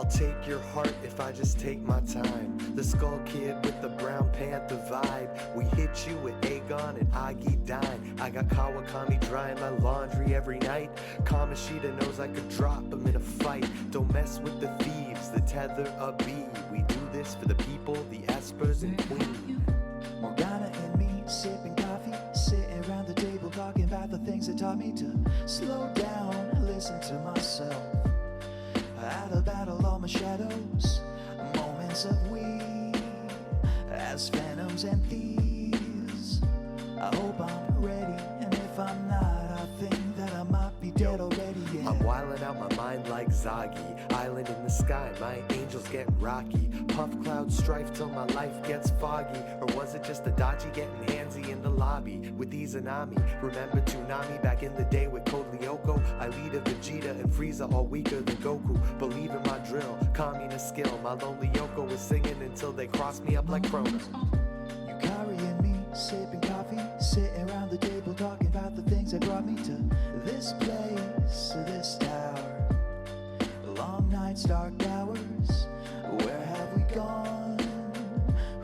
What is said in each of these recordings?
I'll take your heart if I just take my time. The skull kid with the brown panther vibe. We hit you with Aegon and Agi Dine. I got Kawakami drying my laundry every night. Kamoshida knows I could drop him in a fight. Don't mess with the thieves, the tether a bee. We do this for the people, the espers and queen. Morgana and me sipping coffee, sitting around the table talking about the things that taught me to slow down and listen to myself. Out of battle all my shadows, moments of we as phantoms and thieves. I hope I'm ready, and if I'm not, I think that I might be dead already, yeah. I'm wildin' out my mind like Zagi. Island in the sky, my angels get rocky. Puff cloud strife till my life gets foggy. Or was it just the dodgy getting handsy in the lobby with Izanami? Remember Toonami back in the day with Code Lyoko? I lead a Vegeta and Frieza all weaker than Goku. Believe in my drill, communist skill. My lonely Yoko was singing until they crossed me up like Cronus. Yukari and me sipping coffee, sitting around the table talking about the things that brought me to this place, to this tower. Long nights, dark hours, where have we gone?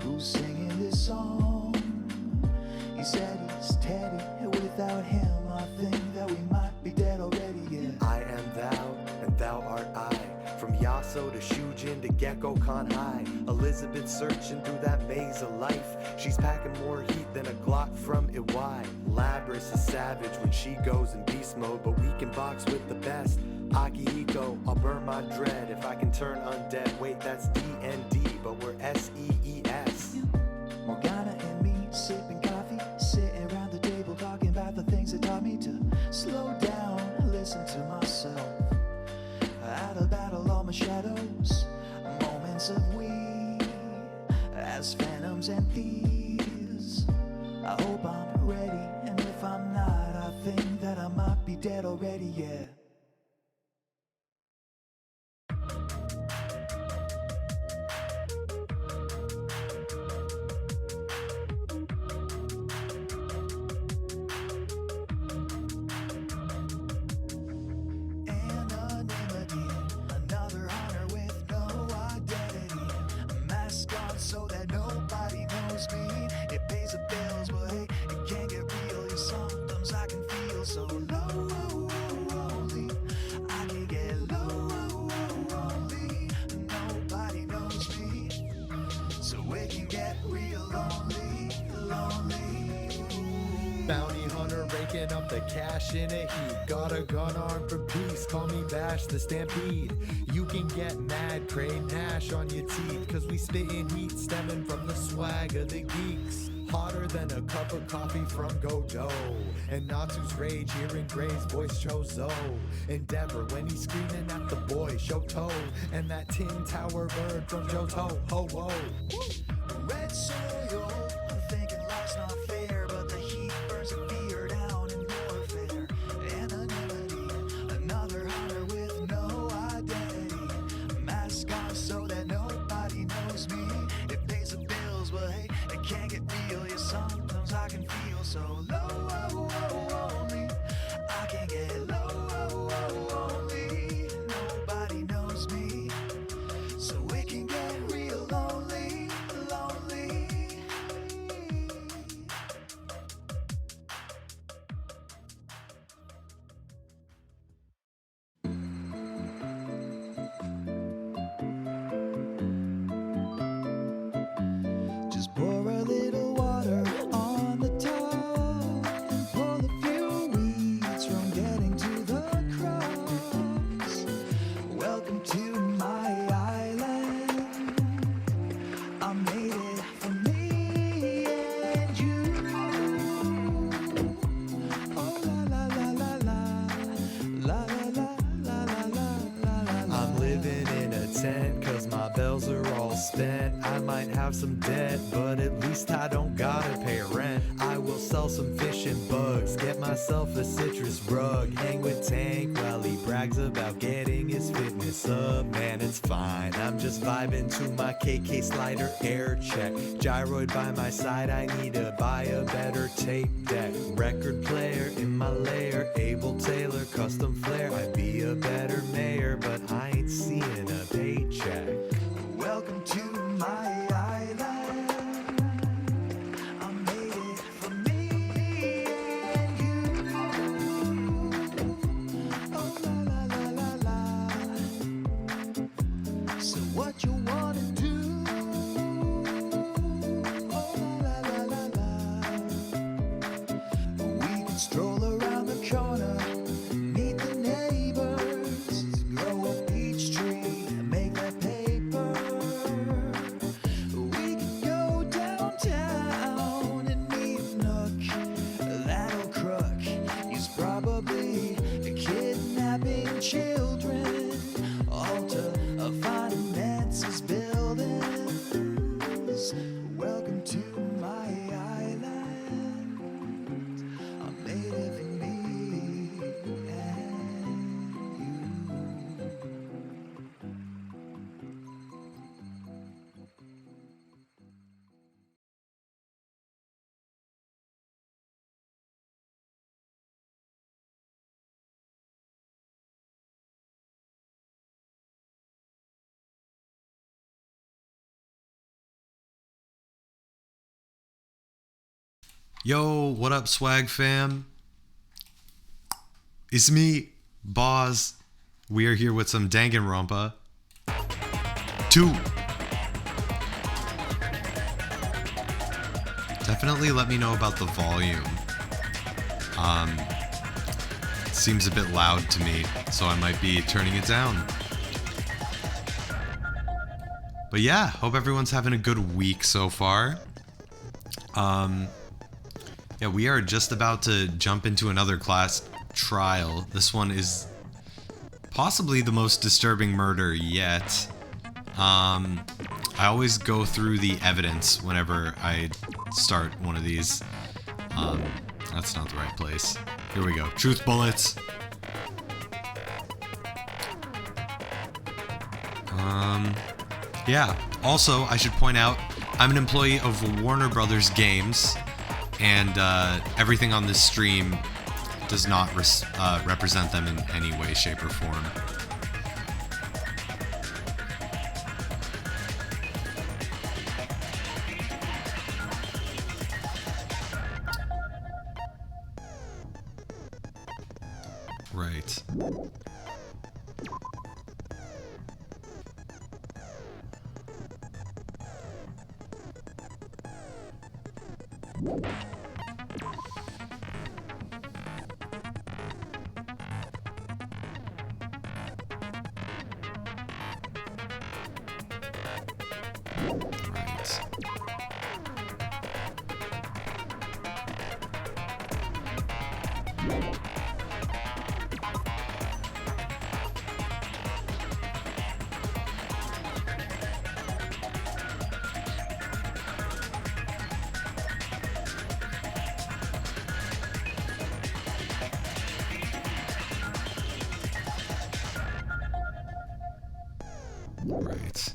Who's singing this song? He said he's Teddy, and without him I think that we might be dead already, yeah. I am thou, and thou art I. From Yaso to Shujin to Gecko Con High. Elizabeth searching through that maze of life. She's packing more heat than a Glock from Iwai. Labris is savage when she goes in beast mode, but we can box with the best. Akihiko, I'll burn my dread if I can turn undead. Wait, that's D&D, but we're SEES. Morgana and me sipping coffee, sitting around the table talking about the things that taught me to slow down and listen to myself. Out of battle all my shadows, moments of we as phantoms and thieves. I hope I'm ready, and if I'm not, I think that I might be dead already, yeah. Bounty hunter raking up the cash in a heap. Got a gun armed for peace, call me Bash the Stampede. You can get mad, crave Nash on your teeth, cause we spittin' heat stemming from the swag of the geeks. Hotter than a cup of coffee from Godot. And Natsu's rage hearing Gray's voice Chozo. Endeavor when he's screaming at the boy Shoto. And that tin tower bird from Johto. Ho whoa. Red soil, I'm thinking life's not fair, but the heat burns a fear down in warfare. Anonymity, another hunter with no identity. Mask on so that nobody knows me. It pays the bills, but hey, it can't get real. Yeah, sometimes I can feel so low, only I can get low, only nobody knows me. So it can get real lonely. Just pour a little water on the top and pull a few weeds from getting to the cross. Welcome to my island. I made it for me and you. Oh la la la la la la la la la la. I'm living in a tent cause my bells are all spent. I might have some debt, but at least I don't gotta pay rent. I will sell some fish and bugs drugs. Get myself a citrus rug. Hang with Tank while he brags about getting his fitness up. Man, it's fine. I'm just vibing to my KK slider air check. Gyroid by my side. I need to buy a better tape deck. Record player in my lair. Abel Taylor, custom flair. I'd be a better mayor, but I ain't seeing a paycheck. Welcome to my island. I made it for me and you. Oh la la la la la. So what you wanna do? Oh la la la la la. We can stroll around the corner, meet the neighbors, grow a peach tree and make that paper. We can go downtown and meet Nook. That'll crook. He's probably kidnapping children, all to finance his buildings. Welcome to my island. I made it for me and Yo, what up, swag fam? It's me, BoZ. We are here with some Danganronpa 2. Definitely let me know about the volume. It seems a bit loud to me, so I might be turning it down. But yeah, hope everyone's having a good week so far. Yeah, we are just about to jump into another class trial. This one is possibly the most disturbing murder yet. I always go through the evidence whenever I start one of these. That's not the right place. Here we go. Truth bullets. Yeah. Also, I should point out, I'm an employee of Warner Brothers Games, and everything on this stream does not represent them in any way, shape, or form. Right. Right.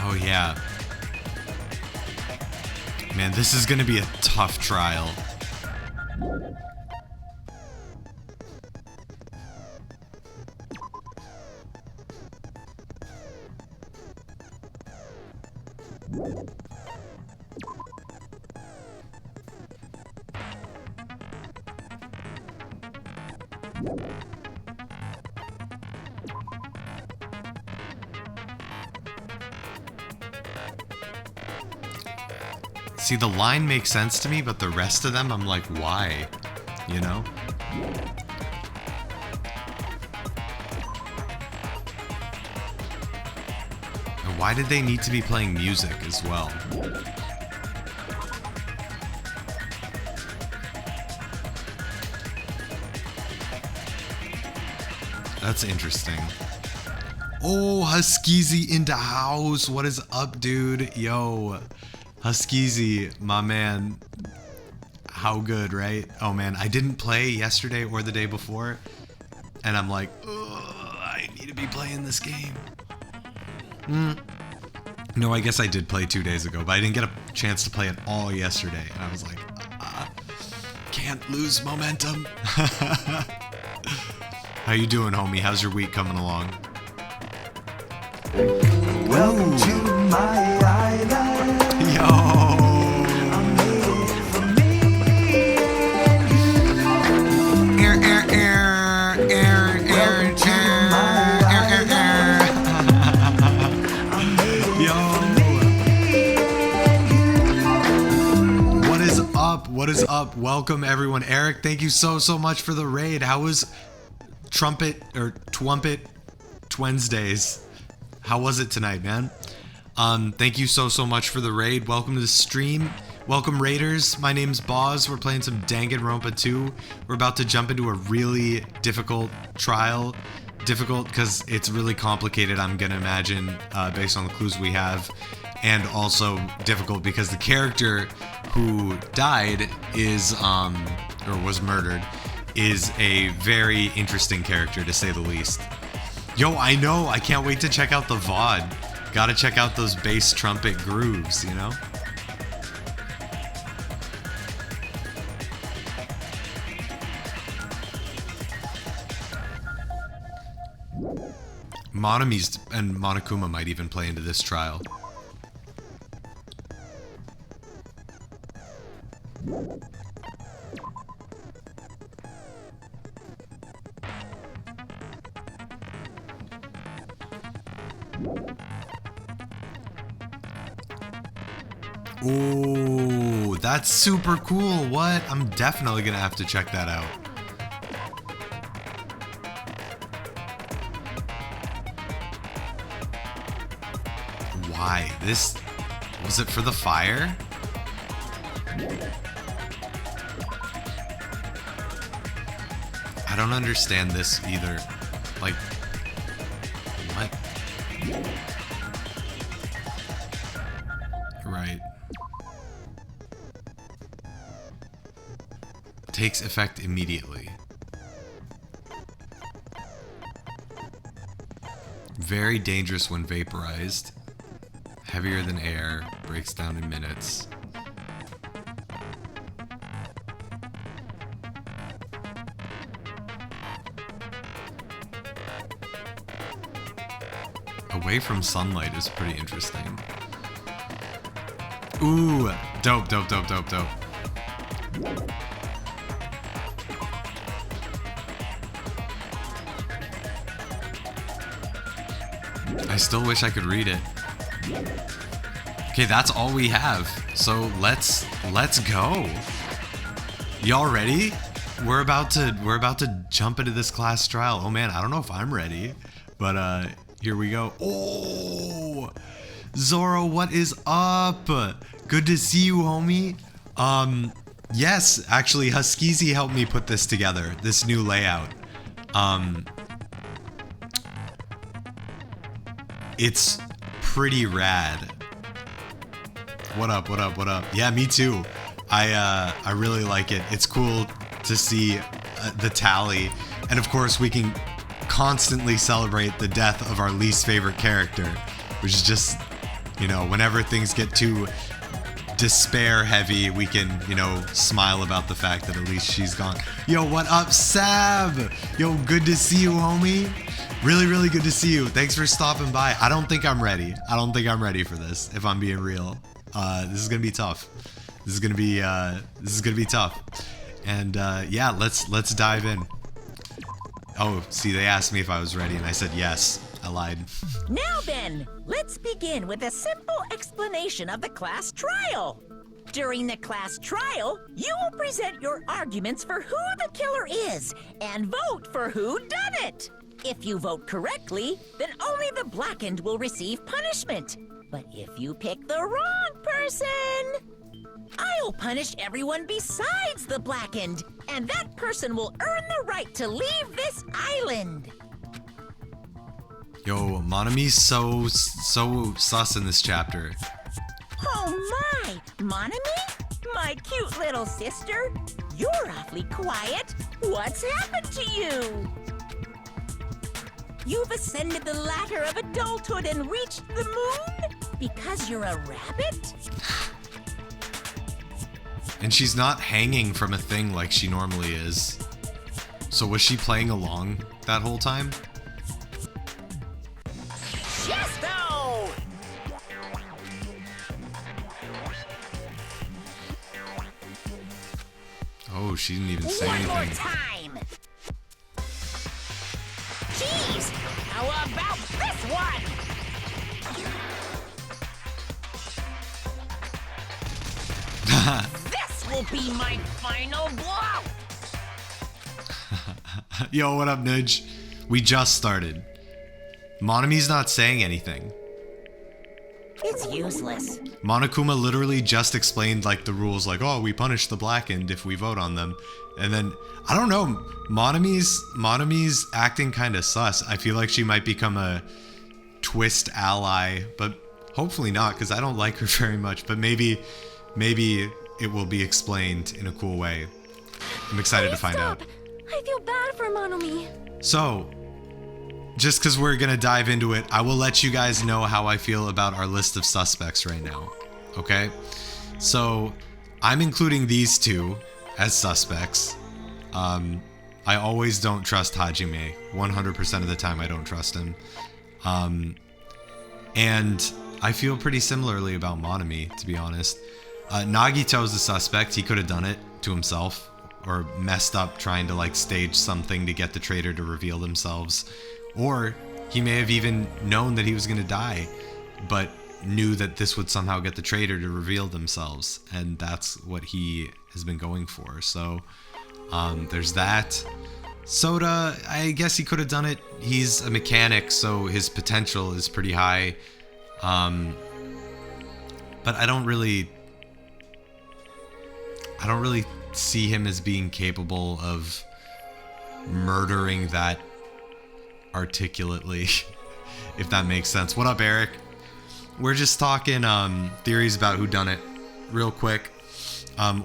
Oh yeah. Man, this is gonna be a tough trial. See, the line makes sense to me, but the rest of them, I'm like, why? You know? And why did they need to be playing music as well? That's interesting. Oh, Huskeezy in the house. What is up, dude? Yo, Huskeezy, my man. How good, right? Oh man, I didn't play yesterday or the day before, and I'm like, I need to be playing this game. No, I guess I did play 2 days ago, but I didn't get a chance to play it all yesterday. And I was like, can't lose momentum. How you doing, homie? How's your week coming along? Welcome to my island. Yo! I made it for me and you. Welcome to my island. I made it Yo! for me and you. What is up? What is up? Welcome, everyone. Eric, thank you so much for the raid. How was Twumpet Wednesdays? How was it tonight, man? Thank you so much for the raid. Welcome to the stream. Welcome, raiders. My name's BoZ. We're playing some Danganronpa 2. We're about to jump into a really difficult trial. Difficult because it's really complicated, I'm gonna imagine, based on the clues we have. And also difficult because the character who died is, or was murdered, is a very interesting character, to say the least. Yo, I know, I can't wait to check out the VOD. Gotta check out those bass trumpet grooves, you know? Monami's and Monokuma might even play into this trial. Ooh, that's super cool. What? I'm definitely gonna have to check that out. Why? This... was it for the fire? I don't understand this either. Like... what? Right. Takes effect immediately. Very dangerous when vaporized. Heavier than air. Breaks down in minutes. Away from sunlight is pretty interesting. Ooh, dope. I still wish I could read it. Okay, that's all we have. So let's go. Y'all ready? We're about to jump into this class trial. Oh man, I don't know if I'm ready, but here we go. Oh, Zoro, what is up? Good to see you, homie. Yes, actually, Huskeezy helped me put this together, this new layout. It's pretty rad. What up? Yeah, me too. I really like it. It's cool to see the tally, and of course we can constantly celebrate the death of our least favorite character, which is just, you know, whenever things get too despair heavy, we can, you know, smile about the fact that at least she's gone. Yo, what up, Sab? Yo, good to see you, homie. Really good to see you. Thanks for stopping by. I don't think I'm ready. I don't think I'm ready for this, if I'm being real. This is gonna be tough. This is gonna be tough. And yeah, let's dive in. Oh, see, they asked me if I was ready, and I said yes. I lied. Now then, let's begin with a simple explanation of the class trial. During the class trial, you will present your arguments for who the killer is and vote for who done it. If you vote correctly, then only the blackened will receive punishment. But if you pick the wrong person, I'll punish everyone besides the blackened, and that person will earn the right to leave this island. Yo, Monami's so sus in this chapter. Oh my! Monami? My cute little sister? You're awfully quiet. What's happened to you? You've ascended the ladder of adulthood and reached the moon? Because you're a rabbit? And she's not hanging from a thing like she normally is. So was she playing along that whole time? Chesto! Oh, she didn't even say One more anything. time! Jeez! How about this one? This will be my final blow! Yo, what up, Nudge? We just started. Monami's not saying anything. It's useless. Monokuma literally just explained like the rules, like, oh, we punish the blackened if we vote on them. And then, I don't know, Monami's acting kind of sus. I feel like she might become a twist ally, but hopefully not, because I don't like her very much. But maybe it will be explained in a cool way. I'm excited to find out. I feel bad for Monomi. So, just because we're going to dive into it, I will let you guys know how I feel about our list of suspects right now. Okay? So, I'm including these two as suspects. I always don't trust Hajime. 100% of the time I don't trust him. And I feel pretty similarly about Monami, to be honest. Nagito's a suspect. He could have done it to himself, or messed up trying to like stage something to get the traitor to reveal themselves. Or he may have even known that he was going to die, but knew that this would somehow get the traitor to reveal themselves, and that's what he has been going for. So there's that. Soda, I guess he could have done it. He's a mechanic, so his potential is pretty high. But I don't really see him as being capable of murdering that articulately, if that makes sense. What up, Eric? We're just talking theories about who done it real quick,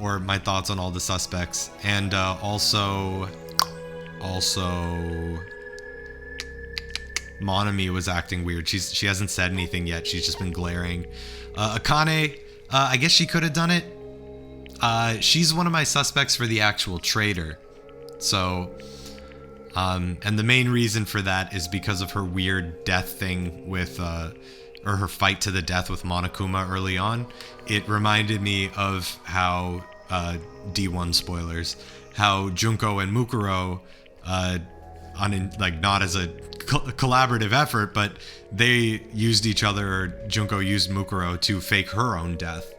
or my thoughts on all the suspects, and also Monami was acting weird. She hasn't said anything yet. She's just been glaring. Akane, I guess she could have done it. She's one of my suspects for the actual traitor. So, and the main reason for that is because of her weird death thing with, or her fight to the death with Monokuma early on. It reminded me of how, D1 spoilers, how Junko and Mukuro, not as a collaborative effort, but they used each other, or Junko used Mukuro to fake her own death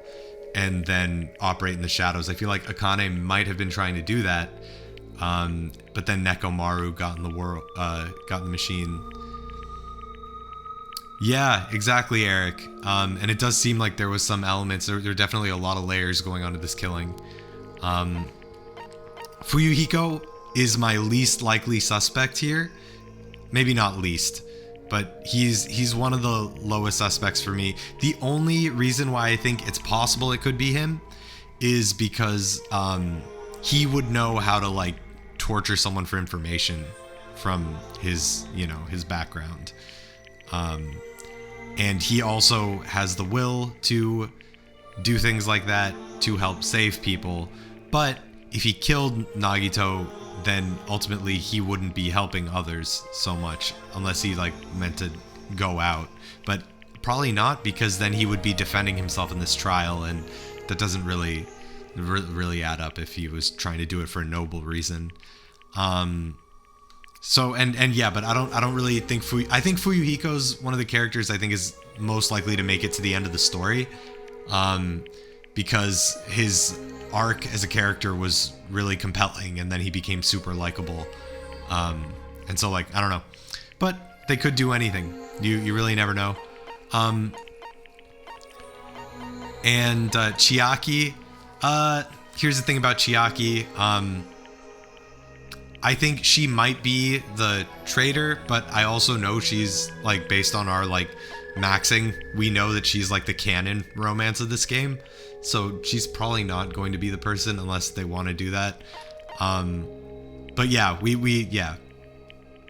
and then operate in the shadows. I feel like Akane might have been trying to do that, but then Nekomaru got in the machine. Yeah, exactly, Eric. And it does seem like there was some elements. There are definitely a lot of layers going on to this killing. Fuyuhiko is my least likely suspect here. Maybe not least, but he's one of the lowest suspects for me. The only reason why I think it's possible it could be him is because he would know how to like torture someone for information from his background. And he also has the will to do things like that to help save people. But if he killed Nagito, then ultimately he wouldn't be helping others so much, unless he like meant to go out. But probably not, because then he would be defending himself in this trial, and that doesn't really add up if he was trying to do it for a noble reason. So yeah, but I don't really think I think Fuyuhiko's one of the characters I think is most likely to make it to the end of the story. because his arc as a character was really compelling, and then he became super likable. And so, like, I don't know, but they could do anything. You really never know. And Chiaki, here's the thing about Chiaki. I think she might be the traitor, but I also know she's, like, based on our, like, maxing, we know that she's, like, the canon romance of this game. So she's probably not going to be the person unless they want to do that. But yeah, we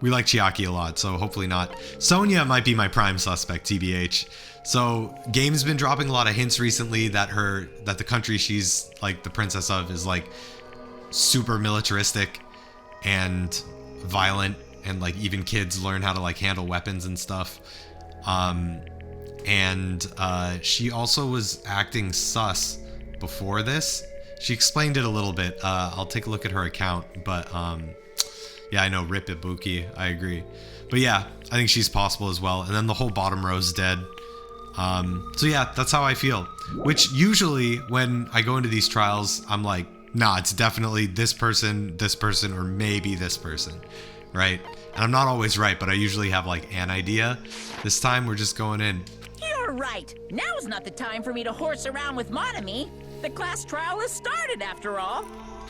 like Chiaki a lot, so hopefully not. Sonya might be my prime suspect, TBH. So game's been dropping a lot of hints recently that the country she's, like, the princess of is, like, super militaristic and violent, and, like, even kids learn how to, like, handle weapons and stuff. And she also was acting sus before this. She explained it a little bit. I'll take a look at her account, but yeah, I know, rip Ibuki, I agree. But yeah, I think she's possible as well. And then the whole bottom row's dead. So yeah, that's how I feel. Which usually when I go into these trials, I'm like, nah, it's definitely this person, or maybe this person, right? And I'm not always right, but I usually have, like, an idea. This time we're just going in. You're right. Now's not the time for me to horse around with Monami. The class trial has started, after all.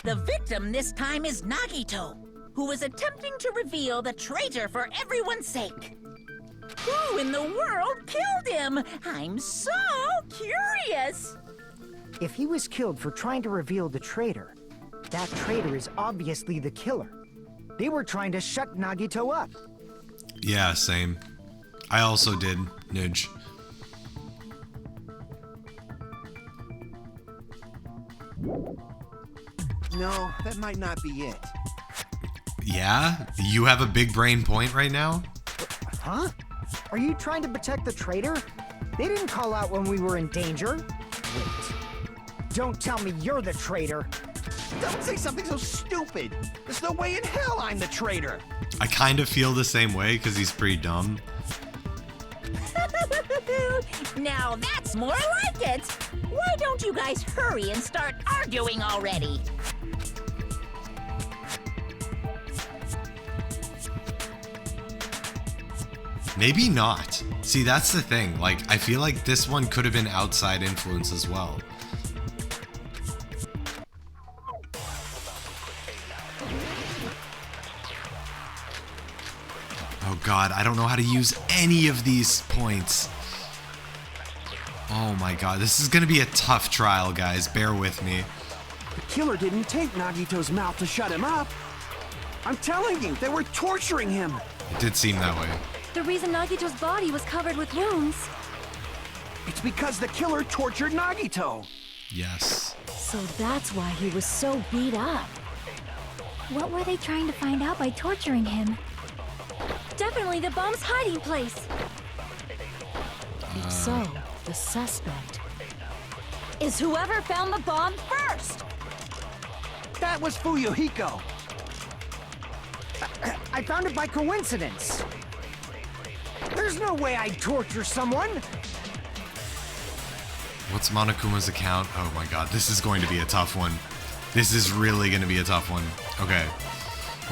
The victim this time is Nagito, who is attempting to reveal the traitor for everyone's sake. Who in the world killed him? I'm so curious. If he was killed for trying to reveal the traitor, that traitor is obviously the killer. They were trying to shut Nagito up. Yeah, same. I also did, Nidge. No, that might not be it. Yeah? You have a big brain point right now? Huh? Are you trying to protect the traitor? They didn't call out when we were in danger. Wait. Don't tell me you're the traitor. Don't say something so stupid. There's no way in hell I'm the traitor. I kind of feel the same way because he's pretty dumb. Now that's more like it. Why don't you guys hurry and start arguing already? Maybe not. See, that's the thing. Like, I feel like this one could have been outside influence as well. Oh god, I don't know how to use any of these points. Oh my god, this is gonna be a tough trial, guys. Bear with me. The killer didn't take Nagito's mouth to shut him up. I'm telling you, they were torturing him. It did seem that way. The reason Nagito's body was covered with wounds. It's because the killer tortured Nagito. Yes. So that's why he was so beat up. What were they trying to find out by torturing him? Definitely the bomb's hiding place. If so, the suspect is whoever found the bomb first. That was Fuyuhiko. I found it by coincidence. There's no way I'd torture someone. What's Monokuma's account? Oh my god, this is going to be a tough one. This is really going to be a tough one. Okay.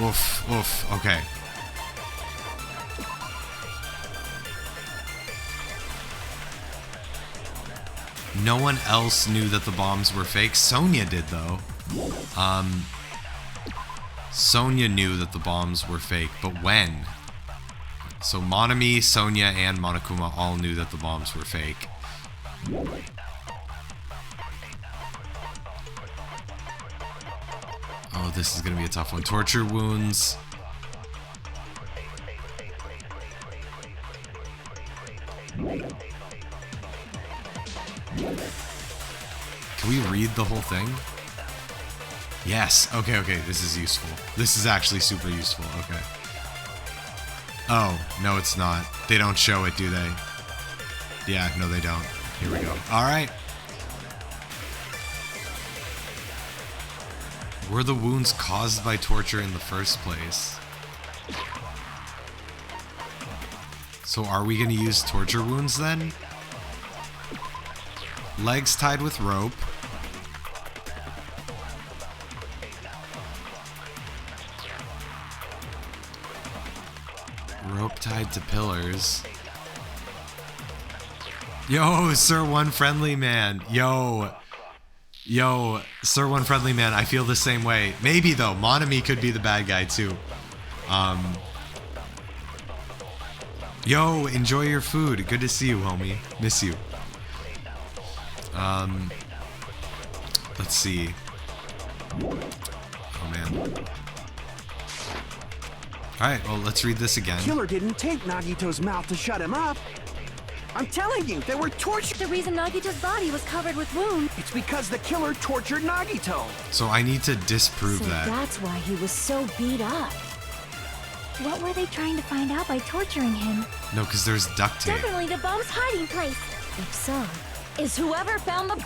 Oof, oof, okay. No one else knew that the bombs were fake. Sonya did, though. Sonya knew that the bombs were fake, but when? So Monami, Sonya, and Monokuma all knew that the bombs were fake. Oh, this is gonna be a tough one. Torture wounds. Can we read the whole thing? Yes. Okay, okay. This is useful. This is actually super useful. Okay. Oh, no, it's not. They don't show it, do they? Yeah, no, they don't. Here we go. All right. Were the wounds caused by torture in the first place? So are we going to use torture wounds then? Legs tied with rope. Rope tied to pillars. Yo, Sir One Friendly Man. Yo, Sir One Friendly Man, I feel the same way. Maybe though, Monami could be the bad guy too. Yo, enjoy your food. Good to see you, homie. Miss you. Let's see. Oh man. Alright, well, let's read this again. Killer didn't take Nagito's mouth to shut him up. I'm telling you, they were tortured. The reason Nagito's body was covered with wounds. It's because the killer tortured Nagito. So I need to disprove So that. that's why he was so beat up. What were they trying to find out by torturing him? No, because there's duct tape. Definitely the bomb's hiding place. If so, is whoever found the...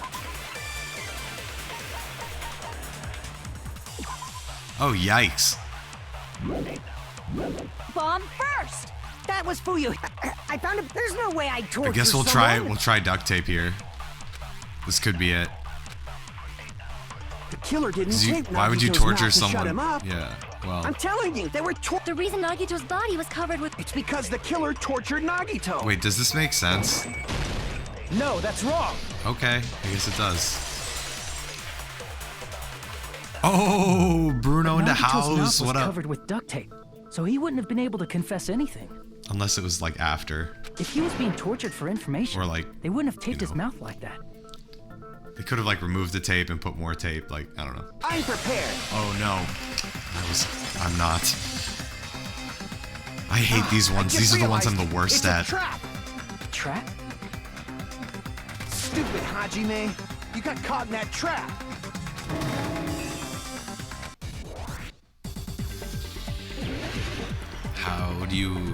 Oh, yikes. bomb first! That was Fuyu. I found it. There's no way I'd torture I guess we'll someone. try duct tape here. This could be it. The killer didn't 'Cause take why would you Nagito's torture mouth to shut him someone? up. Yeah, well. I'm telling you, they were The reason Nagito's body was covered with... It's because the killer tortured Nagito. Wait, does this make sense? No, that's wrong. Okay, I guess it does. Oh, Bruno in the house. What up? Covered with duct tape, so he wouldn't have been able to confess anything. Unless it was like after. If he was being tortured for information, Or like, they wouldn't have taped you his know. mouth like that. They could have like removed the tape and put more tape. Like, I don't know. I'm prepared. Oh no. I'm not. I hate these I ones. just These are the ones I'm the realized worst it's at. A trap. Trap? Stupid Hajime. You got caught in that trap.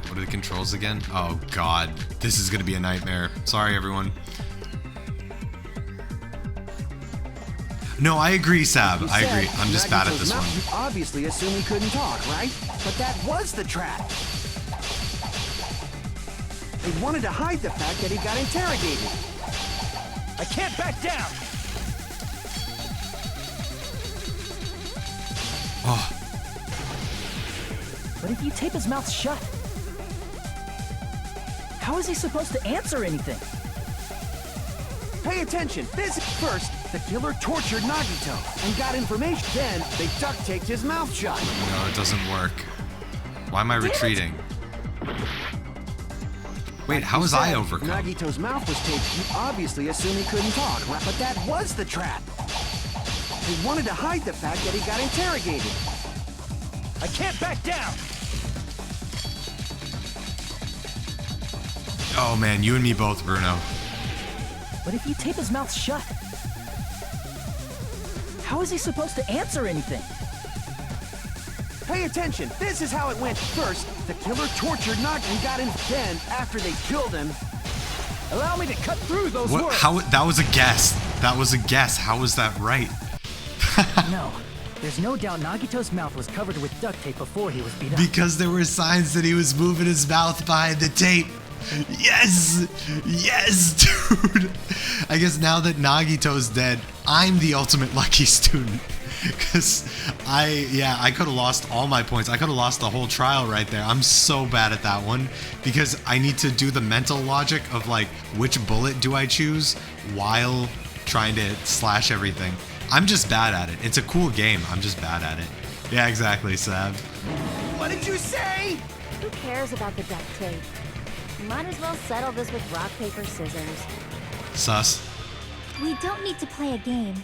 What are the controls again? Oh god, this is gonna be a nightmare. Sorry everyone. No, I agree, Sab. I agree. I'm just bad at this one. You obviously assume he couldn't talk, right? But that was the trap. They wanted to hide the fact that he got interrogated. I can't back down. Oh, But if you tape his mouth shut, how is he supposed to answer anything? Pay attention. This first, the killer tortured Nagito and got information. Then they duct taped his mouth shut. no, it doesn't work. Why am I retreating? Wait, how was I overcome? Nagito's mouth was taped. You obviously assume he couldn't talk, right? But that was the trap. They wanted to hide the fact that he got interrogated. I can't back down. Oh man, you and me both, Bruno. But if you tape his mouth shut, how is he supposed to answer anything? Pay attention. This is how it went. First, the killer tortured Nagito and got in. Then, after they killed him, Allow me to cut through those What? words. How? That was a guess. That was a guess. How was that right? No. There's no doubt Nagito's mouth was covered with duct tape before he was beat up. Because there were signs that he was moving his mouth behind the tape. Yes! Yes, dude! I guess now that Nagito's dead, I'm the ultimate lucky student. Because I could have lost all my points. I could have lost the whole trial right there. I'm so bad at that one. Because I need to do the mental logic of like, which bullet do I choose while trying to slash everything. I'm just bad at it. It's a cool game. I'm just bad at it. Yeah, exactly, Sab. what did you say? Who cares about the duct tape? Might as well settle this with rock, paper, scissors. Sus. We don't need to play a game.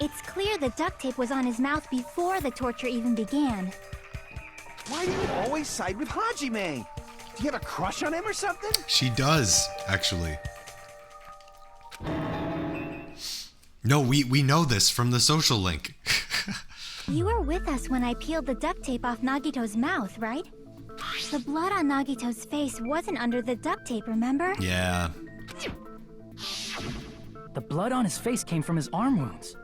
It's clear the duct tape was on his mouth before the torture even began. Why do you always side with Hajime? Do you have a crush on him or something? She does, actually. No, we know this from the social link. You were with us when I peeled the duct tape off Nagito's mouth, right? The blood on Nagito's face wasn't under the duct tape, remember? Yeah. The blood on his face came from his arm wounds,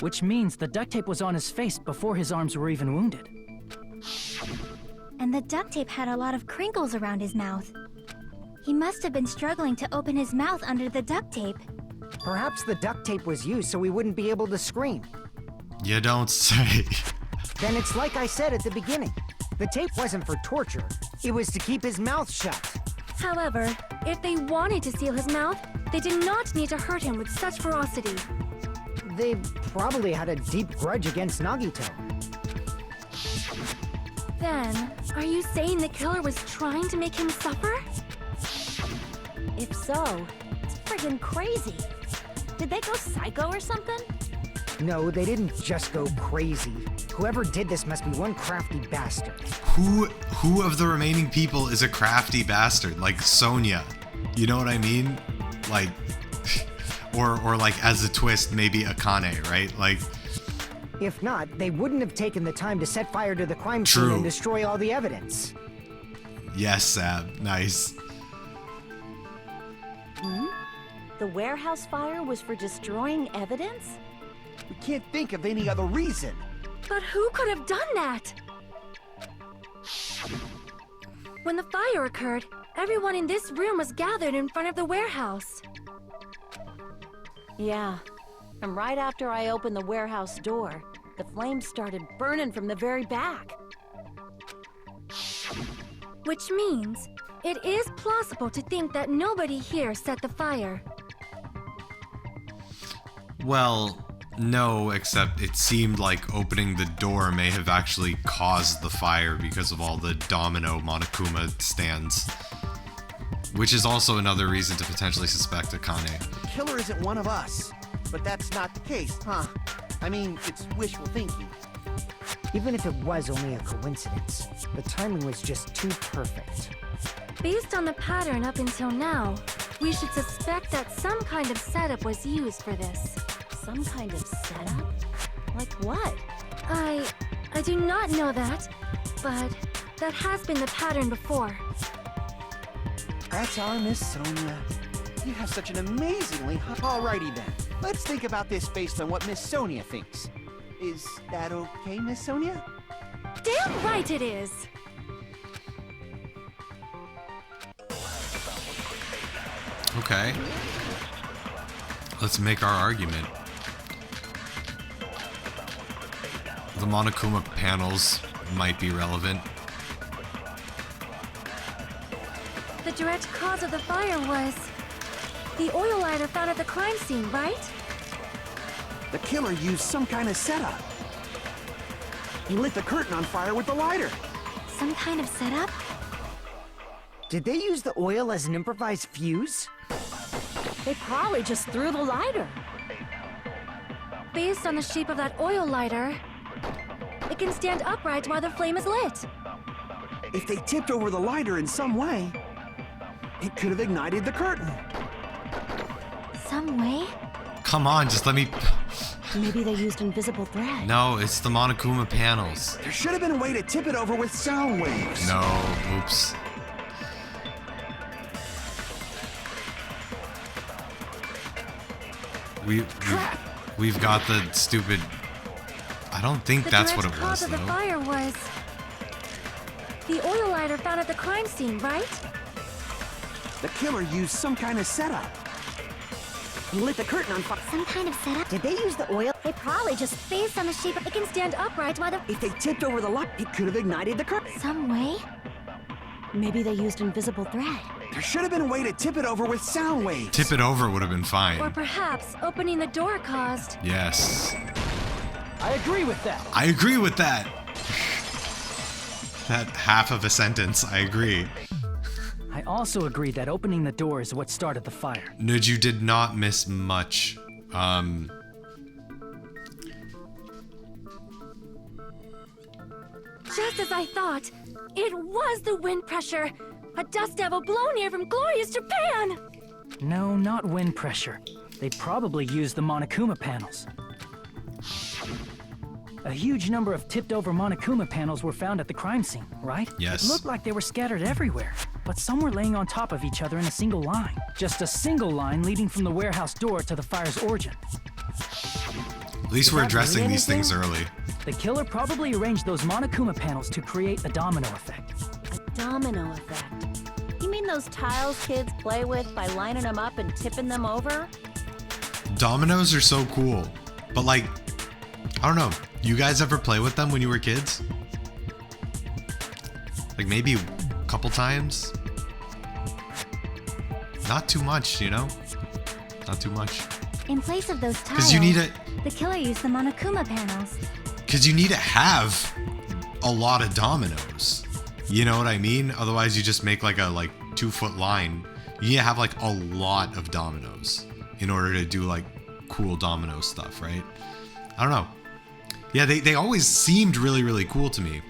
which means the duct tape was on his face before his arms were even wounded. And the duct tape had a lot of crinkles around his mouth. He must have been struggling to open his mouth under the duct tape. Perhaps the duct tape was used so we wouldn't be able to scream. You don't say. Then it's like I said at the beginning. The tape wasn't for torture. It was to keep his mouth shut. However, if they wanted to seal his mouth, they did not need to hurt him with such ferocity. They probably had a deep grudge against Nagito. Then, are you saying the killer was trying to make him suffer? If so, it's friggin' crazy. Did they go psycho or something? No, they didn't just go crazy. Whoever did this must be one crafty bastard. Who of the remaining people is a crafty bastard? Like Sonia. You know what I mean? Like or like as a twist, maybe Akane, right? Like If not, they wouldn't have taken the time to set fire to the crime True. scene and destroy all the evidence. yes, Sab. Nice. The warehouse fire was for destroying evidence? We can't think of any other reason. But who could have done that? When the fire occurred, everyone in this room was gathered in front of the warehouse. Yeah. And right after I opened the warehouse door, the flames started burning from the very back. Which means, it is plausible to think that nobody here set the fire. Well, no, except it seemed like opening the door may have actually caused the fire because of all the domino Monokuma stands. Which is also another reason to potentially suspect Akane. The killer isn't one of us. But that's not the case, huh? I mean, it's wishful thinking. Even if it was only a coincidence, the timing was just too perfect. Based on the pattern up until now, we should suspect that some kind of setup was used for this. Some kind of setup? Like what? I do not know that, but that has been the pattern before. That's our Miss Sonia. You have such an amazingly Alrighty then. Let's think about this based on what Miss Sonia thinks. Is that okay, Miss Sonia? Damn right it is! Okay. Let's make our argument. The Monokuma panels might be relevant. The direct cause of the fire was the oil lighter found at the crime scene, right? The killer used some kind of setup. He lit the curtain on fire with the lighter. Some kind of setup? Did they use the oil as an improvised fuse? They probably just threw the lighter. Based on the shape of that oil lighter, it can stand upright while the flame is lit. If they tipped over the lighter in some way, it could have ignited the curtain. Some way? Come on, just let me... Maybe they used invisible thread. No, it's the Monokuma panels. There should have been a way to tip it over with sound waves. No, oops. We've got the stupid... I don't think that's what it The was, direct cause of the though. fire was the oil lighter found at the crime scene, right? The killer used some kind of setup. He lit the curtain on fire. Some kind of setup? Did they use the oil? They probably just based on the shape of it can stand upright while the... If they tipped over the light, it could have ignited the curtain. Some way? Maybe they used invisible thread. There should have been a way to tip it over with sound waves. Tip it over would have been Or fine. perhaps opening the door caused... Yes. I agree with that. I agree with that. That half of a sentence, I agree. I also agree that opening the door is what started the fire. Nude, you did not miss much. Just as I thought, it was the wind pressure! A dust devil blown here from glorious Japan! No, not wind pressure. They probably used the Monokuma panels. A huge number of tipped-over Monokuma panels were found at the crime scene, right? Yes. It looked like they were scattered everywhere, but some were laying on top of each other in a single line. Just a single line leading from the warehouse door to the fire's origin. At least we're addressing these things early. The killer probably arranged those Monokuma panels to create a domino effect. A domino effect. You mean those tiles kids play with by lining them up and tipping them over? Dominoes are so cool, but like, I don't know. You guys ever play with them when you were kids? Like maybe a couple times. Not too much, you know? Not too much. In place of those tiles, Because you need to, the killer used the Monokuma panels. because you need to have a lot of dominoes. You know what I mean? Otherwise you just make like a 2-foot line. You need to have like a lot of dominoes in order to do like cool domino stuff, right? I don't know. Yeah, they always seemed really, really cool to me.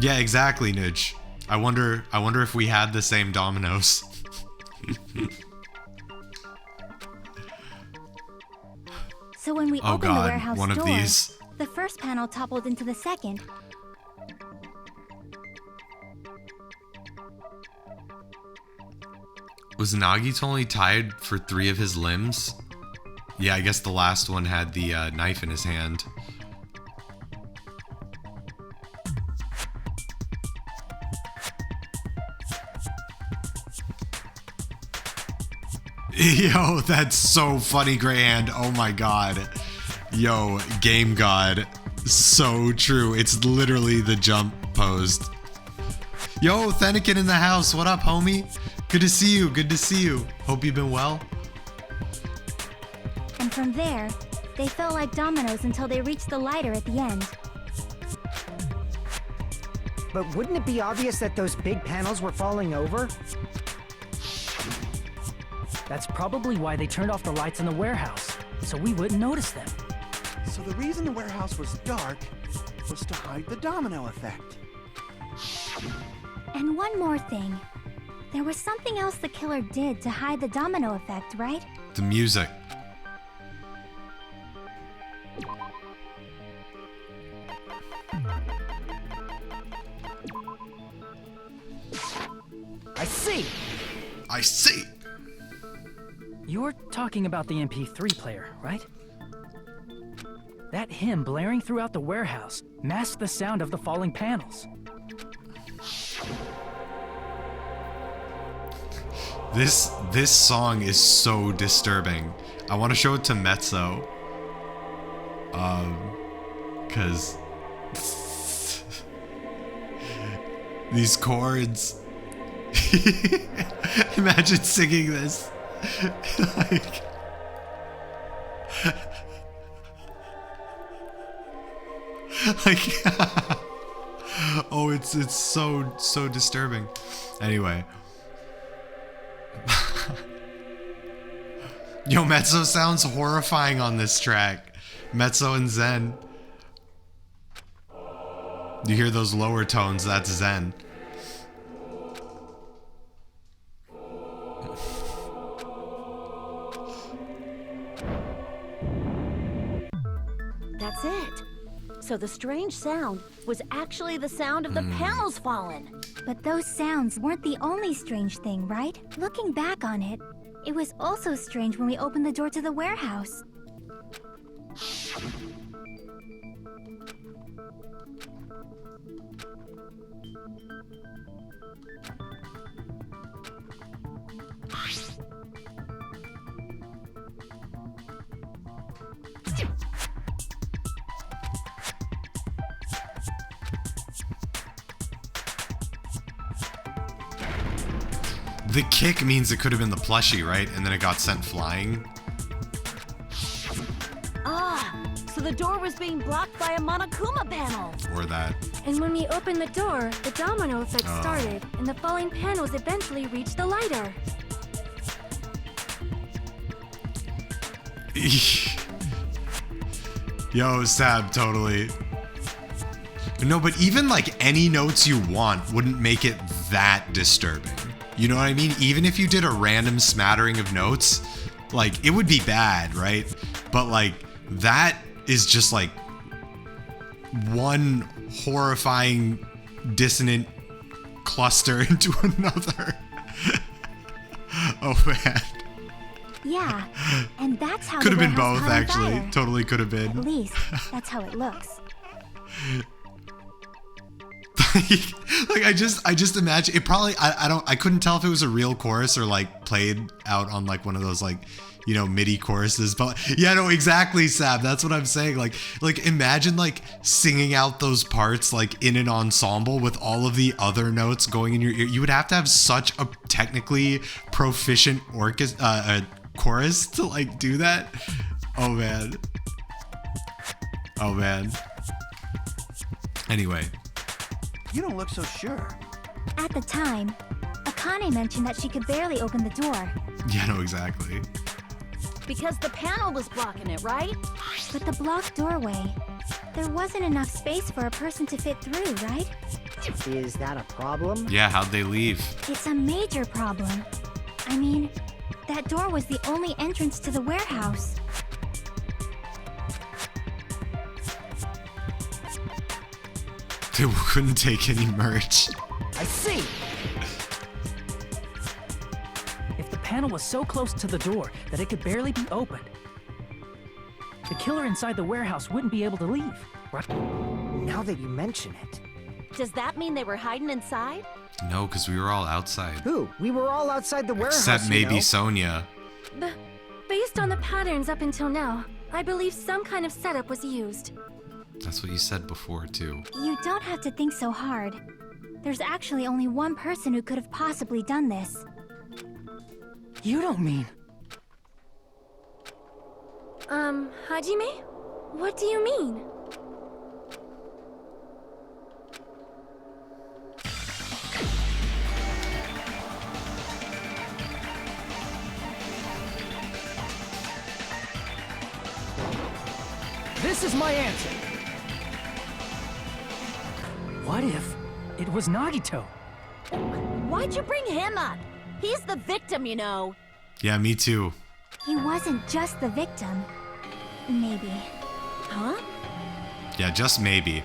Yeah, exactly, Nudge. I wonder if we had the same dominoes. So when we Oh opened the God, warehouse one of door, these. the first panel toppled into the second. Was Nagito only tied for 3 of his limbs? Yeah, I guess the last one had the knife in his hand. Yo, that's so funny, Greyhand. Oh my god. Yo, Game God. So true. It's literally the jump posed. Yo, Thenikin in the house. What up, homie? Good to see you. Good to see you. Hope you've been well. And from there, they felt like dominoes until they reached the lighter at the end. But wouldn't it be obvious that those big panels were falling over? That's probably why they turned off the lights in the warehouse, so we wouldn't notice them. So the reason the warehouse was dark was to hide the domino effect. And one more thing. There was something else the killer did to hide the domino effect, right? The music. I see! I see. You're talking about the MP3 player, right? That hymn blaring throughout the warehouse masked the sound of the falling panels. This song is so disturbing. I want to show it to Mezzo. Cause these chords. Imagine singing this. Like, oh, it's so disturbing. Anyway. Yo, Mezzo sounds horrifying on this track. Mezzo and Zen. You hear those lower tones, that's Zen. That's it. So the strange sound was actually the sound of the panels falling. But those sounds weren't the only strange thing, right? Looking back on it, it was also strange when we opened the door to the warehouse. The kick means it could have been the plushie, right? And then it got sent flying. Ah, so the door was being blocked by a Monokuma panel. Or that. And when we opened the door, the domino effect Oh. started, and the falling panels eventually reached the lighter. Yo, Sab, totally. No, but even like any notes you want wouldn't make it that disturbing. You know what I mean? Even if you did a random smattering of notes, like it would be bad, right? But like that is just like one horrifying dissonant cluster into another. Oh man. Yeah, and that's how Could the have been warehouse both caught on actually. fire. Totally could have At been. least, that's how it looks. Like I just imagine it probably I couldn't tell if it was a real chorus or like played out on like one of those like you know, MIDI choruses. But yeah, no, exactly, Sam. That's what I'm saying. Like imagine like singing out those parts like in an ensemble with all of the other notes going in your ear. You would have to have such a technically proficient chorus to like do that. Oh man. Oh man. Anyway. You don't look so sure. At the time, Akane mentioned that she could barely open the door. Yeah, no, exactly. Because the panel was blocking it, right? But the blocked doorway, there wasn't enough space for a person to fit through, right? Is that a problem? Yeah, how'd they leave? It's a major problem. I mean, that door was the only entrance to the warehouse. They couldn't take any merch. I see. If the panel was so close to the door that it could barely be opened, the killer inside the warehouse wouldn't be able to leave, right? Now that you mention it. Does that mean they were hiding inside? No, because we were all outside. Who? We were all outside the warehouse, Except maybe you know? Sonia. Based on the patterns up until now, I believe some kind of setup was used. That's what you said before, too. You don't have to think so hard. There's actually only one person who could have possibly done this. You don't mean... Hajime? What do you mean? This is my answer. What if it was Nagito? Why'd you bring him up? He's the victim, you know. Yeah, me too. He wasn't just the victim. Maybe. Huh? Yeah, just maybe.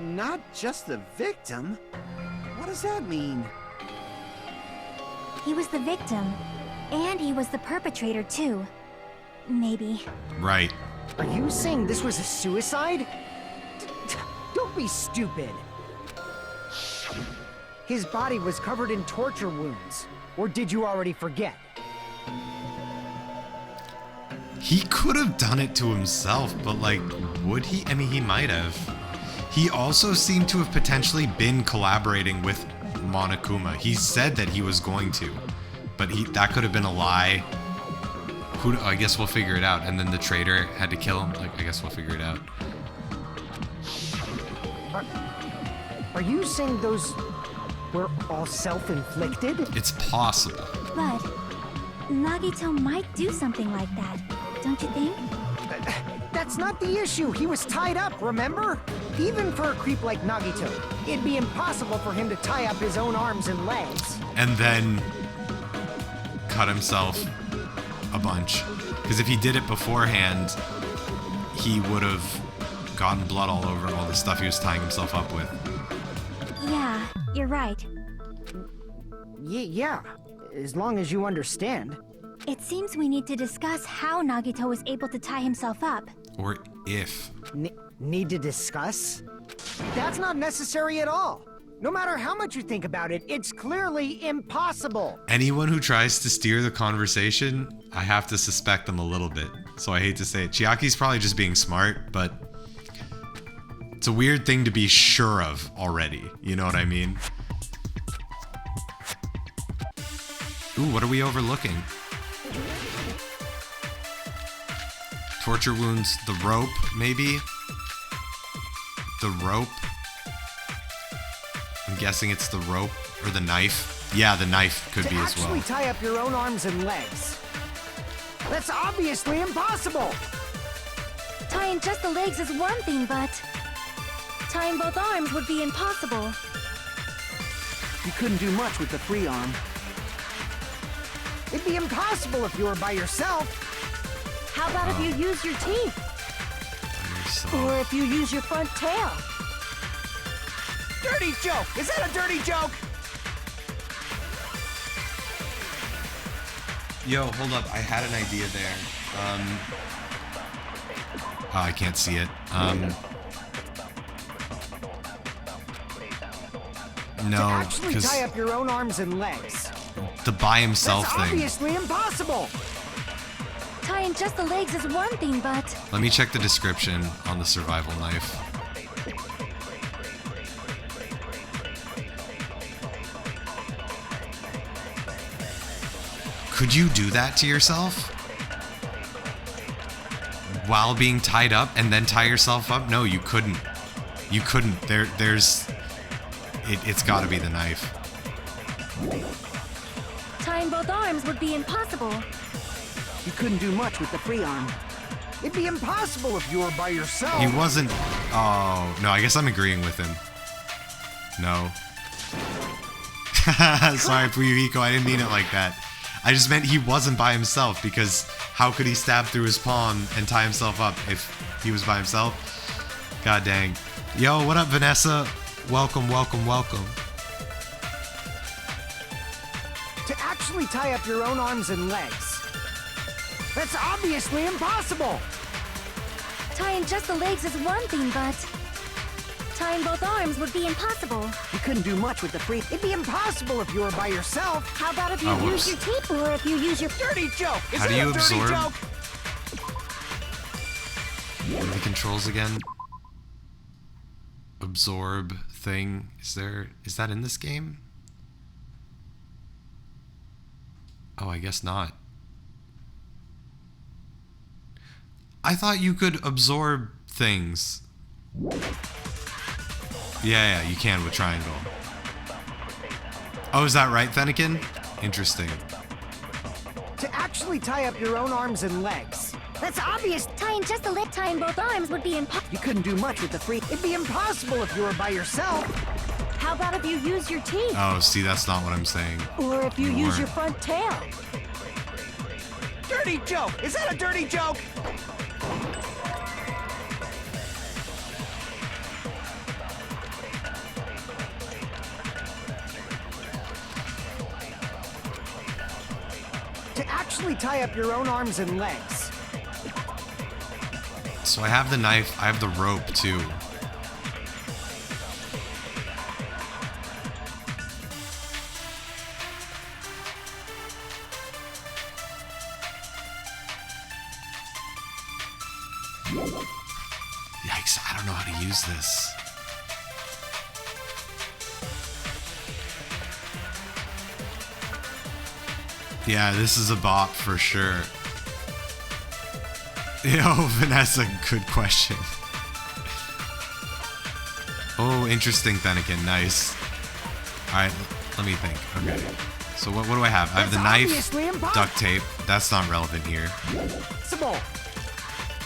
Not just the victim? What does that mean? He was the victim. And he was the perpetrator, too. Maybe. Right. Are you saying this was a suicide? Don't be stupid. His body was covered in torture wounds. Or did you already forget? He could have done it to himself, but like, would he? I mean, he might have. He also seemed to have potentially been collaborating with Monokuma. He said that he was going to, but that could have been a lie. I guess we'll figure it out. And then the traitor had to kill him. Like, I guess we'll figure it out. Are you saying those were all self-inflicted? It's possible. But Nagito might do something like that, don't you think? That's not the issue. He was tied up, remember? Even for a creep like Nagito, it'd be impossible for him to tie up his own arms and legs. And then cut himself a bunch. Because if he did it beforehand, he would have gotten blood all over all the stuff he was tying himself up with. Yeah, you're right. Yeah, as long as you understand. It seems we need to discuss how Nagito was able to tie himself up. Or if. Need to discuss? That's not necessary at all. No matter how much you think about it, it's clearly impossible. Anyone who tries to steer the conversation, I have to suspect them a little bit. So I hate to say it. Chiaki's probably just being smart, but it's a weird thing to be sure of already. You know what I mean? Ooh, what are we overlooking? Torture wounds, the rope, maybe? The rope? I'm guessing it's the rope or the knife. Yeah, the knife could be as well. To actually tie up your own arms and legs. That's obviously impossible. Tying just the legs is one thing, but tying both arms would be impossible. You couldn't do much with the free arm. It'd be impossible if you were by yourself. How about if you use your teeth? Or if you use your front tail? Dirty joke! Is that a dirty joke? Yo, hold up. I had an idea there. Oh, I can't see it. No, To actually because tie up your own arms and legs. the by himself That's thing. obviously impossible. Tying just the legs is one thing, but Let me check the description on the survival knife. Could you do that to yourself? While being tied up and then tie yourself up? No, you couldn't. You couldn't. It's gotta be the knife. tying both arms would be impossible. You couldn't do much with the free arm. It'd be impossible if you were by yourself. He wasn't. Oh, no, I guess I'm agreeing with him. No. Sorry, Fuyuhiko, I didn't mean it like that. I just meant he wasn't by himself, because how could he stab through his palm and tie himself up if he was by himself? God dang. Yo, what up, Vanessa? Welcome, welcome, welcome. To actually tie up your own arms and legs. That's obviously impossible. Tying just the legs is one thing, but tying both arms would be impossible. You couldn't do much with the free. It'd be impossible if you were by yourself. How about if you Oh, use whoops. your teeth, or if you use your Dirty joke! Is How do that you a dirty absorb? joke? What are the controls again? Absorb thing. Is that in this game? Oh, I guess not. I thought you could absorb things. Yeah, you can with triangle. Oh, is that right, Fennekin? Interesting. To actually tie up your own arms and legs. That's obvious. tying just the leg, tying both arms would be impossible. You couldn't do much with the free. It'd be impossible if you were by yourself. How about if you use your teeth, Oh, see, that's not what I'm saying. or if you You use your weren't. front tail? Dirty joke! Is that a dirty joke? To actually tie up your own arms and legs. So I have the knife, I have the rope too. Yikes, I don't know how to use this. Yeah, this is a bop for sure. Yo, Vanessa, good question. Oh, interesting, Fennekin. Nice. Alright, let me think. Okay. So what do I have? I have the That's knife, obviously impossible. duct tape. That's not relevant here.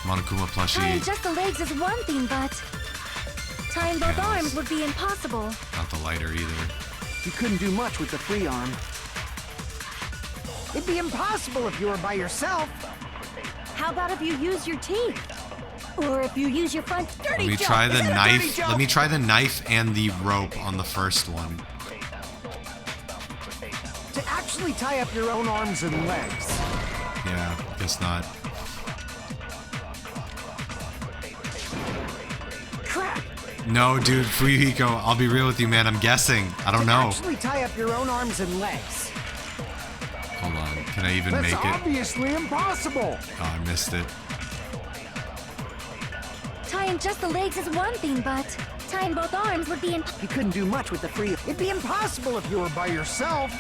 Monokuma Tying plushie, just the legs is one thing, but tying both Panels. arms would be impossible. not the lighter either. You couldn't do much with the free arm. It'd be impossible if you were by yourself. How about if you use your teeth, or if you use your front? Let me try the knife. Let me try the knife and the rope on the first one. To actually tie up your own arms and legs. Yeah, guess not. Crap. No, dude, Fuyuhiko, I'll be real with you, man. I'm guessing. I don't To know. actually tie up your own arms and legs. Hold on. Can I even That's make it? obviously impossible. Oh, I missed it. Tying just the legs is one thing, but tying both arms would be impossible. You couldn't do much with the free. It'd be impossible if you were by yourself.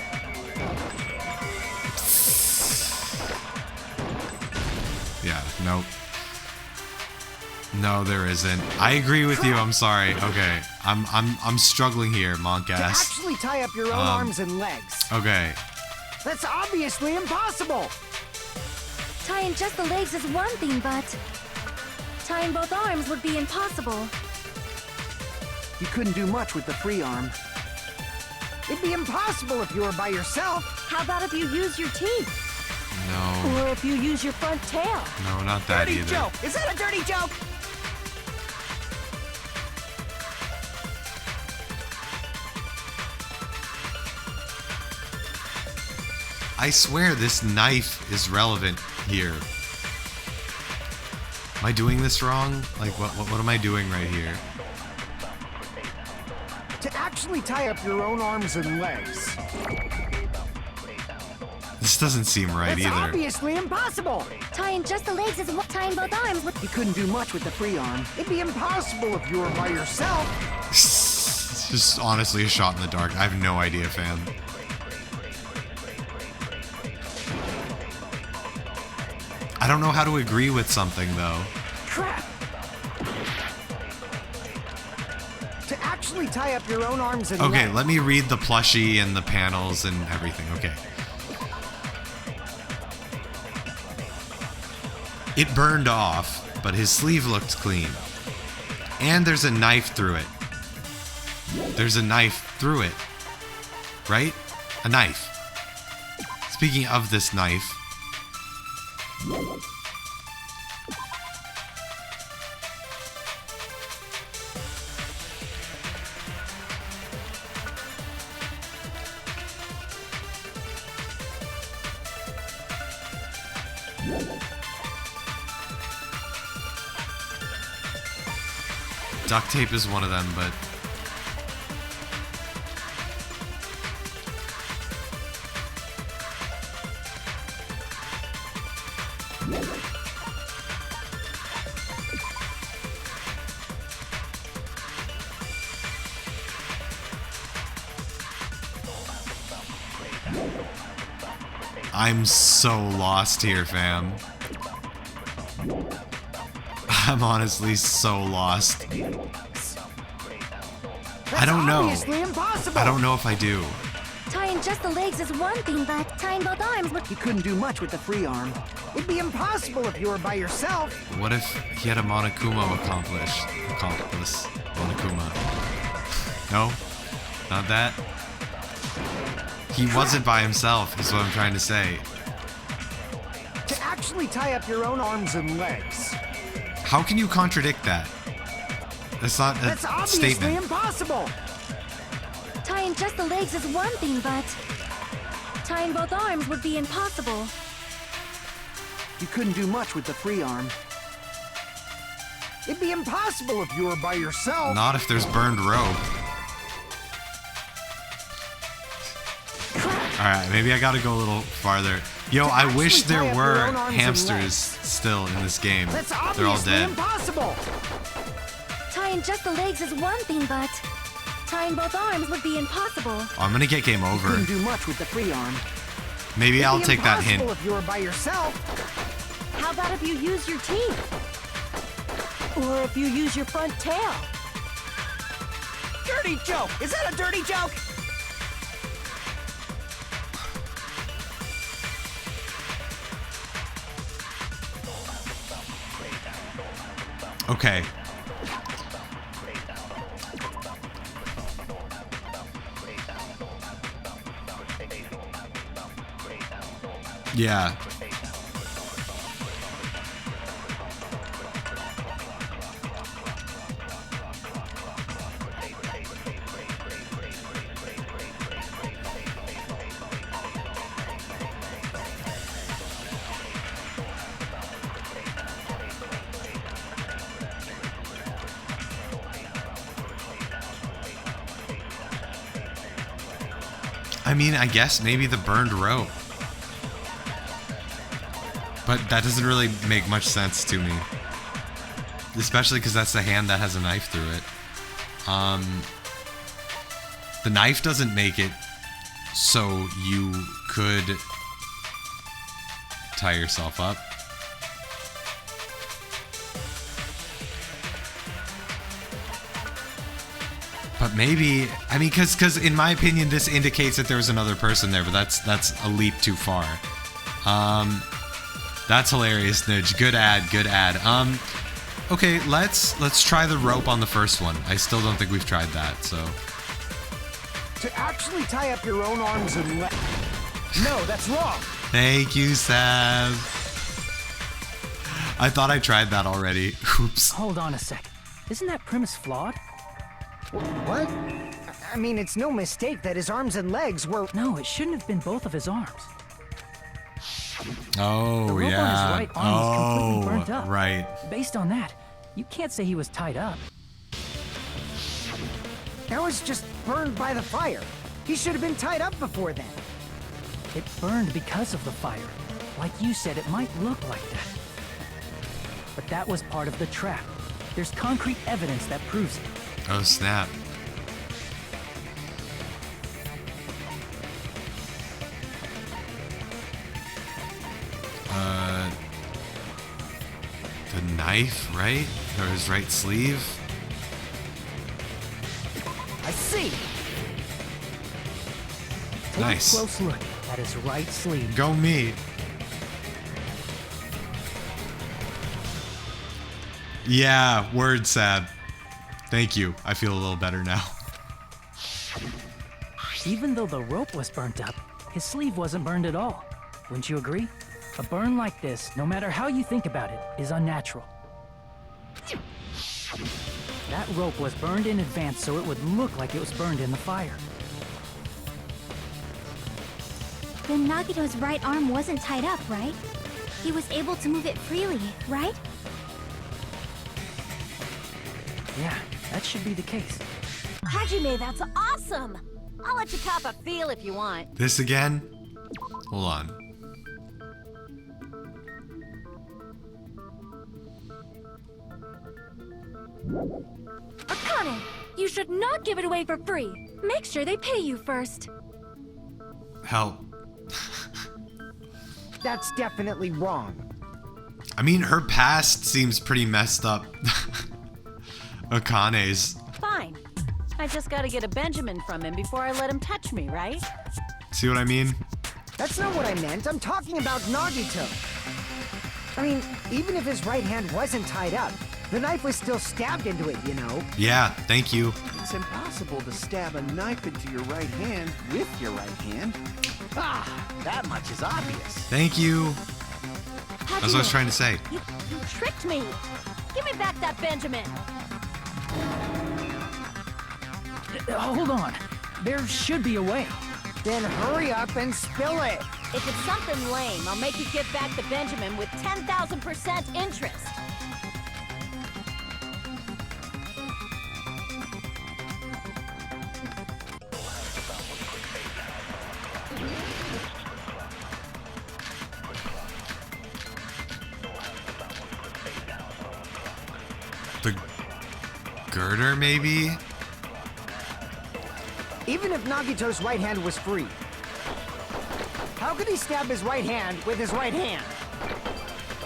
Yeah, nope. No, there isn't. I agree with you. I'm sorry. Okay, I'm struggling here, To Monkass. actually tie up your own arms and legs. Okay, That's obviously impossible. Tying just the legs is one thing, but tying both arms would be impossible. You couldn't do much with the free arm. It'd be impossible if you were by yourself. How about if you use your teeth, no, or if you use your front tail? no, not that Dirty either. joke! Is that a dirty joke? I swear this knife is relevant here. Am I doing this wrong? Like, what am I doing right here? To actually tie up your own arms and legs. This doesn't seem right That's either. obviously impossible. Tying just the legs is what tying both arms would. You couldn't do much with the free arm. It'd be impossible if you were by yourself. It's just honestly a shot in the dark. I have no idea, fam. I don't know how to agree with something, though. Crap! To actually tie up your own arms and Okay, legs. let me read the plushie and the panels and everything. Okay. It burned off, but his sleeve looked clean. And there's a knife through it. There's a knife through it. Right? A knife. Speaking of this knife. Duct tape is one of them, but I'm so lost here, fam. I'm honestly so lost. I don't know. Obviously impossible. I don't know if I do. Tying just the legs is one thing, but tying both arms would. You couldn't do much with the free arm. It'd be impossible if you were by yourself. What if he had a Monokuma accomplice? Monokuma. No? Not that? He wasn't by himself, is what I'm trying to say. To actually tie up your own arms and legs. How can you contradict that? That's not a That's obviously statement. impossible. Tying just the legs is one thing, but tying both arms would be impossible. You couldn't do much with the free arm. It'd be impossible if you were by yourself. Not if there's burned rope. Alright, maybe I gotta go a little farther. Yo, I wish actually tie there up were your own arms and hamsters legs. still in this game. That's They're all obviously dead. impossible. Tying just the legs is one thing, but tying both arms would be impossible. Oh, I'm gonna get game over. Couldn't do much with the free arm. Maybe It'd I'll be take that hint. impossible if you were by yourself. How about if you use your teeth? Or if you use your front tail? Dirty joke! Is that a dirty joke? Okay. Yeah. I mean, I guess maybe the burned rope. But that doesn't really make much sense to me. Especially because that's the hand that has a knife through it. The knife doesn't make it so you could tie yourself up. But maybe, I mean, because in my opinion, this indicates that there was another person there, but that's a leap too far. That's hilarious, Nudge. Good ad, good ad. Okay, let's try the rope on the first one. I still don't think we've tried that, so. To actually tie up your own arms and legs. No, that's wrong. Thank you, Sam. I thought I tried that already. Oops. Hold on a sec. Isn't that premise flawed? What? I mean, it's no mistake that his arms and legs were... No, it shouldn't have been both of his arms. Oh, The rope yeah. on his right arm is completely burnt up. Right. Based on that, you can't say he was tied up. That was just burned by the fire. He should have been tied up before then. It burned because of the fire. Like you said, it might look like that. But that was part of the trap. There's concrete evidence that proves it. Oh, snap. The knife, right? Or his right sleeve? I see. Take Nice. a close look at his right sleeve. Go me. Yeah, word, Sab. Thank you. I feel a little better now. Even though the rope was burnt up, his sleeve wasn't burned at all. Wouldn't you agree? A burn like this, no matter how you think about it, is unnatural. That rope was burned in advance so it would look like it was burned in the fire. Then Nagito's right arm wasn't tied up, right? He was able to move it freely, right? Yeah, that should be the case. Hajime, that's awesome! I'll let you cop a feel if you want. This again? Hold on. Akane, you should not give it away for free. Make sure they pay you first. Help. That's definitely wrong. I mean, her past seems pretty messed up. Akane's. Fine. I just gotta get a Benjamin from him before I let him touch me, right? See what I mean? That's not what I meant. I'm talking about Nagito. I mean, even if his right hand wasn't tied up, the knife was still stabbed into it, you know? Yeah, thank you. It's impossible to stab a knife into your right hand with your right hand. Ah, that much is obvious. Thank you. Hajime, That's what I was trying to say. You tricked me! Give me back that Benjamin! Hold on. There should be a way. Then hurry up and spill it. If it's something lame, I'll make you give back the Benjamin with 10,000% interest. The girder, maybe? Even if Nagito's right hand was free, how could he stab his right hand with his right hand?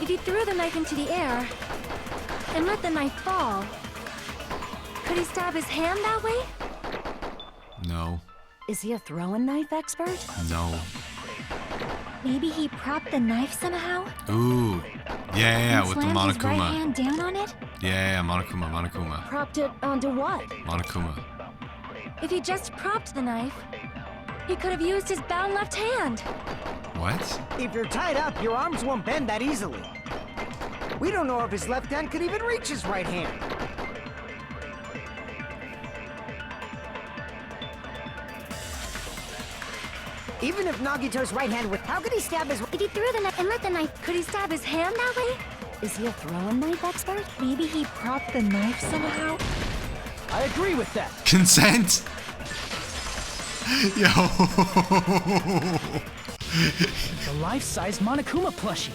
If he threw the knife into the air and let the knife fall, could he stab his hand that way? No. Is he a throwing knife expert? No. Maybe he propped the knife somehow? Ooh. Yeah, and with the slammed his right Monokuma. hand down on it? Yeah, Monokuma. Propped it onto what? Monokuma. If he just propped the knife, he could have used his bound left hand. What? If you're tied up, your arms won't bend that easily. We don't know if his left hand could even reach his right hand. Even if Nagito's right hand was, how could he stab his? If he threw the knife and let the knife, could he stab his hand that way? Is he a throwing knife expert? Maybe he propped the knife somehow? I agree with that. Consent? Yo. The life-size Monokuma plushie.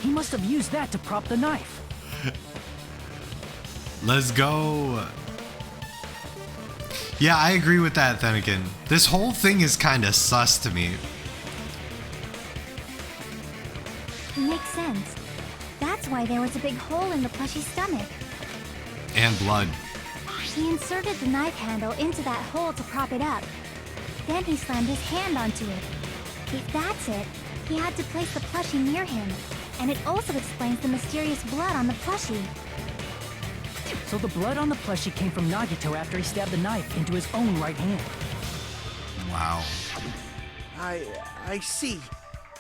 He must have used that to prop the knife. Let's go. Yeah, I agree with that, then again. This whole thing is kind of sus to me. Makes sense. That's why there was a big hole in the plushie's stomach. And blood. He inserted the knife handle into that hole to prop it up. Then he slammed his hand onto it. If that's it, he had to place the plushie near him. And it also explains the mysterious blood on the plushie. So the blood on the plushie came from Nagito after he stabbed the knife into his own right hand. Wow. I see.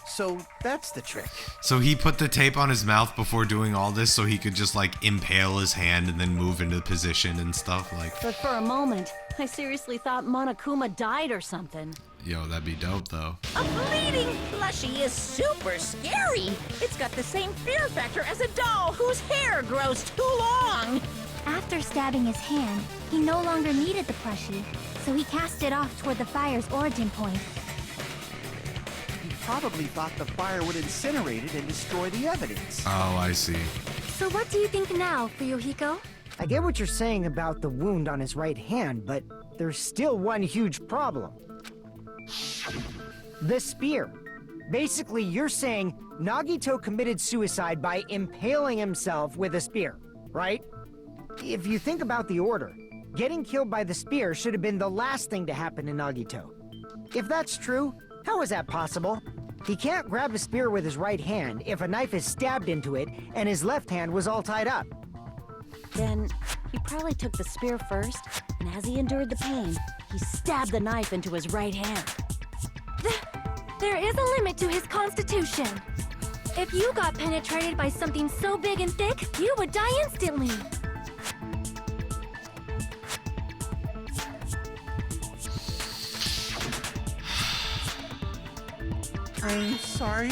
So that's the trick. So he put the tape on his mouth before doing all this so he could just like impale his hand and then move into position and stuff like. But for a moment, I seriously thought Monokuma died or something. Yo, that'd be dope though. A bleeding plushie is super scary. It's got the same fear factor as a doll whose hair grows too long. After stabbing his hand, he no longer needed the plushie, so he cast it off toward the fire's origin point. He probably thought the fire would incinerate it and destroy the evidence. Oh, I see. So what do you think now, Fuyuhiko? I get what you're saying about the wound on his right hand, but there's still one huge problem. The spear. Basically, you're saying Nagito committed suicide by impaling himself with a spear, right? If you think about the order, getting killed by the spear should have been the last thing to happen to Nagito. If that's true, how is that possible? He can't grab a spear with his right hand if a knife is stabbed into it and his left hand was all tied up. Then he probably took the spear first, and as he endured the pain, he stabbed the knife into his right hand. There is a limit to his constitution. If you got penetrated by something so big and thick, you would die instantly. I'm sorry,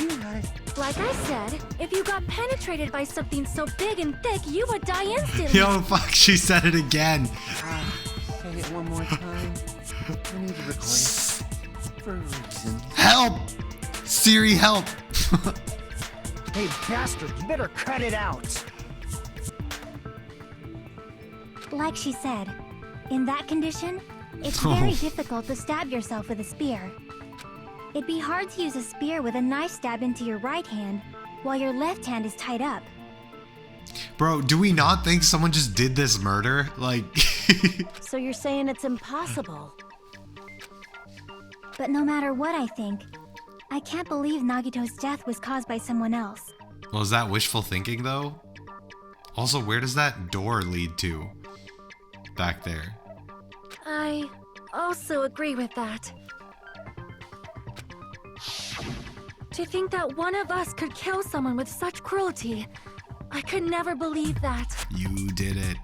Like I said, if you got penetrated by something so big and thick, you would die instantly. Yo, fuck, she said it again. say it one more time. I need to record it. For a reason. Help! Siri, help! Hey, bastard, you better cut it out. Like she said, in that condition, it's very difficult to stab yourself with a spear. It'd be hard to use a spear with a knife stab into your right hand while your left hand is tied up. Bro, do we not think someone just did this murder? Like... So you're saying it's impossible? But no matter what I think, I can't believe Nagito's death was caused by someone else. Well, is that wishful thinking, though? Also, where does that door lead to? Back there. I also agree with that. To think that one of us could kill someone with such cruelty, I could never believe that. You did it.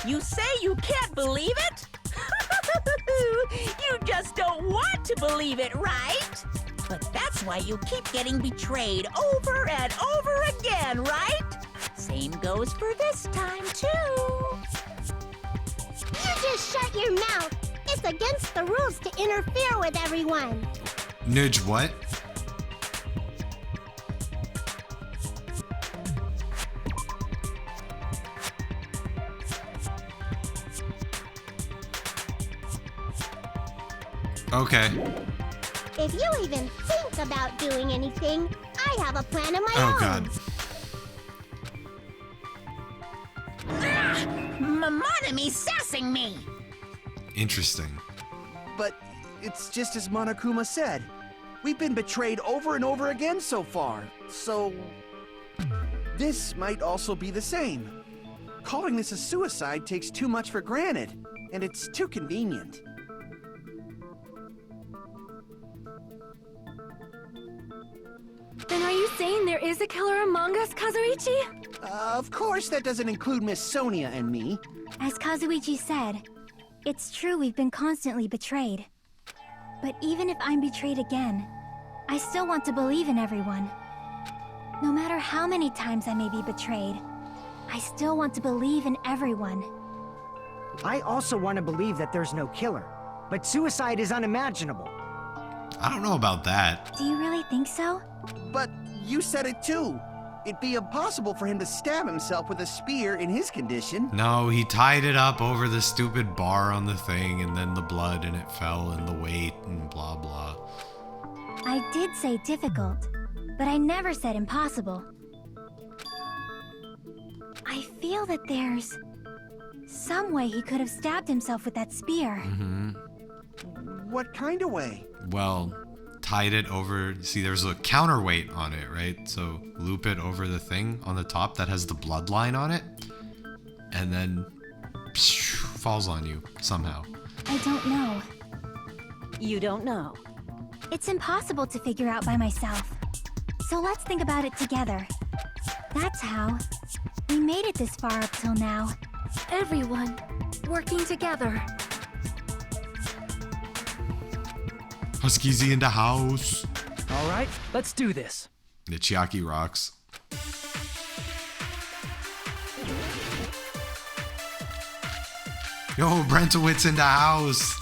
You say you can't believe it? You just don't want to believe it, right? But that's why you keep getting betrayed over and over again, right? Same goes for this time, too. You just shut your mouth. It's against the rules to interfere with everyone. Nudge, what? Okay. If you even think about doing anything, I have a plan of my own. Oh, God. Monomi's sassing me! Interesting. But it's just as Monokuma said. We've been betrayed over and over again so far, so... This might also be the same. Calling this a suicide takes too much for granted, and it's too convenient. Then are you saying there is a killer among us, Kazuichi? Of course that doesn't include Miss Sonia and me. As Kazuichi said, it's true we've been constantly betrayed. But even if I'm betrayed again, I still want to believe in everyone. No matter how many times I may be betrayed, I still want to believe in everyone. I also want to believe that there's no killer, but suicide is unimaginable. I don't know about that. Do you really think so? But you said it too. It'd be impossible for him to stab himself with a spear in his condition. No, he tied it up over the stupid bar on the thing, and then the blood, and it fell, and the weight, and blah blah. I did say difficult, but I never said impossible. I feel that there's some way he could have stabbed himself with that spear. What kind of way? Well, tied it over. See, there's a counterweight on it, right? So loop it over the thing on the top that has the bloodline on it, and then falls on you somehow. I don't know. You don't know. It's impossible to figure out by myself. So let's think about it together. That's how we made it this far up till now. Everyone working together. Husky's in the house. All right, let's do this. The Chiaki rocks. Yo, Brentowitz in the house.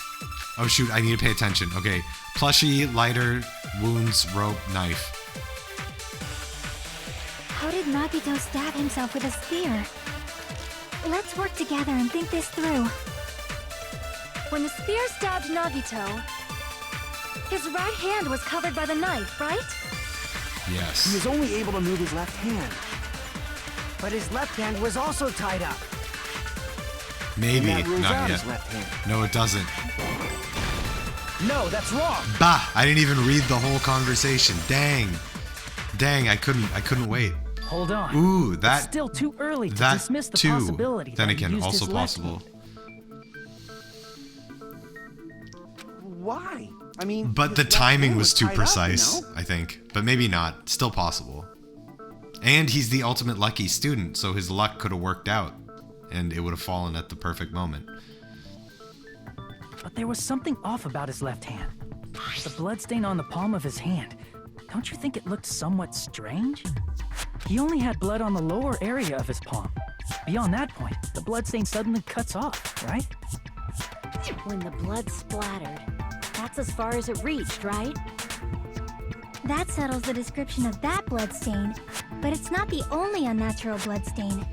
Oh shoot, I need to pay attention. Okay, plushie, lighter, wounds, rope, knife. How did Nagito stab himself with a spear? Let's work together and think this through. When the spear stabbed Nagito, his right hand was covered by the knife, right? Yes. He was only able to move his left hand. But his left hand was also tied up. Maybe, And that rules not out yet. his left hand. No, it doesn't. No, that's wrong. Bah! I didn't even read the whole conversation. Dang. Dang, I couldn't wait. Hold on. Ooh, It's that still too early to that dismiss the too. possibility Then that he again, used also his left possible. hand. Why? I mean, But his the left timing hand was too tied up, precise, you know? I think. But maybe not. Still possible. And he's the ultimate lucky student, so his luck could have worked out. And it would have fallen at the perfect moment. But there was something off about his left hand. The bloodstain on the palm of his hand. Don't you think it looked somewhat strange? He only had blood on the lower area of his palm. Beyond that point, the bloodstain suddenly cuts off, right? When the blood splattered, that's as far as it reached, right? That settles the description of that bloodstain, but it's not the only unnatural bloodstain.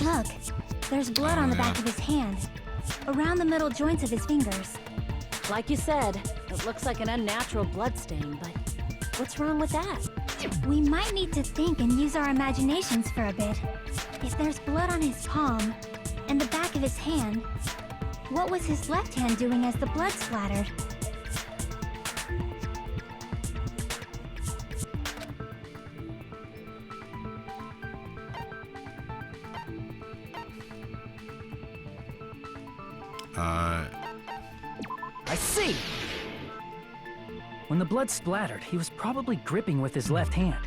Look, there's blood on the back of his hand, around the middle joints of his fingers. Like you said, it looks like an unnatural bloodstain, but what's wrong with that? We might need to think and use our imaginations for a bit. If there's blood on his palm and the back of his hand, what was his left hand doing as the blood splattered? I see. When the blood splattered, he was probably gripping with his left hand.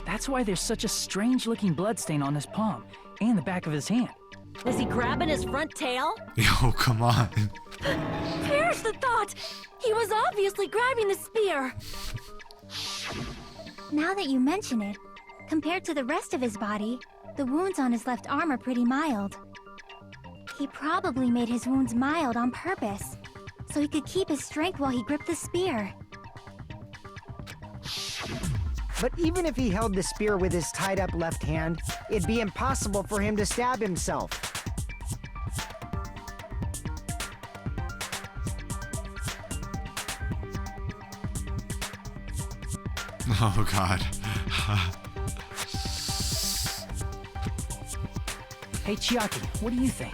That's why there's such a strange-looking bloodstain on his palm and the back of his hand. Was he grabbing his front tail? Yo, come on. Perish the thought! He was obviously grabbing the spear. Now that you mention it, compared to the rest of his body, the wounds on his left arm are pretty mild. He probably made his wounds mild on purpose, so he could keep his strength while he gripped the spear. But even if he held the spear with his tied up left hand, it'd be impossible for him to stab himself. Oh god. Hey, Chiaki, what do you think?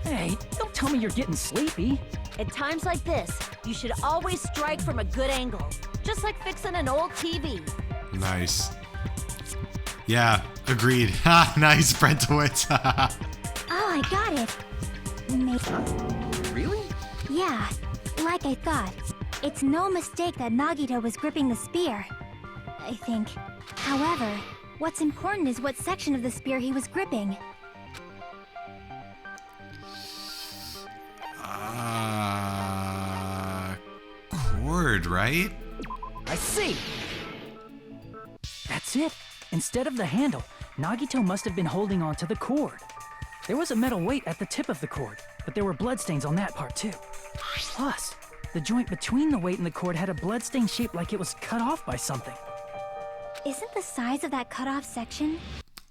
Hey, don't tell me you're getting sleepy. At times like this, you should always strike from a good angle, just like fixing an old TV. Nice. Yeah, agreed. Ha, nice, Brentowitz. Oh, I got it! We made... Really? Yeah, like I thought. It's no mistake that Nagito was gripping the spear, I think. However, what's important is what section of the spear he was gripping. Cord, right? I see. That's it. Instead of the handle, Nagito must have been holding on to the cord. There was a metal weight at the tip of the cord, but there were bloodstains on that part too. Plus, the joint between the weight and the cord had a bloodstain shaped like it was cut off by something. Isn't the size of that cut-off section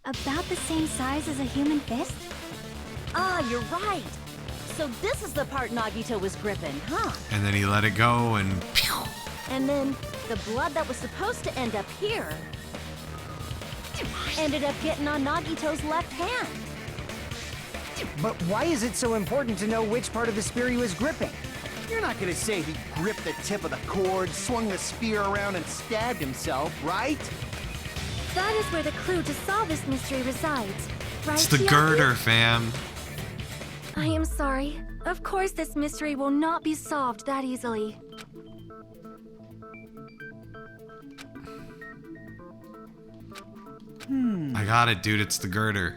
about the same size as a human fist? Ah, you're right. So this is the part Nagito was gripping, huh? And then he let it go and pew. And then the blood that was supposed to end up here ended up getting on Nagito's left hand. But why is it so important to know which part of the spear he was gripping? You're not gonna say he gripped the tip of the cord, swung the spear around, and stabbed himself, right? That is where the clue to solve this mystery resides, right, It's the Chiaki? girder, fam. I am sorry. Of course this mystery will not be solved that easily. I got it, dude. It's the girder.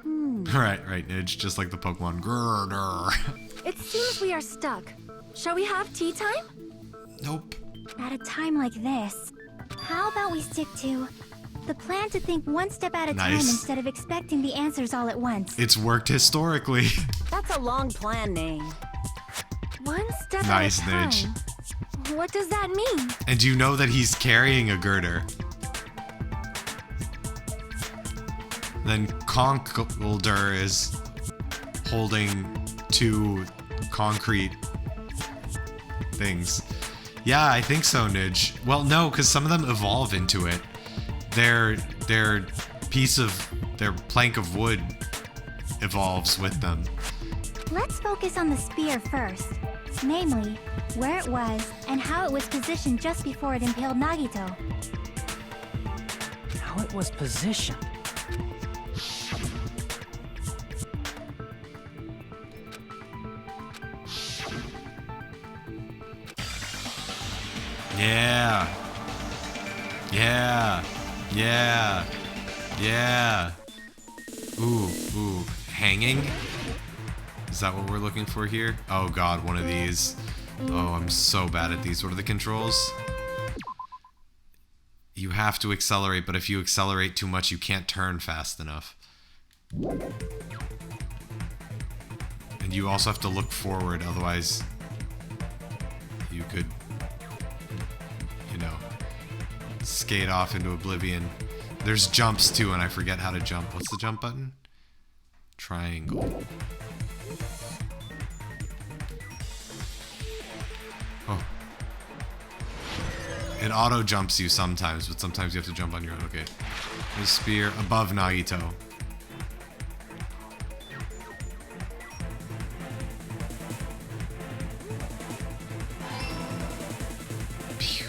Right, Nidge. Just like the Pokemon girder. It seems we are stuck. Shall we have tea time? Nope. At a time like this, how about we stick to The plan to think one step at a time Nice. instead of expecting the answers all at once. It's worked historically. That's a long plan name. One step Nice, at a time. Nidge. What does that mean? And you know that he's carrying a girder. Then Conklder is holding 2 concrete things. Yeah, I think so, Nidge. Well, no, because some of them evolve into it. Their plank of wood evolves with them. Let's focus on the spear first. Namely, where it was and how it was positioned just before it impaled Nagito. How it was positioned. Yeah. Yeah. Yeah. Yeah. Ooh. Hanging? Is that what we're looking for here? Oh god, one of these. Oh, I'm so bad at these. What are the controls? You have to accelerate, but if you accelerate too much, you can't turn fast enough. And you also have to look forward, otherwise you could, you know, skate off into oblivion. There's jumps too, and I forget how to jump. What's the jump button? Triangle. Oh. It auto jumps you sometimes, but sometimes you have to jump on your own. Okay. There's spear above Nagito. Phew.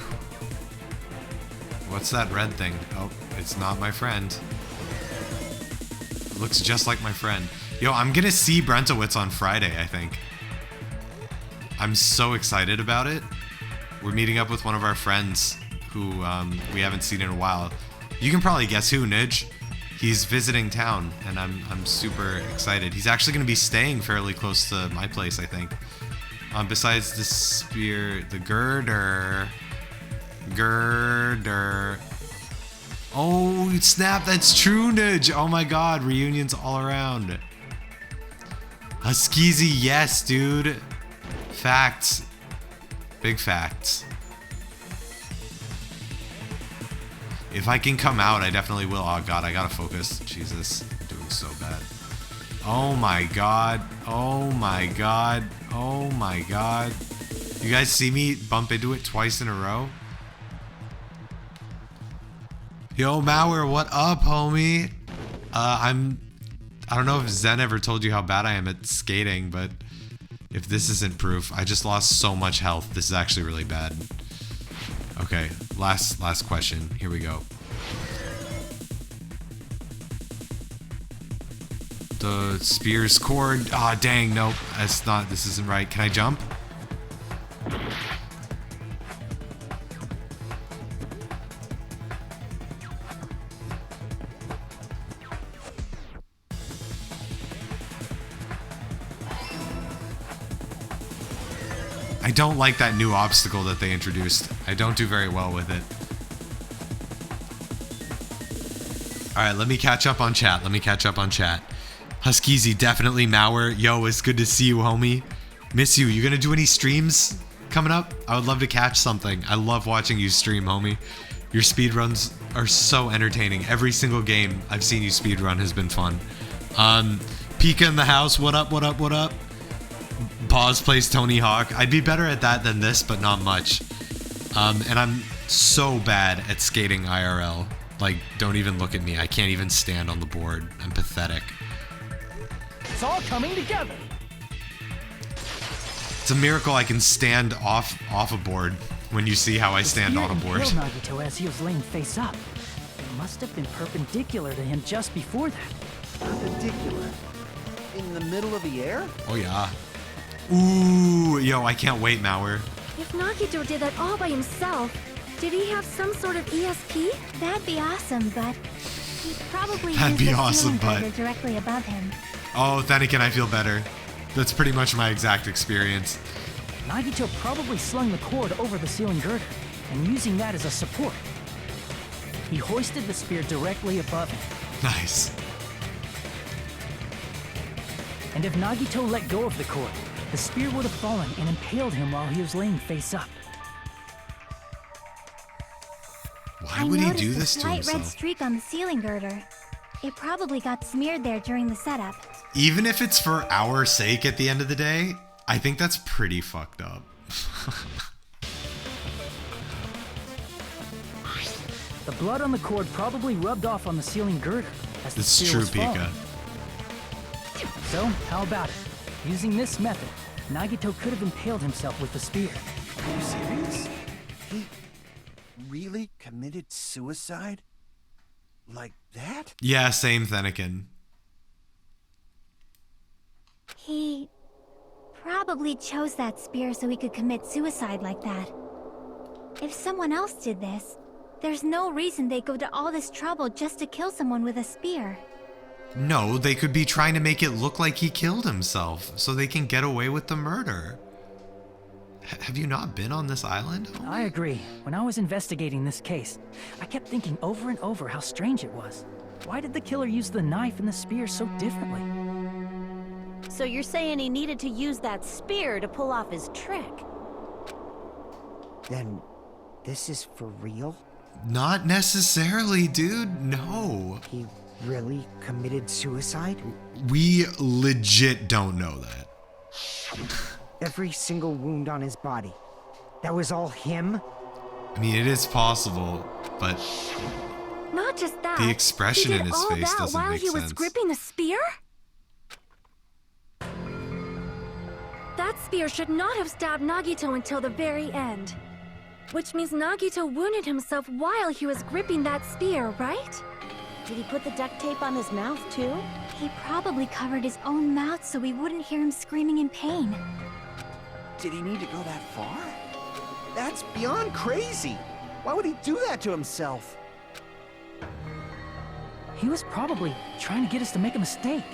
What's that red thing? Oh, it's not my friend. It looks just like my friend. Yo, I'm gonna see Brentowitz on Friday, I think. I'm so excited about it. We're meeting up with one of our friends who we haven't seen in a while. You can probably guess who, Nidge. He's visiting town, and I'm super excited. He's actually going to be staying fairly close to my place, I think. Besides the spear, the girder. Oh, snap, that's true, Nidge. Oh my god, reunions all around. Huskeezy, yes, dude. Facts. Big facts. If I can come out, I definitely will. Oh god, I gotta focus. Jesus, I'm doing so bad. Oh my god. Oh my god. Oh my god. You guys see me bump into it twice in a row? Yo, Mauer, what up, homie? I don't know if Zen ever told you how bad I am at skating, but if this isn't proof, I just lost so much health. This is actually really bad. Okay, last question. Here we go. The spear's cord. Ah, dang, nope. That's not, this isn't right. Can I jump? I don't like that new obstacle that they introduced. I don't do very well with it. Alright, let me catch up on chat. Huskeezy, definitely Mauer. Yo, it's good to see you, homie. Miss you. You gonna do any streams coming up? I would love to catch something. I love watching you stream, homie. Your speedruns are so entertaining. Every single game I've seen you speedrun has been fun. Pika in the house. What up? BoZ plays Tony Hawk. I'd be better at that than this, but not much. And I'm so bad at skating IRL. Like, don't even look at me. I can't even stand on the board. I'm pathetic. It's all coming together. It's a miracle I can stand off a board when you see how I stand on a board. Impaled Nagito as he was laying face up. It must have been perpendicular to him just before that. Perpendicular? In the middle of the air? Oh yeah. Ooh, yo, I can't wait, Mauer. If Nagito did that all by himself, did he have some sort of ESP? That'd be awesome, but he probably That'd used be the awesome, ceiling but- girder directly above him. Oh, then again, I feel better. That's pretty much my exact experience. Nagito probably slung the cord over the ceiling girder and using that as a support. He hoisted the spear directly above him. Nice. And if Nagito let go of the cord, the spear would have fallen and impaled him while he was laying face up. Why would he do I this noticed to a slight red himself? streak on the ceiling girder. It probably got smeared there during the setup. Even if it's for our sake at the end of the day, I think that's pretty fucked up. The blood on the cord probably rubbed off on the ceiling girder as the It's spear true, was falling. Pika. So, how about it? Using this method, Nagito could have impaled himself with the spear. Are you serious? He really committed suicide? Like that? Yeah, same Thenikin. He probably chose that spear so he could commit suicide like that. If someone else did this, there's no reason they'd go to all this trouble just to kill someone with a spear. No, they could be trying to make it look like he killed himself so they can get away with the murder. Have you not been on this island? I agree. When I was investigating this case, I kept thinking over and over how strange it was. Why did the killer use the knife and the spear so differently? So you're saying he needed to use that spear to pull off his trick? Then, this is for real? Not necessarily, dude. No. He really committed suicide? We legit don't know that. Every single wound on his body. That was all him? I mean, it is possible, but Not just that. the expression he in did his all face that doesn't while make he was sense. gripping the spear? That spear should not have stabbed Nagito until the very end. Which means Nagito wounded himself while he was gripping that spear, right? Did he put the duct tape on his mouth too? He probably covered his own mouth so we wouldn't hear him screaming in pain. Did he need to go that far? That's beyond crazy. Why would he do that to himself? He was probably trying to get us to make a mistake.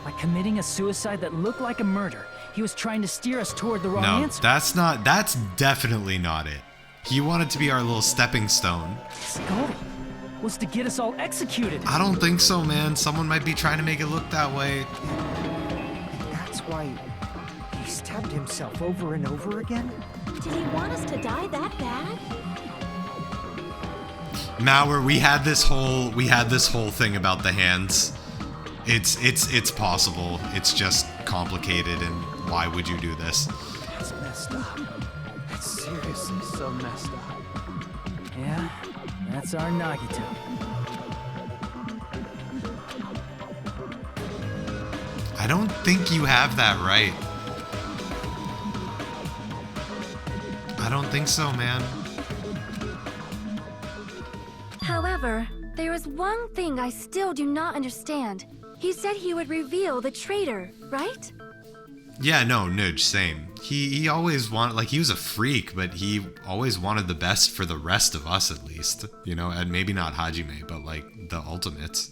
By committing a suicide that looked like a murder, he was trying to steer us toward the wrong No, answer. that's definitely not it. He wanted to be our little stepping stone. His goal was to get us all executed. I don't think so, man. Someone might be trying to make it look that way. That's why he stabbed himself over and over again? Did he want us to die that bad? Mauer, we had this whole thing about the hands. It's possible. It's just complicated, and why would you do this? That's messed up. That's seriously so messed up. Yeah, that's our Nagito. I don't think you have that right. I don't think so, man. However, there is one thing I still do not understand. He said he would reveal the traitor, right? Yeah, no, Nudge, same. He always wanted, like, he was a freak, but he always wanted the best for the rest of us, at least. You know, and maybe not Hajime, but, like, the ultimates.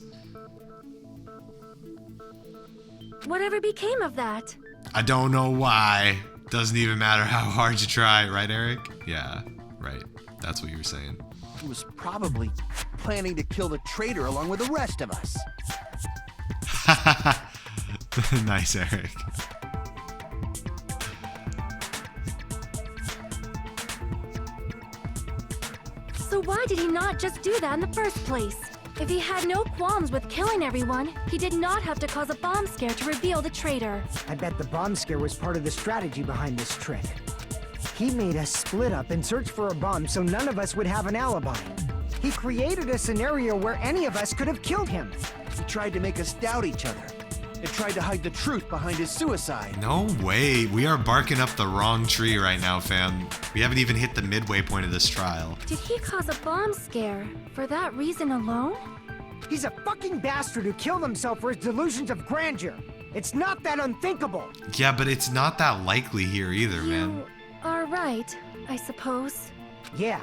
Whatever became of that? I don't know why. Doesn't even matter how hard you try, right, Eric? Yeah, right. That's what you were saying. He was probably planning to kill the traitor along with the rest of us. Nice, Eric. So why did he not just do that in the first place? If he had no qualms with killing everyone, he did not have to cause a bomb scare to reveal the traitor. I bet the bomb scare was part of the strategy behind this trick. He made us split up and search for a bomb so none of us would have an alibi. He created a scenario where any of us could have killed him. He tried to make us doubt each other. He tried to hide the truth behind his suicide. No way. We are barking up the wrong tree right now, fam. We haven't even hit the midway point of this trial. Did he cause a bomb scare for that reason alone? He's a fucking bastard who killed himself for his delusions of grandeur. It's not that unthinkable. Yeah, but it's not that likely here either, man. You are right, I suppose. Yeah,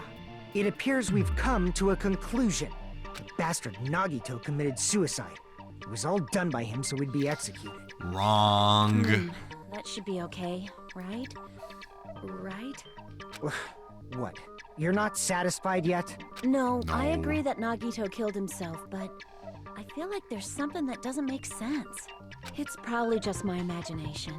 it appears we've come to a conclusion. The bastard Nagito committed suicide. It was all done by him so we'd be executed. Wrong. That should be okay, right? Right? What? You're not satisfied yet? No, I No. agree that Nagito killed himself, but I feel like there's something that doesn't make sense. It's probably just my imagination.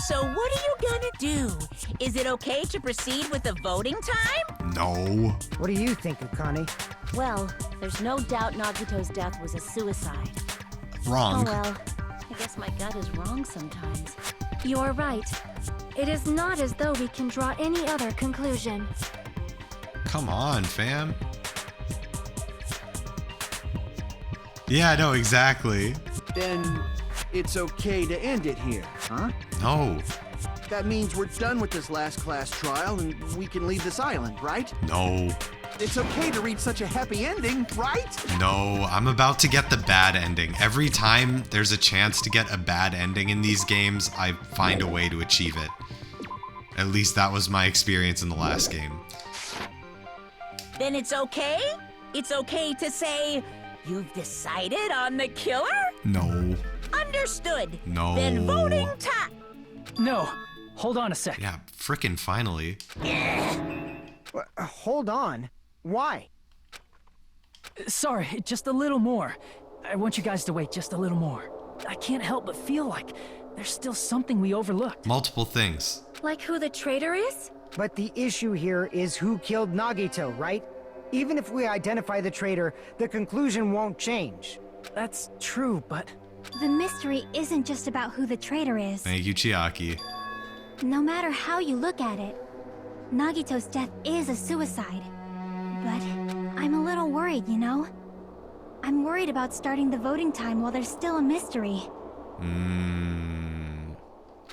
So what are you gonna do? Is it okay to proceed with the voting time? No. What do you think, Akane? Well, there's no doubt Nagito's death was a suicide. Oh Wrong. well, I guess my gut is wrong sometimes. You're right. It is not as though we can draw any other conclusion. Come on, fam. Yeah, no, exactly. Then it's okay to end it here, huh? No. That means we're done with this last class trial and we can leave this island, right? No. It's okay to reach such a happy ending, right? No, I'm about to get the bad ending. Every time there's a chance to get a bad ending in these games, I find a way to achieve it. At least that was my experience in the last game. Then it's okay? It's okay to say, you've decided on the killer? No. Understood. No. Then voting time. No, hold on a sec. Yeah, frickin' finally. Hold on. Why? Sorry, just a little more. I want you guys to wait just a little more. I can't help but feel like there's still something we overlooked. Multiple things. Like who the traitor is? But the issue here is who killed Nagito, right? Even if we identify the traitor, the conclusion won't change. That's true, but The mystery isn't just about who the traitor is. Thank you, Chiaki. No matter how you look at it, Nagito's death is a suicide. But I'm a little worried, you know? I'm worried about starting the voting time while there's still a mystery.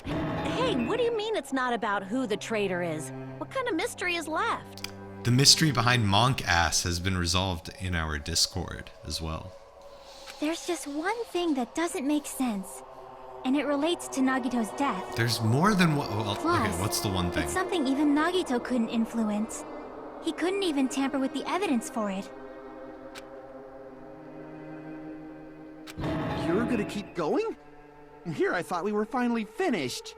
Hey, what do you mean it's not about who the traitor is? What kind of mystery is left? The mystery behind Monk Ass has been resolved in our Discord as well. There's just one thing that doesn't make sense, and it relates to Nagito's death. There's more than one. Well, Plus, okay, what's the one thing? It's something even Nagito couldn't influence. He couldn't even tamper with the evidence for it. You're gonna keep going? Here I thought we were finally finished.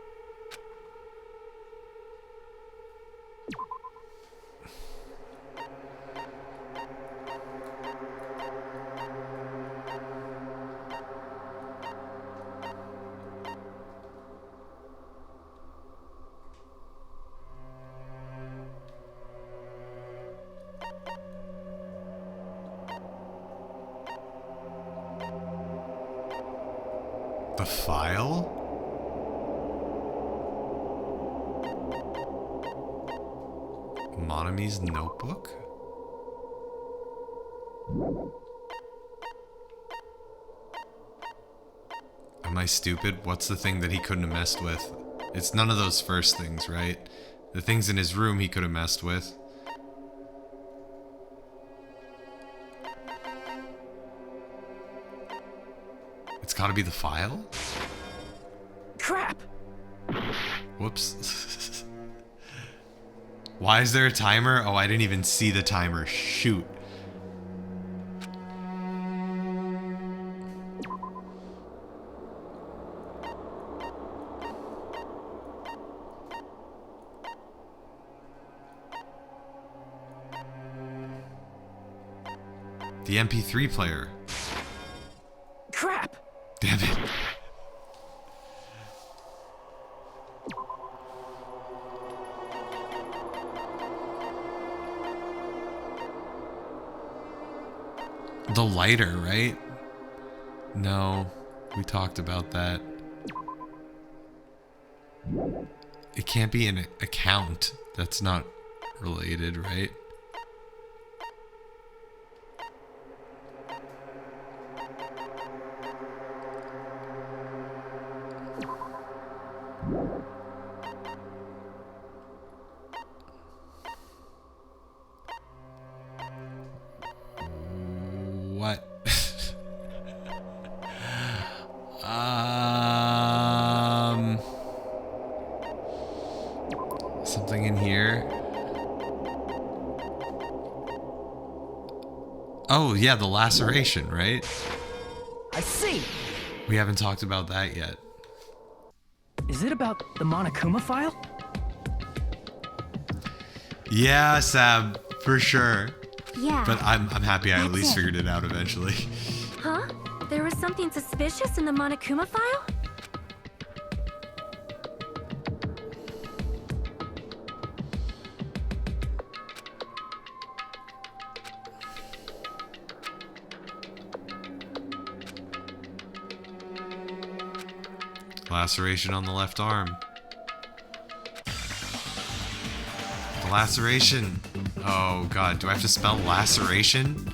The file? Monami's notebook? Am I stupid? What's the thing that he couldn't have messed with? It's none of those first things, right? The things in his room he could have messed with. It's gotta be the file? crap! Whoops. Why is there a timer? Oh, I didn't even see the timer. Shoot. The MP3 player. Crap! Damn it. The lighter, right? No, we talked about that. It can't be an account. That's not related, right? What? Something in here. Oh, yeah, the laceration, right? I see. We haven't talked about that yet. Is it about the Monokuma file? Yeah, Sab, for sure. Yeah. But I'm happy I at That's least it. figured it out eventually. Huh? There was something suspicious in the Monokuma file? Laceration on the left arm. The laceration. Oh god, do I have to spell laceration?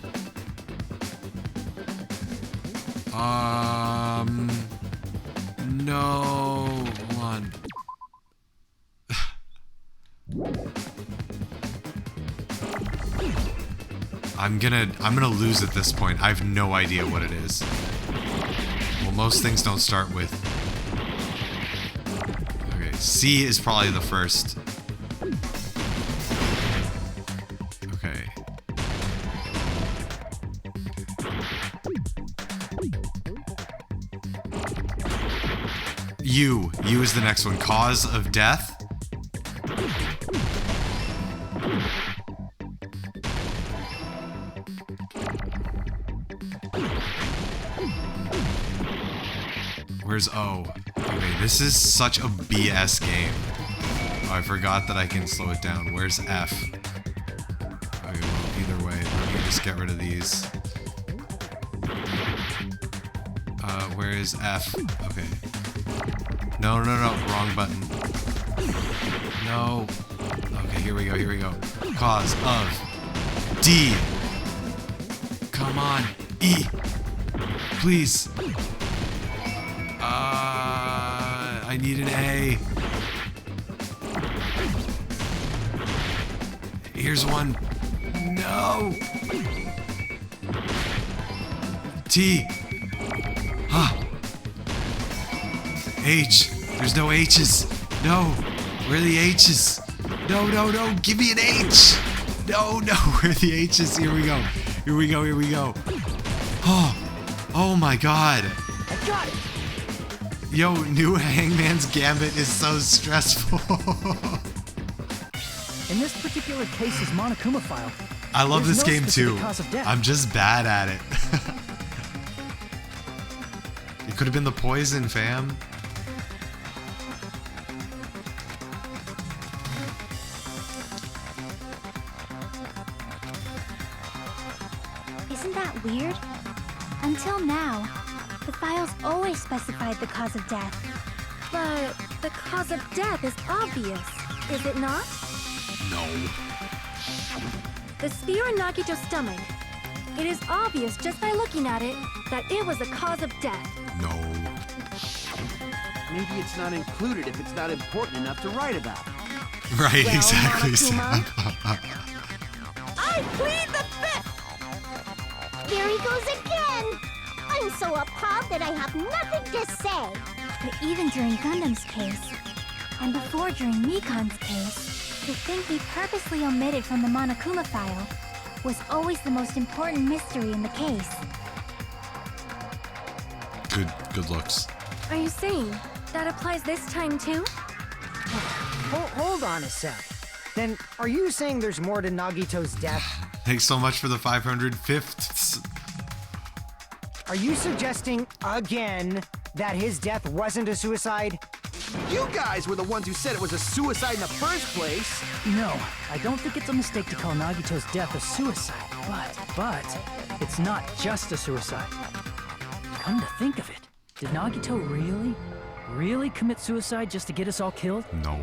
No. Hold on. I'm gonna lose at this point. I have no idea what it is. Well, most things don't start with. Okay, C is probably the first. Okay. U. U is the next one. Cause of death. Where's O? Okay, this is such a BS game. Oh, I forgot that I can slow it down. Where's F? Okay, well, either way, let me just get rid of these. Where is F? Okay. No, wrong button. No. Okay, here we go. Cause of D. Come on, E. Please. I need an A. Here's one. No. T. H. There's no H's. No. Where are the H's? No. Give me an H. No. Where are the H's? Here we go. Oh my god. I got it. Yo, new Hangman's Gambit is so stressful. In this particular case's Monokuma file, I love there's this no game specific too. cause of death. I'm just bad at it. It could have been the poison, fam. Isn't that weird? Until now, the files always specified the cause of death. But the cause of death is obvious, is it not? No. The spear in Nagito's stomach. It is obvious just by looking at it that it was the cause of death. No. Maybe it's not included if it's not important enough to write about. Right, Well, exactly. Monokuma? I plead the fifth! There he goes again! I'm so appalled that I have nothing to say. But even during Gundam's case, and before during Mikan's case, the thing he purposely omitted from the Monokuma file was always the most important mystery in the case. Good looks. Are you saying that applies this time too? Hold on a sec. Then, are you saying there's more to Nagito's death? Thanks so much for the 505th. Are you suggesting, again, that his death wasn't a suicide? You guys were the ones who said it was a suicide in the first place. No, I don't think it's a mistake to call Nagito's death a suicide. But it's not just a suicide. Come to think of it, did Nagito really commit suicide just to get us all killed? No.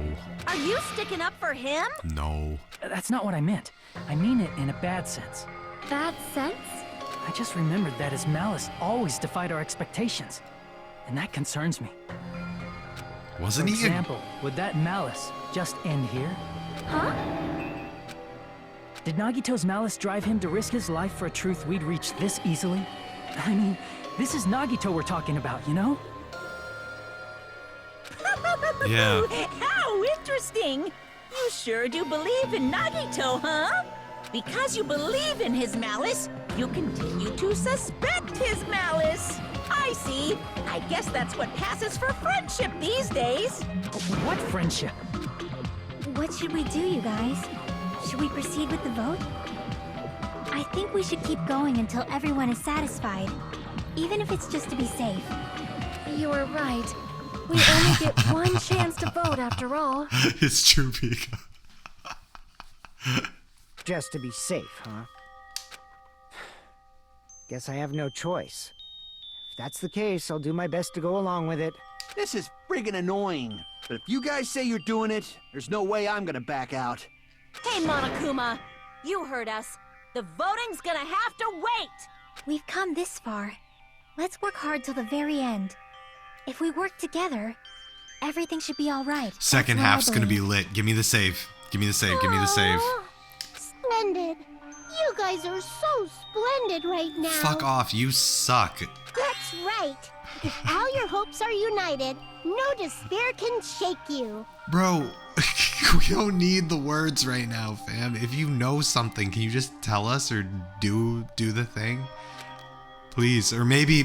Are you sticking up for him? No. That's not what I meant. I mean it in a bad sense. Bad sense? I just remembered that his malice always defied our expectations. And that concerns me. Wasn't For he? example, would that malice just end here? Huh? Did Nagito's malice drive him to risk his life for a truth we'd reach this easily? I mean, this is Nagito we're talking about, you know? Yeah. How interesting! You sure do believe in Nagito, huh? Because you believe in his malice, you continue to suspect his malice. I see. I guess that's what passes for friendship these days. What friendship? What should we do, you guys? Should we proceed with the vote? I think we should keep going until everyone is satisfied, even if it's just to be safe. You are right. We only get one chance to vote after all. It's true, Pika. Just to be safe, huh? Guess I have no choice. If that's the case, I'll do my best to go along with it. This is friggin' annoying. But if you guys say you're doing it, there's no way I'm gonna back out. Hey, Monokuma! You heard us. The voting's gonna have to wait! We've come this far. Let's work hard till the very end. If we work together, everything should be all right. Second That's what I half's gonna be believe. lit. Give me the save. Give me the save. Give me the save. Splendid. You guys are so splendid right now. Fuck off. You suck. That's right. If all your hopes are united, no despair can shake you. Bro, we don't need the words right now, fam. If you know something, can you just tell us or do the thing? Please. Or maybe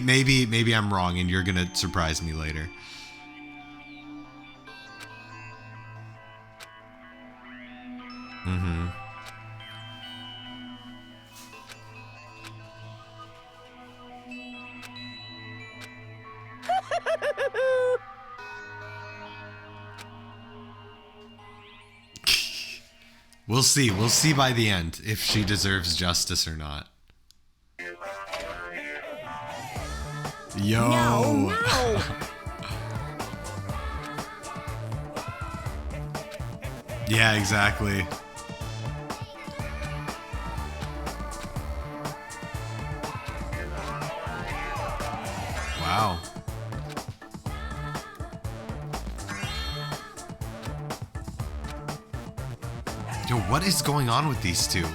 I'm wrong and you're gonna surprise me later. Mm-hmm. We'll see. We'll see by the end if she deserves justice or not. Yo. No. Yeah, exactly. Wow. Yo, what is going on with these two?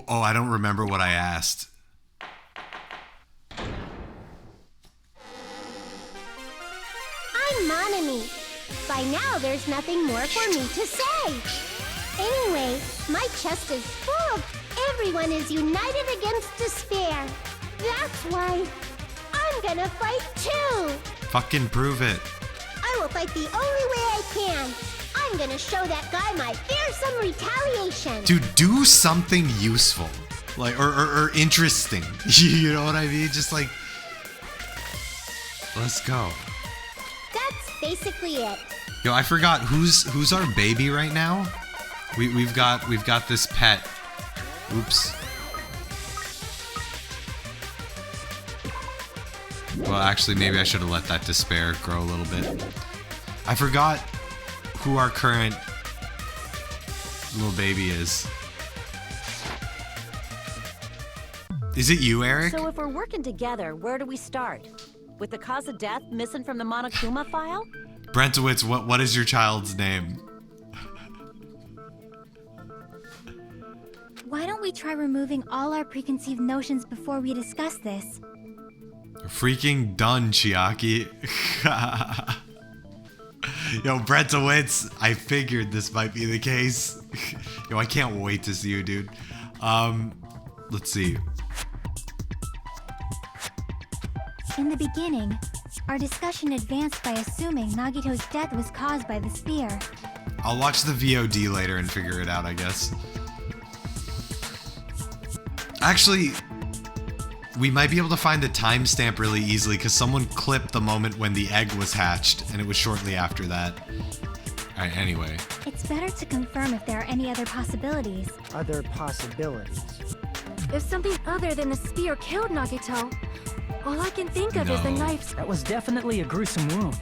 Oh, I don't remember what I asked. I'm Monami. By now, there's nothing more for me to say. Anyway, my chest is full. Everyone is united against despair. That's why I'm gonna fight too. Fucking prove it. I will fight the only way I can. I'm gonna show that guy my fearsome retaliation. Dude, do something useful. Like, or interesting. You know what I mean? Just like, let's go. That's basically it. Yo, I forgot who's our baby right now? We've got this pet. Oops. Well, actually, maybe I should have let that despair grow a little bit. I forgot who our current little baby is. Is it you, Eric? So if we're working together, where do we start? With the cause of death missing from the Monokuma file? Brentowitz, what is your child's name? Why don't we try removing all our preconceived notions before we discuss this? Freaking done, Chiaki. Yo, Brentowitz, I figured this might be the case. Yo, I can't wait to see you, dude. Let's see. In the beginning, our discussion advanced by assuming Nagito's death was caused by the spear. I'll watch the VOD later and figure it out, I guess. Actually, we might be able to find the timestamp really easily because someone clipped the moment when the egg was hatched, and it was shortly after that. Alright, anyway. It's better to confirm if there are any other possibilities. Other possibilities. If something other than the spear killed Nagito, All I can think of is the No. knife's. That was definitely a gruesome wound.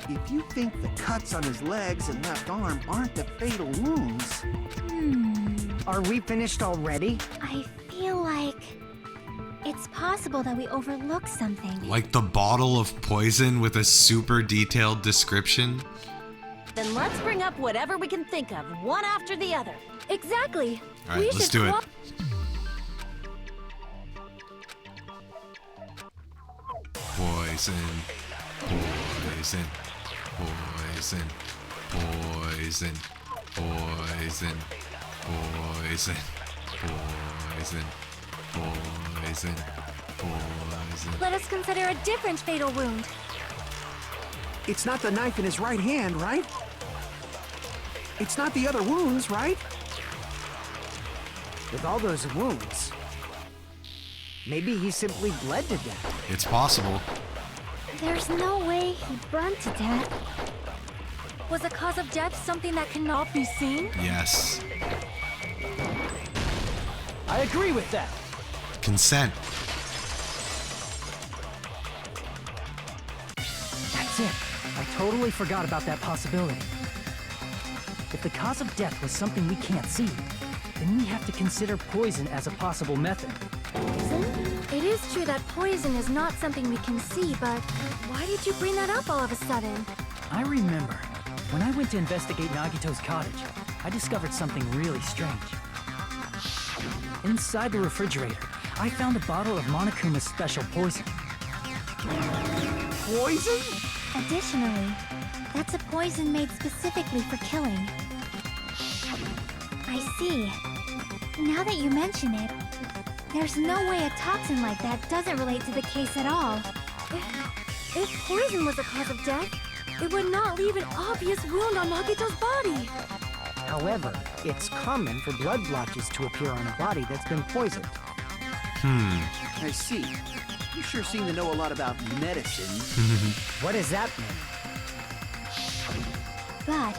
If you think the cuts on his legs and left arm aren't the fatal wounds, Are we finished already? I feel like it's possible that we overlooked something. Like the bottle of poison with a super detailed description? Then let's bring up whatever we can think of, one after the other. Exactly. All right, let's do it. Poison, poison, poison, poison, poison, poison, poison, poison, poison. Let us consider a different fatal wound. it's not the knife in his right hand, right? It's not the other wounds, right? With all those wounds, maybe he simply bled to death. It's possible. There's no way he burned to death. Was the cause of death something that cannot be seen? Yes. I agree with that. Consent. That's it. I totally forgot about that possibility. If the cause of death was something we can't see, then we have to consider poison as a possible method. Poison? It is true that poison is not something we can see, but why did you bring that up all of a sudden? I remember, when I went to investigate Nagito's cottage, I discovered something really strange. Inside the refrigerator, I found a bottle of Monokuma's special poison. Poison? Additionally, that's a poison made specifically for killing. I see. Now that you mention it, there's no way a toxin like that doesn't relate to the case at all. If poison was the cause of death, it would not leave an obvious wound on Nagito's body. However, it's common for blood blotches to appear on a body that's been poisoned. I see. You sure seem to know a lot about medicine. What does that mean? But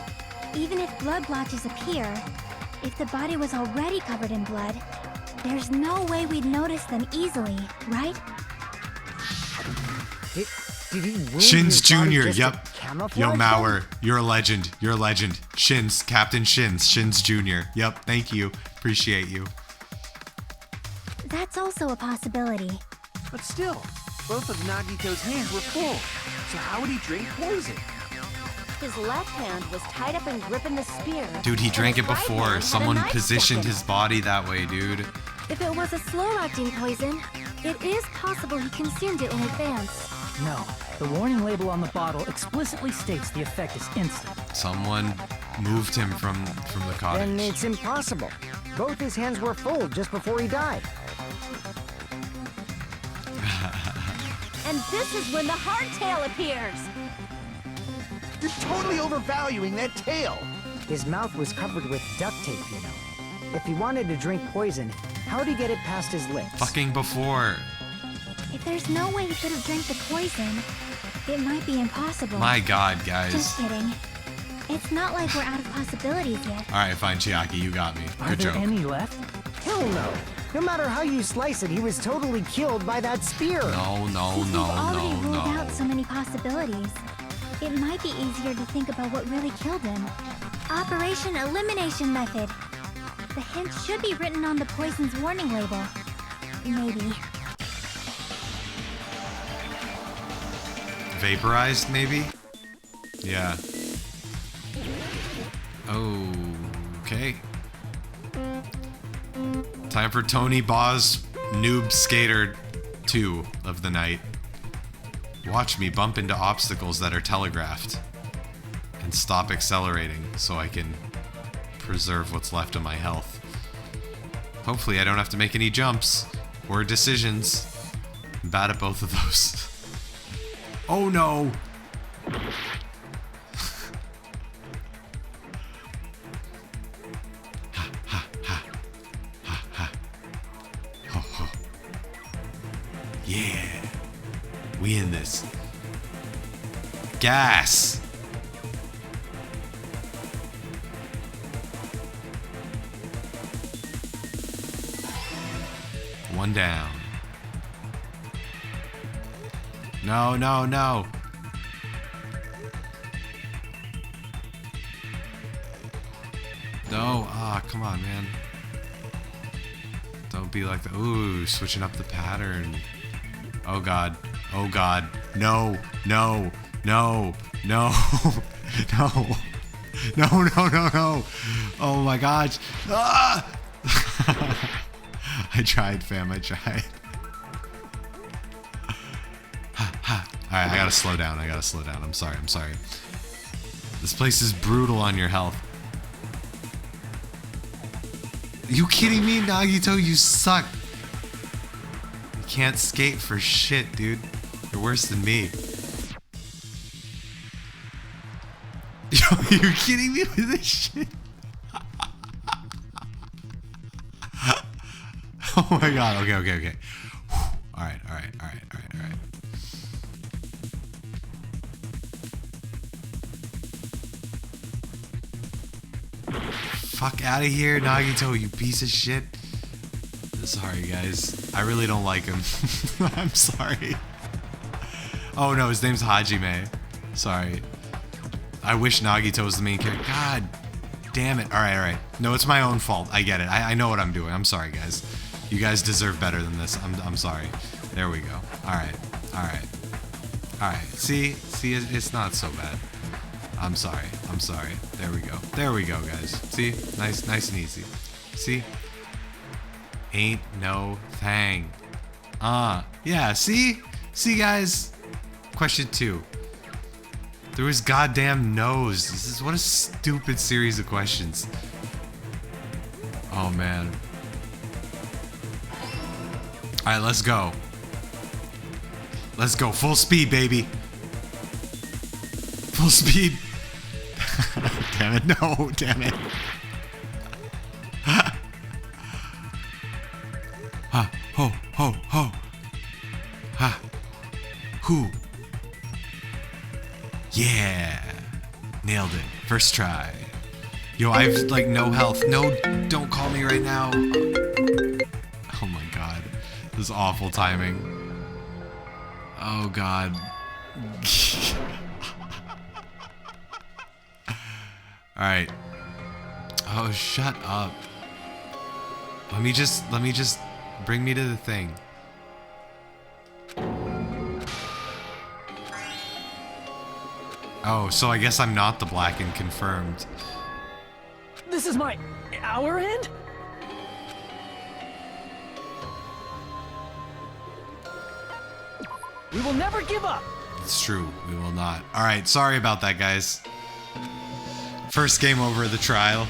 even if blood blotches appear, if the body was already covered in blood, there's no way we'd notice them easily, right? Did he wound Shins his body Jr., just to yep. camouflage Yo, them? Mauer, you're a legend. You're a legend. Shins, Captain Shins, Shins Jr. Yep, thank you. Appreciate you. That's also a possibility. But still, both of Nagito's hands were full. So how would he drink poison? His left hand was tied up and gripping the spear. Dude, he and drank his it right before. hand had a Someone knife positioned stuck in his it. body that way, dude. If it was a slow-acting poison, it is possible he consumed it in advance. No, the warning label on the bottle explicitly states the effect is instant. Someone moved him from the Then cottage. it's impossible. Both his hands were full just before he died. And this is when the hardtail appears. You're totally overvaluing that tail. His mouth was covered with duct tape, you know. If he wanted to drink poison, how'd he get it past his lips? Fucking before. If there's no way he could have drank the poison, it might be impossible. My god, guys. Just kidding. It's not like we're out of possibilities yet. Alright, fine, Chiaki, you got me. Are Good there joke. any left? Hell no. No matter how you slice it, he was totally killed by that spear. No, no, Since no, we've already no, ruled no. out so many possibilities, it might be easier to think about what really killed him. Operation Elimination Method. The hint should be written on the poison's warning label. Maybe. Vaporized, maybe? Yeah. Okay. Time for Tony BoZ Noob Skater 2 of the night. Watch me bump into obstacles that are telegraphed and stop accelerating so I can preserve what's left of my health. Hopefully I don't have to make any jumps or decisions. I'm bad at both of those. Oh no! Yeah. We in this. Gas! One down. No, no, no. No, come on, man. Don't be like the, ooh, switching up the pattern. Oh God, oh God. No, no, no, no, no, no, no, no, no. Oh my gosh. Ah! I tried, fam, I tried. Alright, I gotta slow down, I'm sorry, I'm sorry. This place is brutal on your health. You kidding me, Nagito? You suck. You can't skate for shit, dude. You're worse than me. Yo, you kidding me with this shit? Oh my god, okay, okay, okay. Alright, alright, alright, alright, alright. Fuck out of here, Nagito, you piece of shit. Sorry, guys. I really don't like him. I'm sorry. Oh no, his name's Hajime. Sorry. I wish Nagito was the main character. God damn it. Alright, alright. No, it's my own fault. I get it. I know what I'm doing. I'm sorry, guys. You guys deserve better than this. I'm sorry. There we go. Alright. Alright. Alright. See, it's not so bad. I'm sorry. I'm sorry. There we go. There we go, guys. See? Nice and easy. See? Ain't no thing. Yeah, see? See, guys? Question 2. Through his goddamn nose. This is what a stupid series of questions. Oh, man. Alright, let's go. Let's go. Full speed, baby. Full speed. Damn it, no, damn it. Ha, ho, ho, ho. Ha. Who? Yeah. Nailed it. First try. Yo, I've like no health. No, don't call me right now. Oh my god. This is awful timing. Oh god. Alright. Oh, shut up. Let me just bring me to the thing. Oh, so I guess I'm not the blackened confirmed. This is our end? We will never give up. It's true, we will not. Alright, sorry about that, guys. First game over the trial.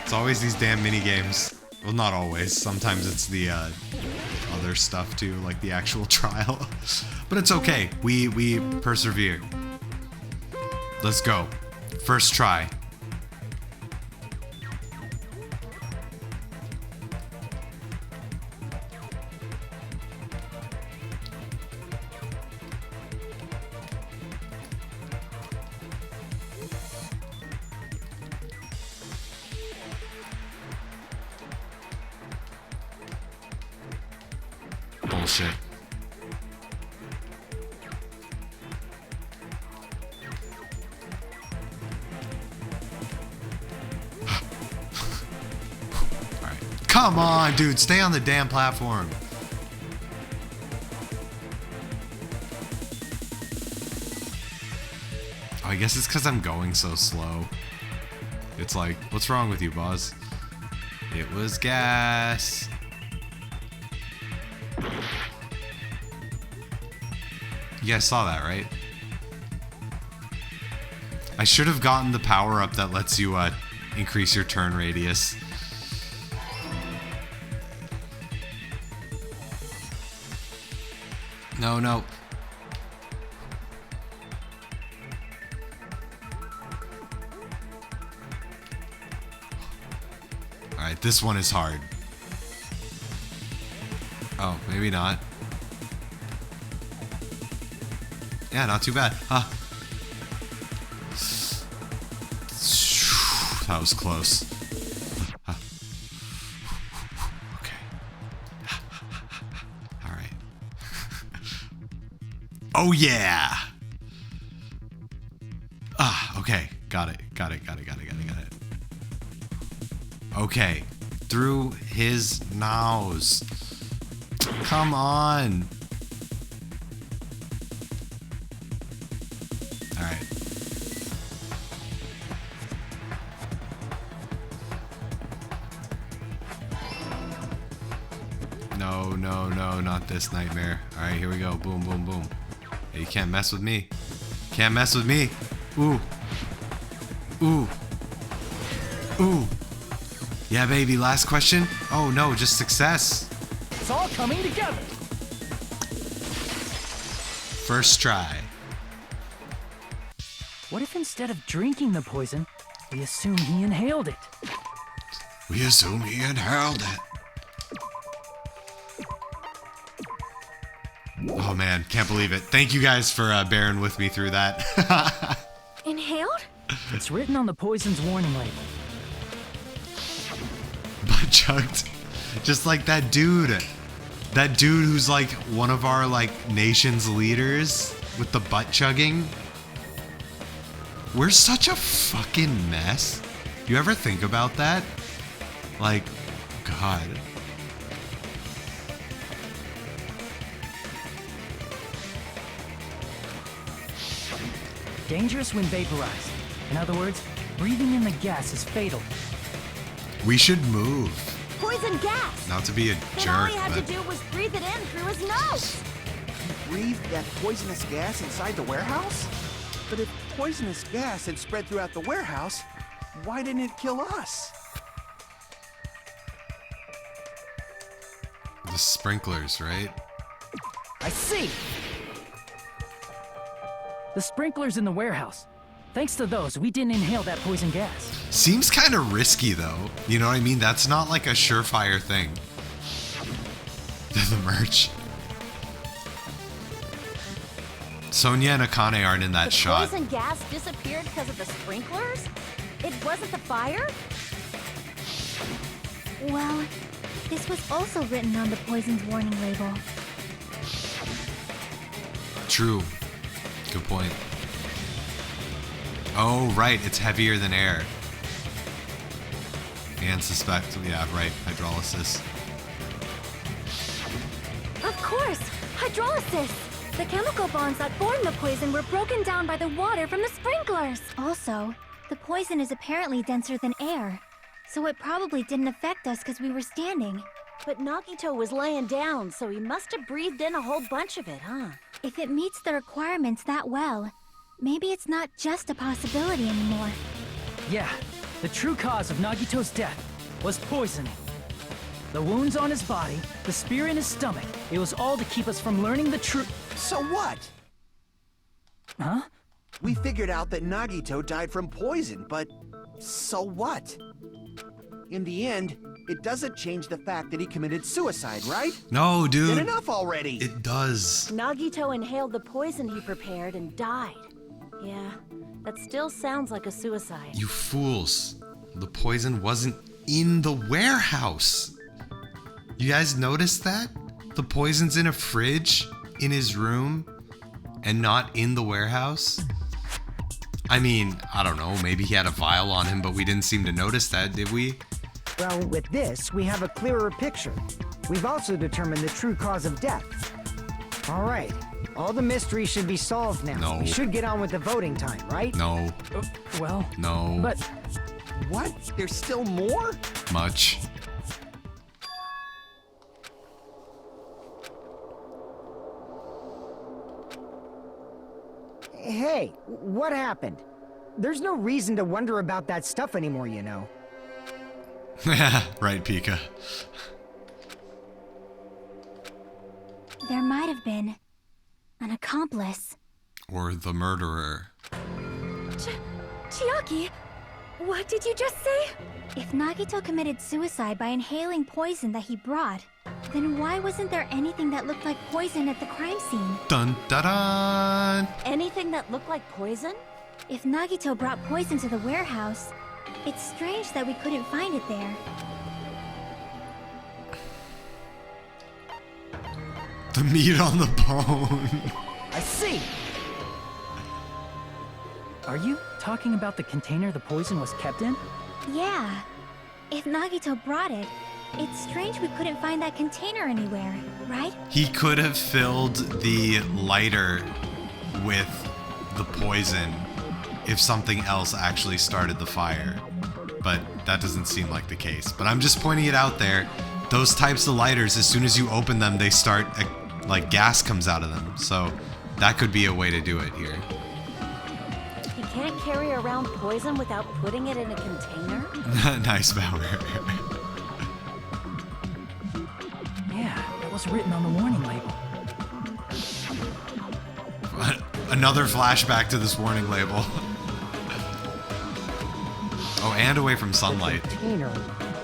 It's always these damn mini games. Well, not always. Sometimes it's the other stuff too, like the actual trial. But it's okay. We persevere. Let's go. First try. Bullshit. Alright. Come on, dude. Stay on the damn platform. Oh, I guess it's because I'm going so slow. It's like, what's wrong with you, BoZ? It was gas. You guys saw that, right? I should have gotten the power-up that lets you increase your turn radius. No, no. Alright, this one is hard. Oh, maybe not. Yeah, not too bad. Huh. That was close. Okay. Alright. Oh yeah. Ah, okay. Got it. Okay. Through his nose. Come on. All right. No, not this nightmare. All right, here we go. Boom, boom, boom. Hey, you can't mess with me. Can't mess with me. Ooh. Yeah, baby, last question. Oh no, just success. It's all coming together. First try. What if instead of drinking the poison, we assume he inhaled it? We assume he inhaled it. Oh man, can't believe it. Thank you guys for bearing with me through that. Inhaled? It's written on the poison's warning label. Butt chugged. Just like that dude. That dude who's like one of our like nation's leaders with the butt chugging. We're such a fucking mess. You ever think about that? Like, God. Dangerous when vaporized. In other words, breathing in the gas is fatal. We should move. Poison gas! Not to be a Then all jerk, he had but to do was breathe it in through his nose. He breathed that poisonous gas inside the warehouse? But if poisonous gas had spread throughout the warehouse, why didn't it kill us? the sprinklers, right? I see! The sprinklers in the warehouse. Thanks to those, we didn't inhale that poison gas. Seems kind of risky though. You know what I mean? That's not like a surefire thing. The merch. Sonia and Akane aren't in that The shot. poison gas disappeared because of the sprinklers? It wasn't the fire? Well, this was also written on the poison's warning label. True. Good point. Oh, right. It's heavier than air. And suspect. Yeah, right. Hydrolysis. Of course! Hydrolysis! The chemical bonds that formed the poison were broken down by the water from the sprinklers. Also, the poison is apparently denser than air, so it probably didn't affect us because we were standing. But Nagito was laying down, so he must have breathed in a whole bunch of it, huh? If it meets the requirements that well, maybe it's not just a possibility anymore. Yeah, the true cause of Nagito's death was poisoning. The wounds on his body, the spear in his stomach, it was all to keep us from learning the truth. So what? Huh? We figured out that Nagito died from poison, but so what? In the end, it doesn't change the fact that he committed suicide, right? No, dude. Then enough already! It does. Nagito inhaled the poison he prepared and died. Yeah, that still sounds like a suicide. You fools. The poison wasn't in the warehouse. You guys noticed that? The poison's in a fridge in his room and not in the warehouse? I mean, I don't know, maybe he had a vial on him, but we didn't seem to notice that, did we? Well, with this, we have a clearer picture. We've also determined the true cause of death. All right, all the mysteries should be solved now. No. We should get on with the voting time, right? No. Well, No. but What? There's still more? Much. Hey, what happened? There's no reason to wonder about that stuff anymore, you know. Right, Pika. There might have been an accomplice. Or the murderer. Chiaki, what did you just say? If Nagito committed suicide by inhaling poison that he brought, then why wasn't there anything that looked like poison at the crime scene? Dun da dun! Anything that looked like poison? If Nagito brought poison to the warehouse, it's strange that we couldn't find it there. The meat on the bone. I see! Are you talking about the container the poison was kept in? Yeah. If Nagito brought it, it's strange we couldn't find that container anywhere, right? He could have filled the lighter with the poison if something else actually started the fire. But that doesn't seem like the case. But I'm just pointing it out there. Those types of lighters, as soon as you open them, they start, like, gas comes out of them. So that could be a way to do it here. You can't carry around poison without putting it in a container? Nice, Bauer. Yeah, that was written on the warning label. Another flashback to this warning label. Oh, and away from sunlight. The container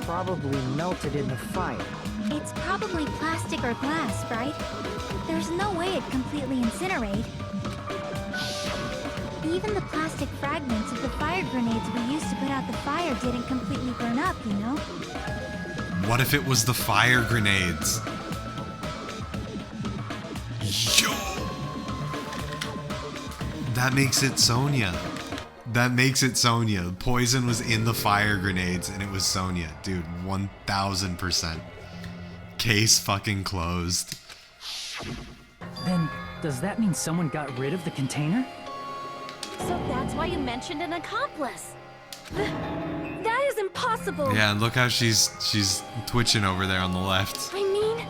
probably melted in the fire. It's probably plastic or glass, right? There's no way it'd completely incinerate. Even the plastic fragments of the fire grenades we used to put out the fire didn't completely burn up, you know? What if it was the fire grenades? Yo! That makes it Sonya. That makes it Sonya. Poison was in the fire grenades and it was Sonya. Dude, 1000%. Case fucking closed. Then, does that mean someone got rid of the container? So that's why you mentioned an accomplice. That is impossible. Yeah, and look how she's twitching over there on the left. I mean,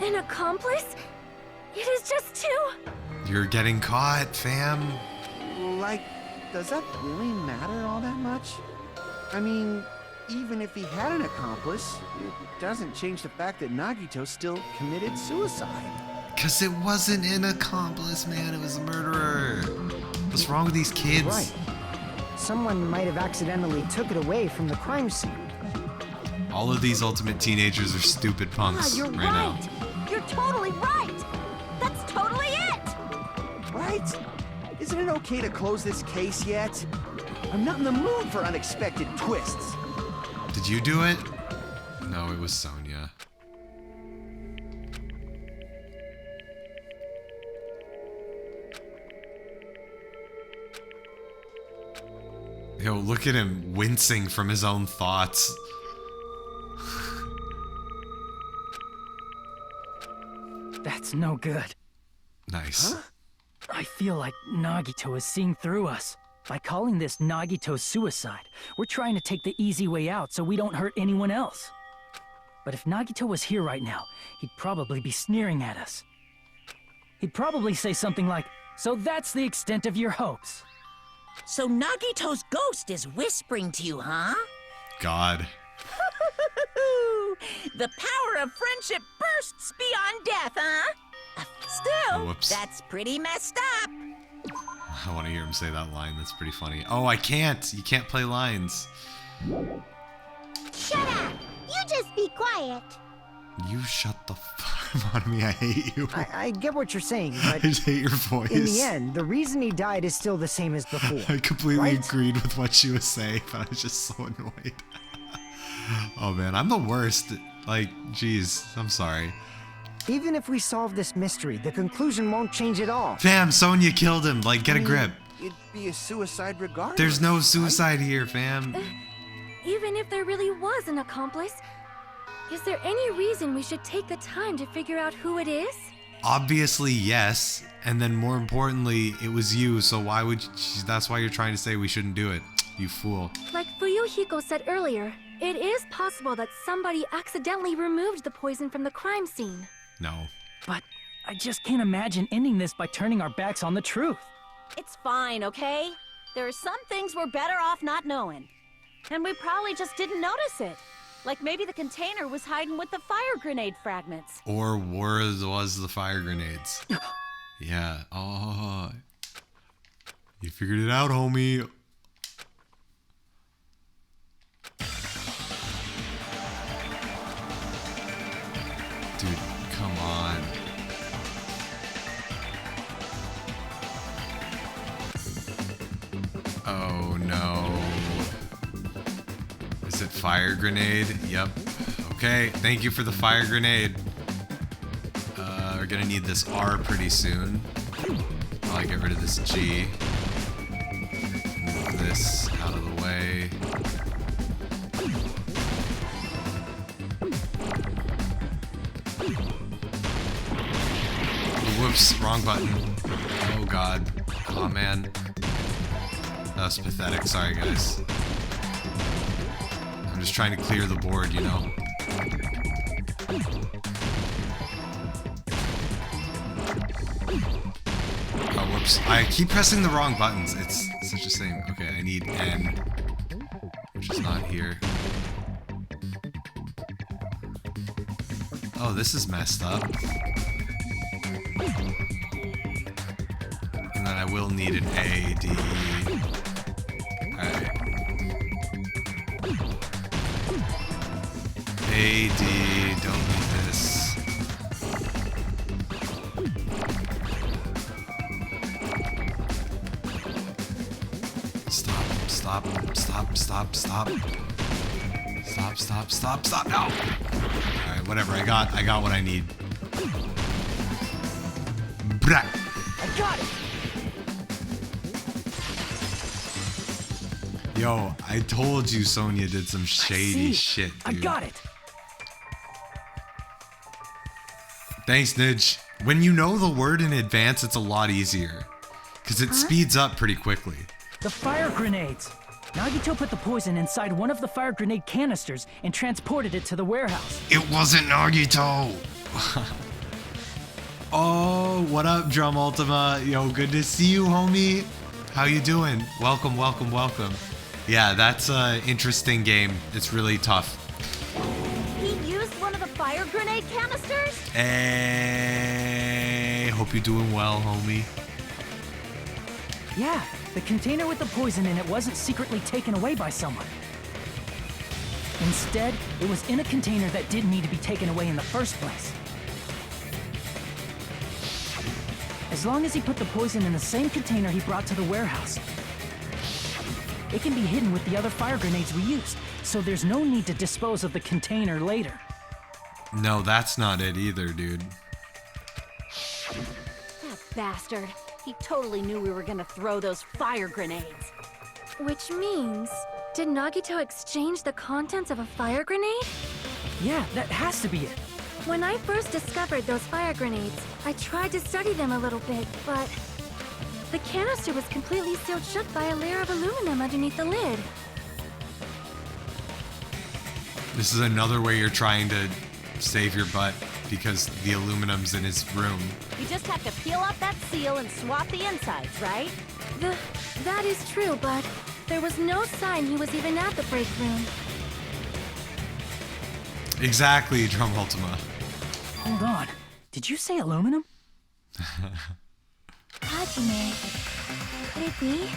an accomplice? It is just two. You're getting caught, fam. Like, does that really matter all that much? I mean, even if he had an accomplice, it doesn't change the fact that Nagito still committed suicide. Cause it wasn't an accomplice, man. It was a murderer. What's wrong with these kids? Right. Someone might have accidentally took it away from the crime scene. All of these ultimate teenagers are stupid punks You're right right. now. You're totally right. That's totally it. Right? Isn't it okay to close this case yet? I'm not in the mood for unexpected twists. Did you do it? No, it was Sonya. Yo, look at him wincing from his own thoughts. That's no good. Nice. Huh? I feel like Nagito is seeing through us. By calling this Nagito's suicide, we're trying to take the easy way out so we don't hurt anyone else. But if Nagito was here right now, he'd probably be sneering at us. He'd probably say something like, "So that's the extent of your hopes." So Nagito's ghost is whispering to you, huh? God. The power of friendship bursts beyond death, huh? Still, Whoops. that's pretty messed up. I want to hear him say that line. That's pretty funny. Oh, I can't. You can't play lines. Shut up! You just be quiet. You shut the fuck out of me. I hate you. I get what you're saying, I but just hate your voice. in the end, the reason he died is still the same as before. I completely right? agreed with what she was saying, but I was just so annoyed. Oh man, I'm the worst. Like, geez, I'm sorry. Even if we solve this mystery, the conclusion won't change at all. Fam, Sonya killed him. Like, get a grip. It'd be a suicide regardless. There's no right? suicide here, fam. Even if there really was an accomplice, is there any reason we should take the time to figure out who it is? Obviously, yes. And then more importantly, it was you, so why would you, that's why you're trying to say we shouldn't do it. You fool. Like Fuyuhiko said earlier, it is possible that somebody accidentally removed the poison from the crime scene. No. But I just can't imagine ending this by turning our backs on the truth. It's fine, okay? There are some things we're better off not knowing. And we probably just didn't notice it. Like maybe the container was hiding with the fire grenade fragments. Or was the fire grenades. Yeah. Oh. You figured it out, homie. Dude, come on. Oh no. Is it fire grenade? Yep. Okay, thank you for the fire grenade. We're gonna need this R pretty soon. while I get rid of this G. Move this out of the way. Whoops, wrong button. Oh god. Oh man. That was pathetic. Sorry, guys. I'm just trying to clear the board, you know? Oh, whoops. I keep pressing the wrong buttons. It's such a shame. Okay, I need N, which is not here. Oh, this is messed up. And then I will need an A, D. Alright. A, D, don't need this. Stop, stop, stop, stop, stop. Stop, stop, stop, stop, no! Alright, whatever, I got what I need. Brat. I got it! Yo, I told you Sonya did some shady shit, dude. I got it. Thanks, Nidge. When you know the word in advance, it's a lot easier. Because it speeds up pretty quickly. The fire grenades. Nagito put the poison inside one of the fire grenade canisters and transported it to the warehouse. It wasn't Nagito! Oh, what up, Drum Ultima? Yo, good to see you, homie. How you doing? Welcome, welcome, welcome. Yeah, that's an interesting game. It's really tough. He used one of the fire grenade canisters? Hey, hope you're doing well, homie. Yeah, the container with the poison in it wasn't secretly taken away by someone. Instead, it was in a container that didn't need to be taken away in the first place. As long as he put the poison in the same container he brought to the warehouse, it can be hidden with the other fire grenades we used, so there's no need to dispose of the container later. No, that's not it either, dude. That bastard. He totally knew we were gonna throw those fire grenades. Which means, did Nagito exchange the contents of a fire grenade? Yeah, that has to be it. When I first discovered those fire grenades, I tried to study them a little bit, but the canister was completely sealed shut by a layer of aluminum underneath the lid. This is another way you're trying to save your butt because the aluminum's in his room. You just have to peel off that seal and swap the insides, right? That is true, but there was no sign he was even at the break room. Exactly, Drum Ultima. Hold on. Did you say aluminum? Hajime, could it be?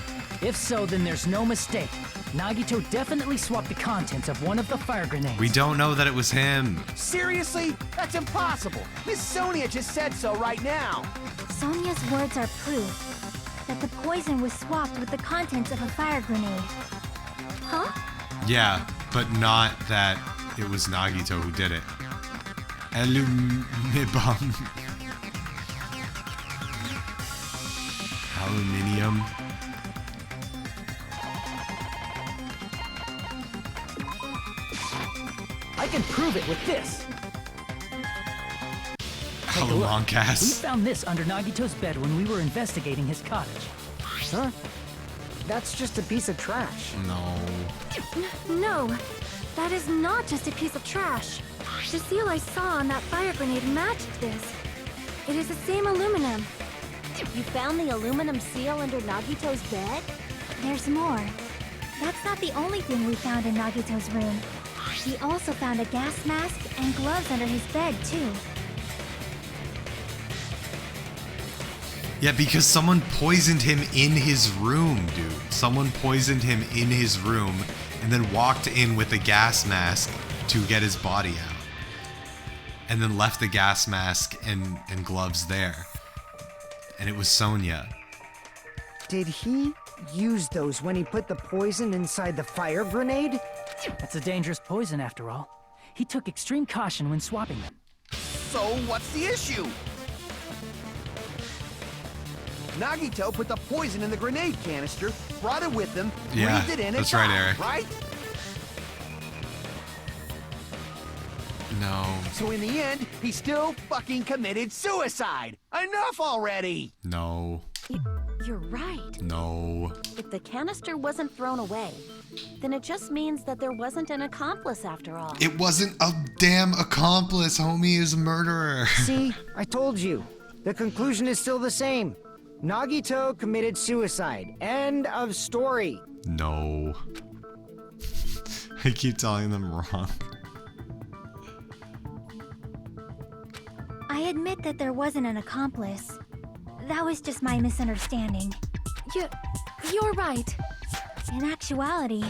If so, then there's no mistake. Nagito definitely swapped the contents of one of the fire grenades. We don't know that it was him. Seriously? That's impossible! Miss Sonia just said so right now! Sonia's words are proof that the poison was swapped with the contents of a fire grenade. Huh? Yeah, but not that it was Nagito who did it. Alumibum. Aluminium. I can prove it with this. Take a look. We Alumoncast. found this under Nagito's bed when we were investigating his cottage. Huh? That's just a piece of trash. No. No, that is not just a piece of trash. The seal I saw on that fire grenade matched this. It is the same aluminum. You found the aluminum seal under Nagito's bed? There's more. That's not the only thing we found in Nagito's room. We also found a gas mask and gloves under his bed, too. Yeah, because someone poisoned him in his room, dude. Someone poisoned him in his room and then walked in with a gas mask to get his body out. And then left the gas mask and gloves there. And it was Sonya. Did he use those when he put the poison inside the fire grenade? That's a dangerous poison after all. He took extreme caution when swapping them. So what's the issue? Nagito put the poison in the grenade canister, brought it with him, Yeah, breathed it in, that's and right, died, Eric. right? No. So in the end, he still fucking committed suicide. Enough already! No. You're right. No. If the canister wasn't thrown away, then it just means that there wasn't an accomplice after all. It wasn't a damn accomplice. Homie is a murderer. See, I told you. The conclusion is still the same. Nagito committed suicide. End of story. No. I keep telling them wrong. I admit that there wasn't an accomplice. That was just my misunderstanding. You're right. In actuality,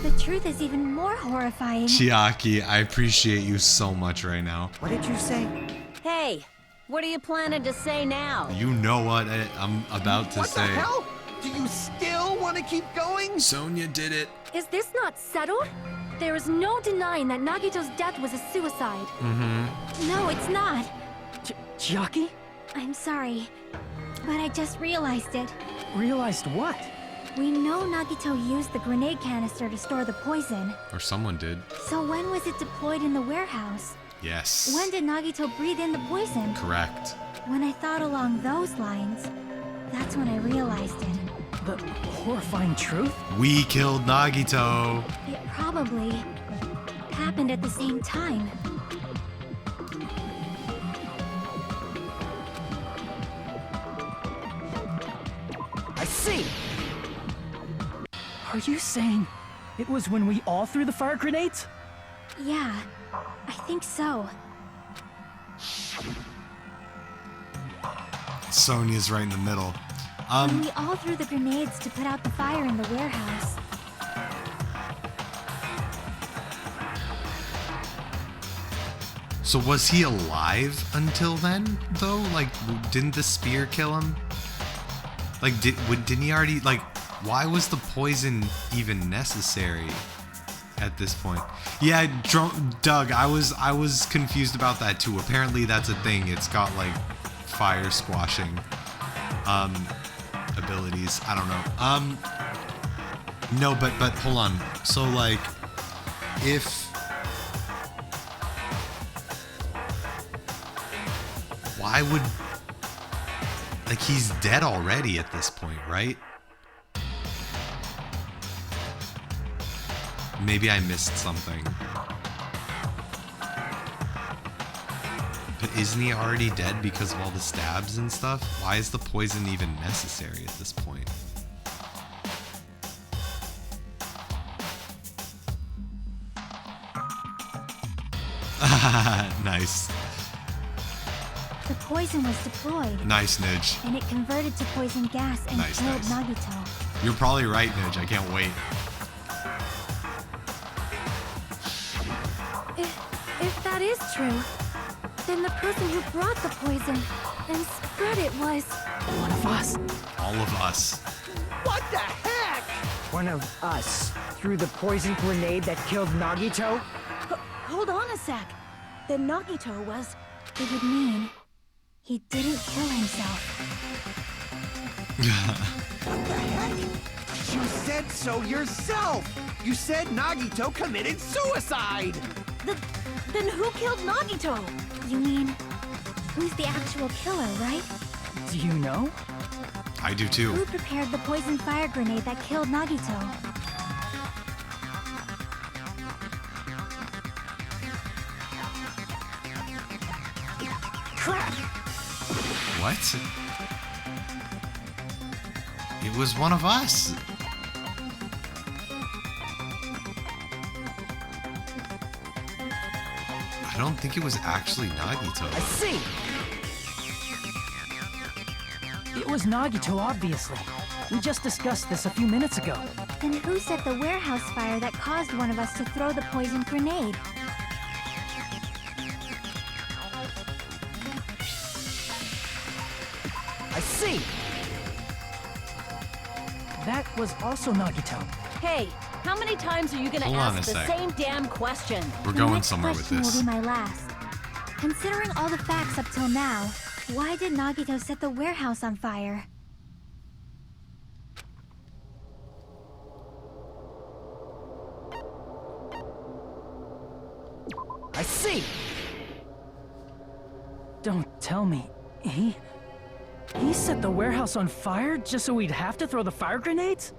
the truth is even more horrifying. Chiaki, I appreciate you so much right now. What did you say? Hey, what are you planning to say now? You know what I'm about to What say. the hell? Do you still want to keep going? Sonia did it. Is this not settled? There is no denying that Nagito's death was a suicide. No, it's not. Chiaki? I'm sorry, but I just realized it. Realized what? We know Nagito used the grenade canister to store the poison. Or someone did. So when was it deployed in the warehouse? Yes. When did Nagito breathe in the poison? Correct. When I thought along those lines, that's when I realized it. The horrifying truth? We killed Nagito. It probably happened at the same time. I see. Are you saying it was when we all threw the fire grenades? Yeah, I think so. Sonia's right in the middle. When we all threw the grenades to put out the fire in the warehouse. So was he alive until then, though? Like, didn't the spear kill him? Like, didn't he already, like, why was the poison even necessary at this point? Yeah, Doug, I was confused about that too. Apparently that's a thing. It's got, like, fire squashing abilities. I don't know. No, but hold on. So, like, if... Why would... Like, he's dead already at this point, right? Maybe I missed something. But isn't he already dead because of all the stabs and stuff? Why is the poison even necessary at this point? Nice. The poison was deployed. Nice, Nidge. And it converted to poison gas and Nice, killed nice. Nagito. You're probably right, Nidge. I can't wait. If that is true, then the person who brought the poison and spread it was... One of us. All of us. What the heck? One of us threw the poison grenade that killed Nagito? Hold on a sec. Then Nagito was... It would mean he didn't kill himself. What the heck? You said so yourself! You said Nagito committed suicide! Then who killed Nagito? You mean, who's the actual killer, right? Do you know? I do too. Who prepared the poison fire grenade that killed Nagito? Crap! What? It was one of us. I don't think it was actually Nagito. I see. It was Nagito, obviously. We just discussed this a few minutes ago. Then who set the warehouse fire that caused one of us to throw the poison grenade? I see. That was also Nagito. Hey, how many times are you gonna Hold on ask a the sec. same damn question? We're The going next somewhere with question this. will be my last. Considering all the facts up till now, why did Nagito set the warehouse on fire? I see. Don't tell me. He set the warehouse on fire just so we'd have to throw the fire grenades?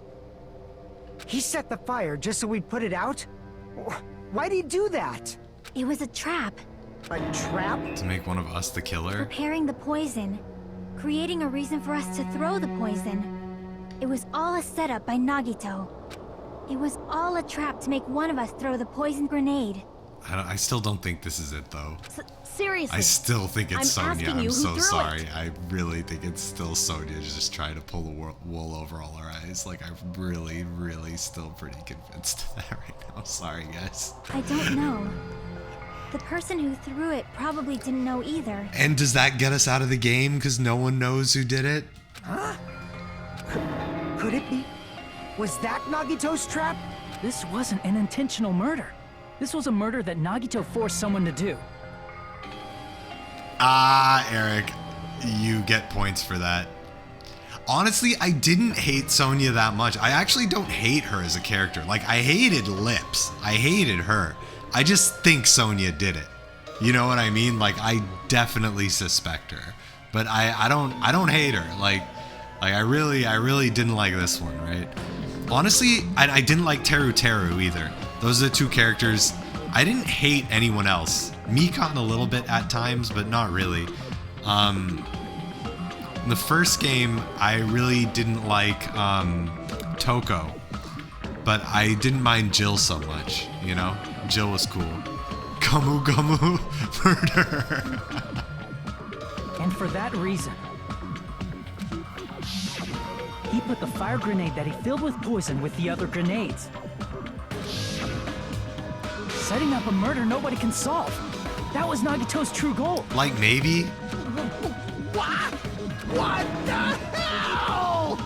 He set the fire just so we'd put it out? Why'd he do that? It was a trap. A trap? To make one of us the killer? Preparing the poison. Creating a reason for us to throw the poison. It was all a setup by Nagito. It was all a trap to make one of us throw the poison grenade. I still don't think this is it, though. Seriously. I still think it's I'm Sonya. asking you I'm who so threw sorry. it. I really think it's still Sonya just trying to pull the wool over all our eyes. Like, I'm really, really still pretty convinced of that right now. Sorry, guys. I don't know. The person who threw it probably didn't know either. And does that get us out of the game because no one knows who did it? Huh? Could it be? Was that Nagito's trap? This wasn't an intentional murder. This was a murder that Nagito forced someone to do. Eric, you get points for that. Honestly, I didn't hate Sonya that much. I actually don't hate her as a character. Like, I hated Lips. I hated her. I just think Sonya did it. You know what I mean? Like, I definitely suspect her. But I don't hate her. Like I really didn't like this one, right? Honestly, I didn't like Teru Teru either. Those are the two characters. I didn't hate anyone else. Mikan a little bit at times, but not really. In the first game, I really didn't like Toko, but I didn't mind Jill so much, you know? Jill was cool. Gamu Gamu murder. And for that reason, he put the fire grenade that he filled with poison with the other grenades. Setting up a murder nobody can solve. That was Nagito's true goal. Like, maybe? What? What the hell?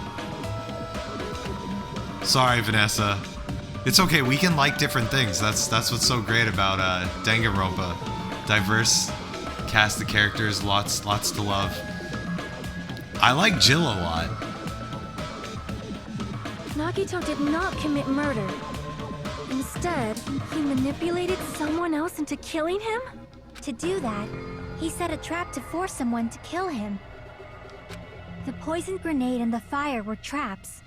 Sorry, Vanessa. It's okay, we can like different things. That's what's so great about Danganronpa. Diverse cast of characters, lots to love. I like Jill a lot. Nagito did not commit murder. Instead, he manipulated someone else into killing him? To do that, he set a trap to force someone to kill him. The poison grenade and the fire were traps.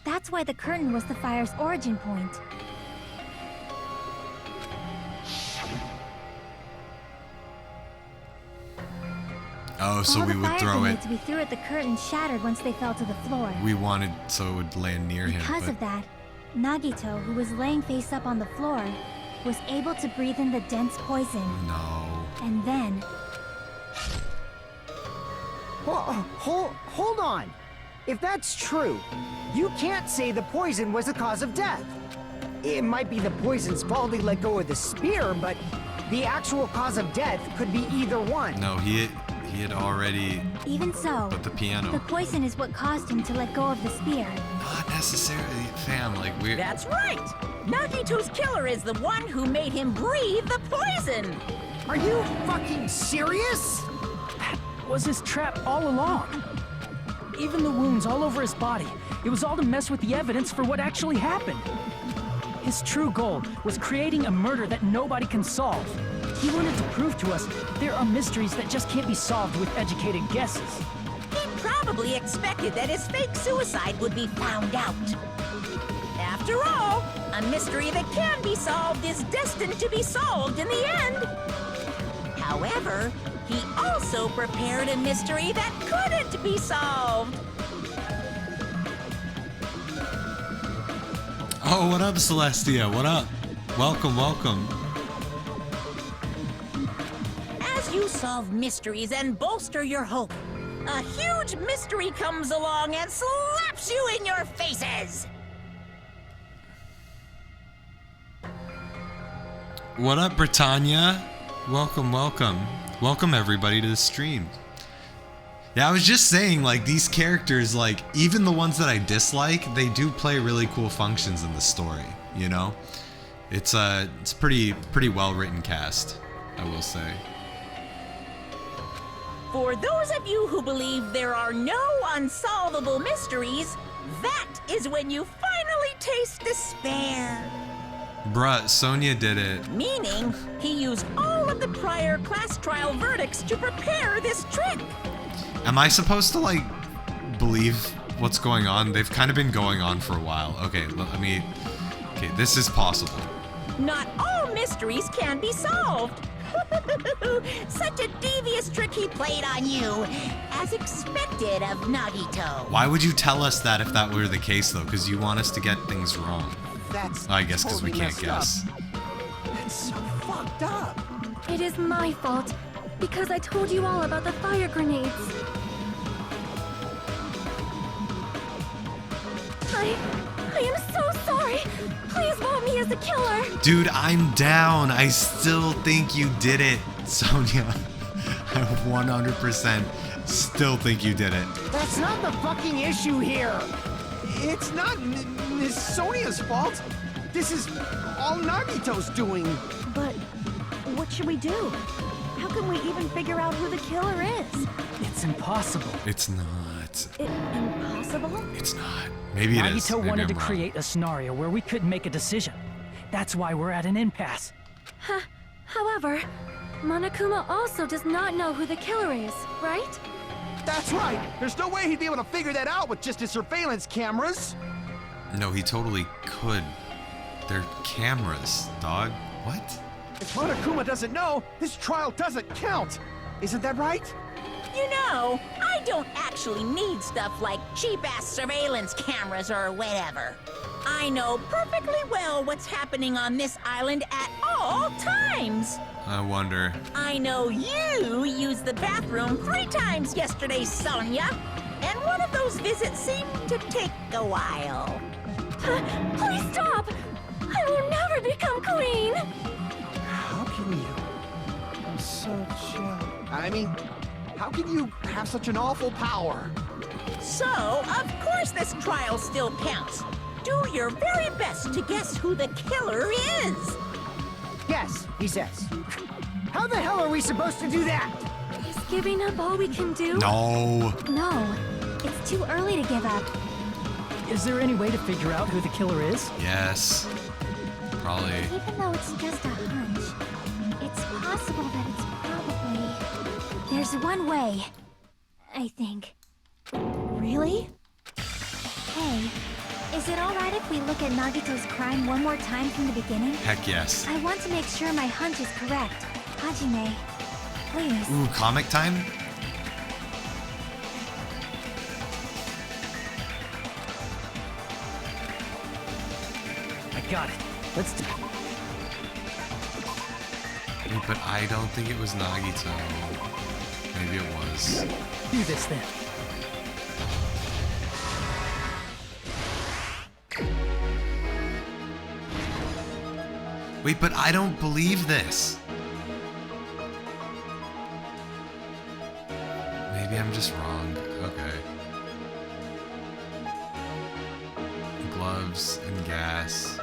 That's why the curtain was the fire's origin point. Oh, so All we the would fire throw it. grenades we threw at the curtain shattered once they fell to the floor. We wanted so it would land near him. Because of that, Nagito, who was laying face up on the floor, was able to breathe in the dense poison. No. And then... Hold on. If that's true, you can't say the poison was the cause of death. It might be the poison's fault he let go of the spear, but the actual cause of death could be either one. No, he had already Even so, put the piano. the poison is what caused him to let go of the spear. Not necessarily, fam. Like, we're... That's right! Nagito's killer is the one who made him breathe the poison! Are you fucking serious? That was his trap all along. Even the wounds all over his body. It was all to mess with the evidence for what actually happened. His true goal was creating a murder that nobody can solve. He wanted to prove to us there are mysteries that just can't be solved with educated guesses. He probably expected that his fake suicide would be found out. After all, a mystery that can be solved is destined to be solved in the end. However, he also prepared a mystery that couldn't be solved. Oh, what up, Celestia? What up? Welcome, welcome. As you solve mysteries and bolster your hope, a huge mystery comes along and slaps you in your faces. What up, Britannia? Welcome, welcome. Welcome, everybody, to the stream. Yeah, I was just saying, like, these characters, like, even the ones that I dislike, they do play really cool functions in the story, you know? It's pretty well-written cast, I will say. For those of you who believe there are no unsolvable mysteries, that is when you finally taste despair. Bruh, Sonia did it. Meaning, he used all of the prior class trial verdicts to prepare this trick. Am I supposed to, like, believe what's going on? They've kind of been going on for a while. Okay, let me... Okay, this is possible. Not all mysteries can be solved. Such a devious trick he played on you, as expected of Nagito. Why would you tell us that if that were the case, though? Because you want us to get things wrong. That's I guess because we totally can't messed guess. up. That's so fucked up. It is my fault, because I told you all about the fire grenades. I am so sorry. Please vote me as the killer. Dude, I'm down. I still think you did it, Sonia. I 100% still think you did it. That's not the fucking issue here. It's not Miss Sonia's fault. This is all Nagito's doing. But what should we do? How can we even figure out who the killer is? It's impossible. It's not. Impossible? It's not. Maybe it is. Nagito Maybe wanted I'm to wrong. create a scenario where we couldn't make a decision. That's why we're at an impasse. However, Monokuma also does not know who the killer is, right? That's right. There's no way he'd be able to figure that out with just his surveillance cameras. No, he totally could. They're cameras, dog. What? If Monokuma doesn't know, his trial doesn't count. Isn't that right? You know, I don't actually need stuff like cheap-ass surveillance cameras or whatever. I know perfectly well what's happening on this island at all times. I wonder. I know you used the bathroom 3 times yesterday, Sonia. And one of those visits seemed to take a while. Please stop! I will never become queen! How can you? I'm such I mean, how can you have such an awful power? So, of course this trial still counts. Do your very best to guess who the killer is. Yes, he says. How the hell are we supposed to do that? Is giving up all we can do? No. No, it's too early to give up. Is there any way to figure out who the killer is? Yes. Probably. Even though it's just a hunch, it's possible that it's probably... There's one way, I think. Really? Hey, is it alright if we look at Nagito's crime one more time from the beginning? Heck yes. I want to make sure my hunch is correct. Hajime, please. Ooh, comic time? I got it. Let's do Wait, but I don't think it was Nagito. Maybe it was. this then. Wait, but I don't believe this. Maybe I'm just wrong. Okay. Gloves and gas.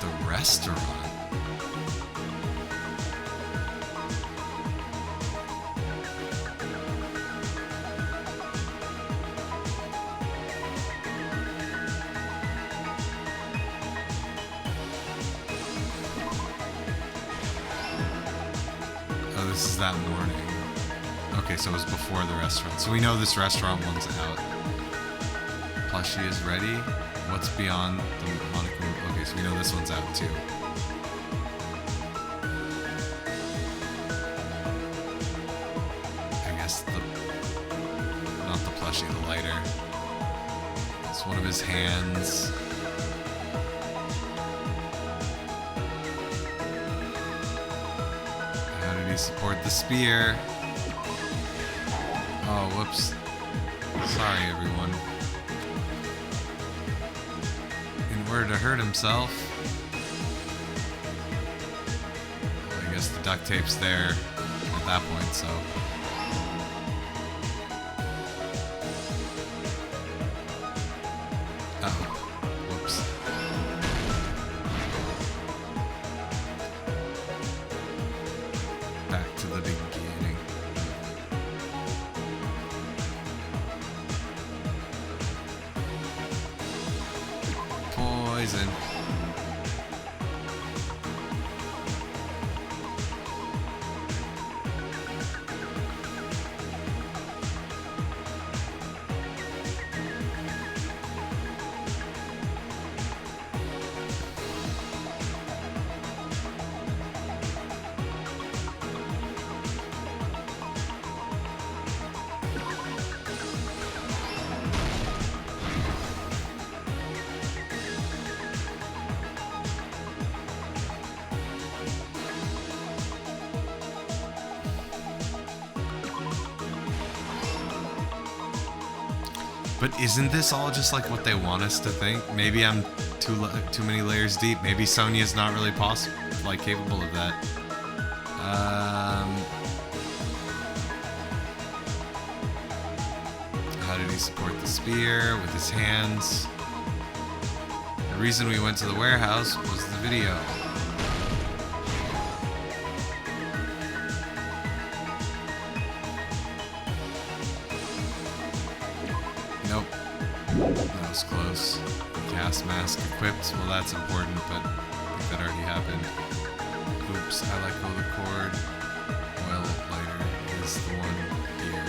The restaurant. Oh, this is that morning. Okay, so it was before the restaurant. So we know this restaurant one's out. Plushie is ready. What's beyond the Monokuma? Okay, so we know this one's out too. I guess not the plushie, the lighter. It's one of his hands. How did he support the spear? Oh, whoops. Sorry, everyone. In order to hurt himself. Well, I guess the duct tape's there at that point, so. Uh-oh. Whoops. Back to the beginning. poison. But isn't this all just like what they want us to think? Maybe I'm too many layers deep. Maybe Sonia's not really capable of that. How did he support the spear? With his hands. The reason we went to the warehouse was the video. Nope. That was close. Gas mask equipped. Well, that's important, but I think that already happened. Oops, I let go of the cord. Oil lighter is the one here.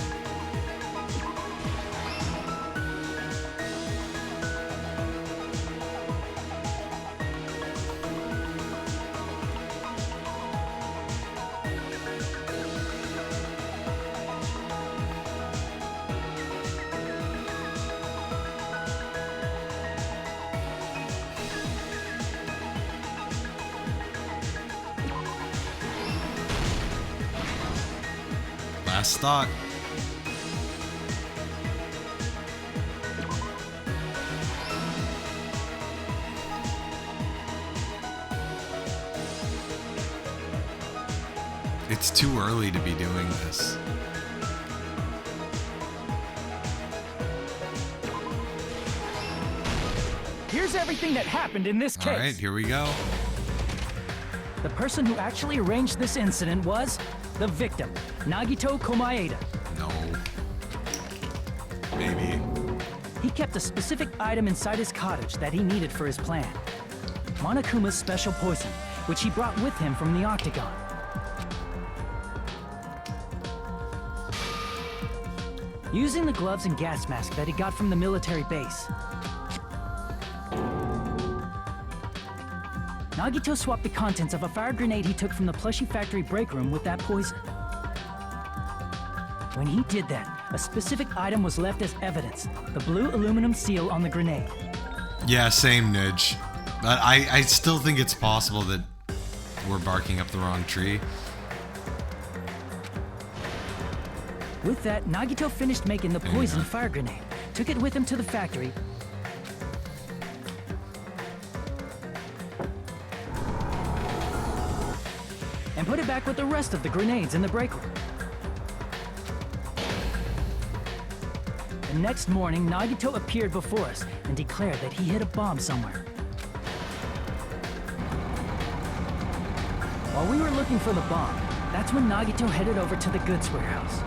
Last thought. It's too early to be doing this. Here's everything that happened in this case. All right, here we go. The person who actually arranged this incident was the victim, Nagito Komaeda. No. Maybe. He kept a specific item inside his cottage that he needed for his plan. Monokuma's special poison, which he brought with him from the Octagon. Using the gloves and gas mask that he got from the military base, Nagito swapped the contents of a fire grenade he took from the plushie factory break room with that poison. When he did that, a specific item was left as evidence, the blue aluminum seal on the grenade. Yeah, same, Nudge. But I still think it's possible that we're barking up the wrong tree. With that, Nagito finished making the poisoned fire grenade, took it with him to the factory, and put it back with the rest of the grenades in the break room. The next morning, Nagito appeared before us and declared that he hid a bomb somewhere. While we were looking for the bomb, that's when Nagito headed over to the goods warehouse.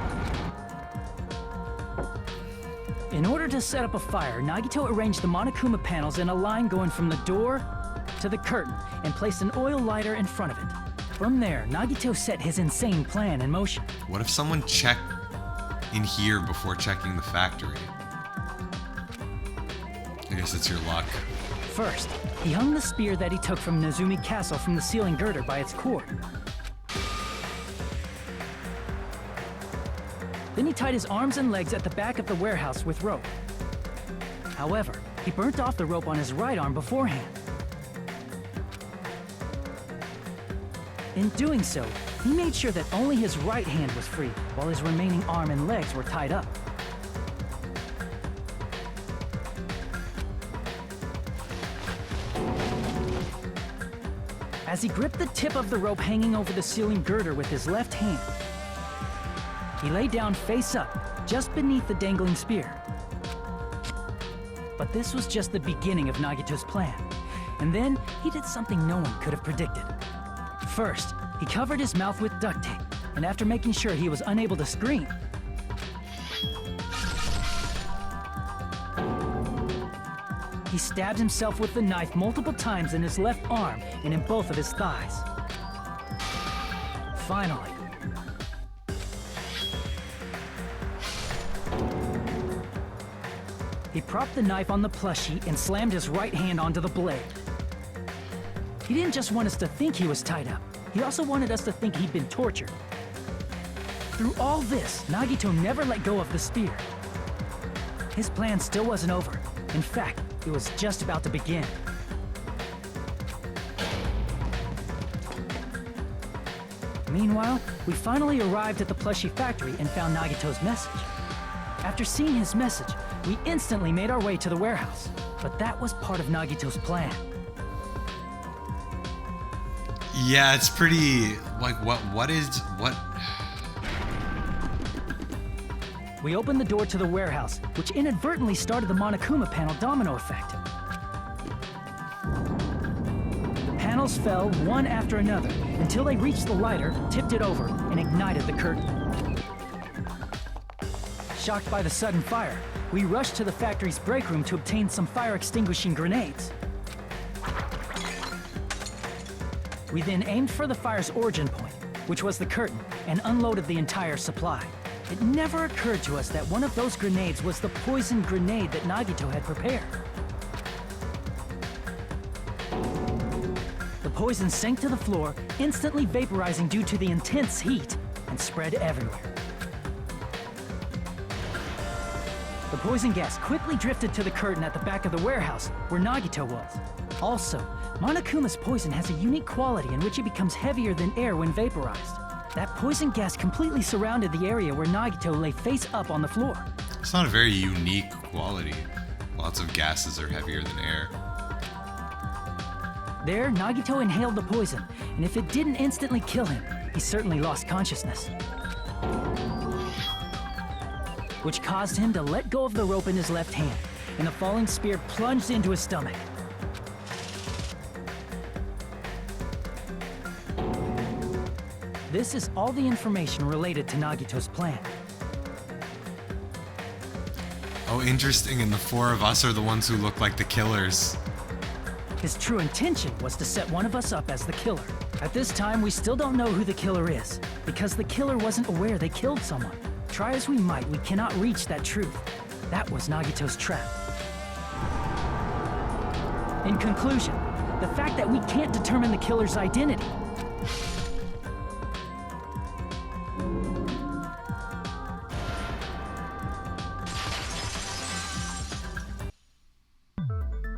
In order to set up a fire, Nagito arranged the Monokuma panels in a line going from the door to the curtain and placed an oil lighter in front of it. From there, Nagito set his insane plan in motion. What if someone checked in here before checking the factory? I guess it's your luck. First, he hung the spear that he took from Nezumi Castle from the ceiling girder by its cord. Then he tied his arms and legs at the back of the warehouse with rope. However, he burnt off the rope on his right arm beforehand. In doing so, he made sure that only his right hand was free, while his remaining arm and legs were tied up. As he gripped the tip of the rope hanging over the ceiling girder with his left hand, he lay down face up, just beneath the dangling spear. But this was just the beginning of Nagito's plan. And then, he did something no one could have predicted. First, he covered his mouth with duct tape, and after making sure he was unable to scream, he he stabbed himself with the knife multiple times in his left arm and in both of his thighs. Finally, he propped the knife on the plushie and slammed his right hand onto the blade. He didn't just want us to think he was tied up, he also wanted us to think he'd been tortured. Through all this, Nagito never let go of the spear. His plan still wasn't over. In fact, it was just about to begin. Meanwhile, we finally arrived at the plushie factory and found Nagito's message. After seeing his message, we instantly made our way to the warehouse. But that was part of Nagito's plan. Yeah, it's pretty... like, what? We opened the door to the warehouse, which inadvertently started the Monokuma panel domino effect. Panels fell one after another until they reached the lighter, tipped it over, and ignited the curtain. Shocked by the sudden fire, we rushed to the factory's break room to obtain some fire-extinguishing grenades. We then aimed for the fire's origin point, which was the curtain, and unloaded the entire supply. It never occurred to us that one of those grenades was the poison grenade that Nagito had prepared. The poison sank to the floor, instantly vaporizing due to the intense heat, and spread everywhere. The poison gas quickly drifted to the curtain at the back of the warehouse, where Nagito was. Also, Monokuma's poison has a unique quality in which it becomes heavier than air when vaporized. That poison gas completely surrounded the area where Nagito lay face up on the floor. It's not a very unique quality. Lots of gases are heavier than air. There, Nagito inhaled the poison, and if it didn't instantly kill him, he certainly lost consciousness. Which caused him to let go of the rope in his left hand, and the falling spear plunged into his stomach. This is all the information related to Nagito's plan. Oh, interesting, and the four of us are the ones who look like the killers. His true intention was to set one of us up as the killer. At this time, we still don't know who the killer is, because the killer wasn't aware they killed someone. Try as we might, we cannot reach that truth. That was Nagito's trap. In conclusion, the fact that we can't determine the killer's identity.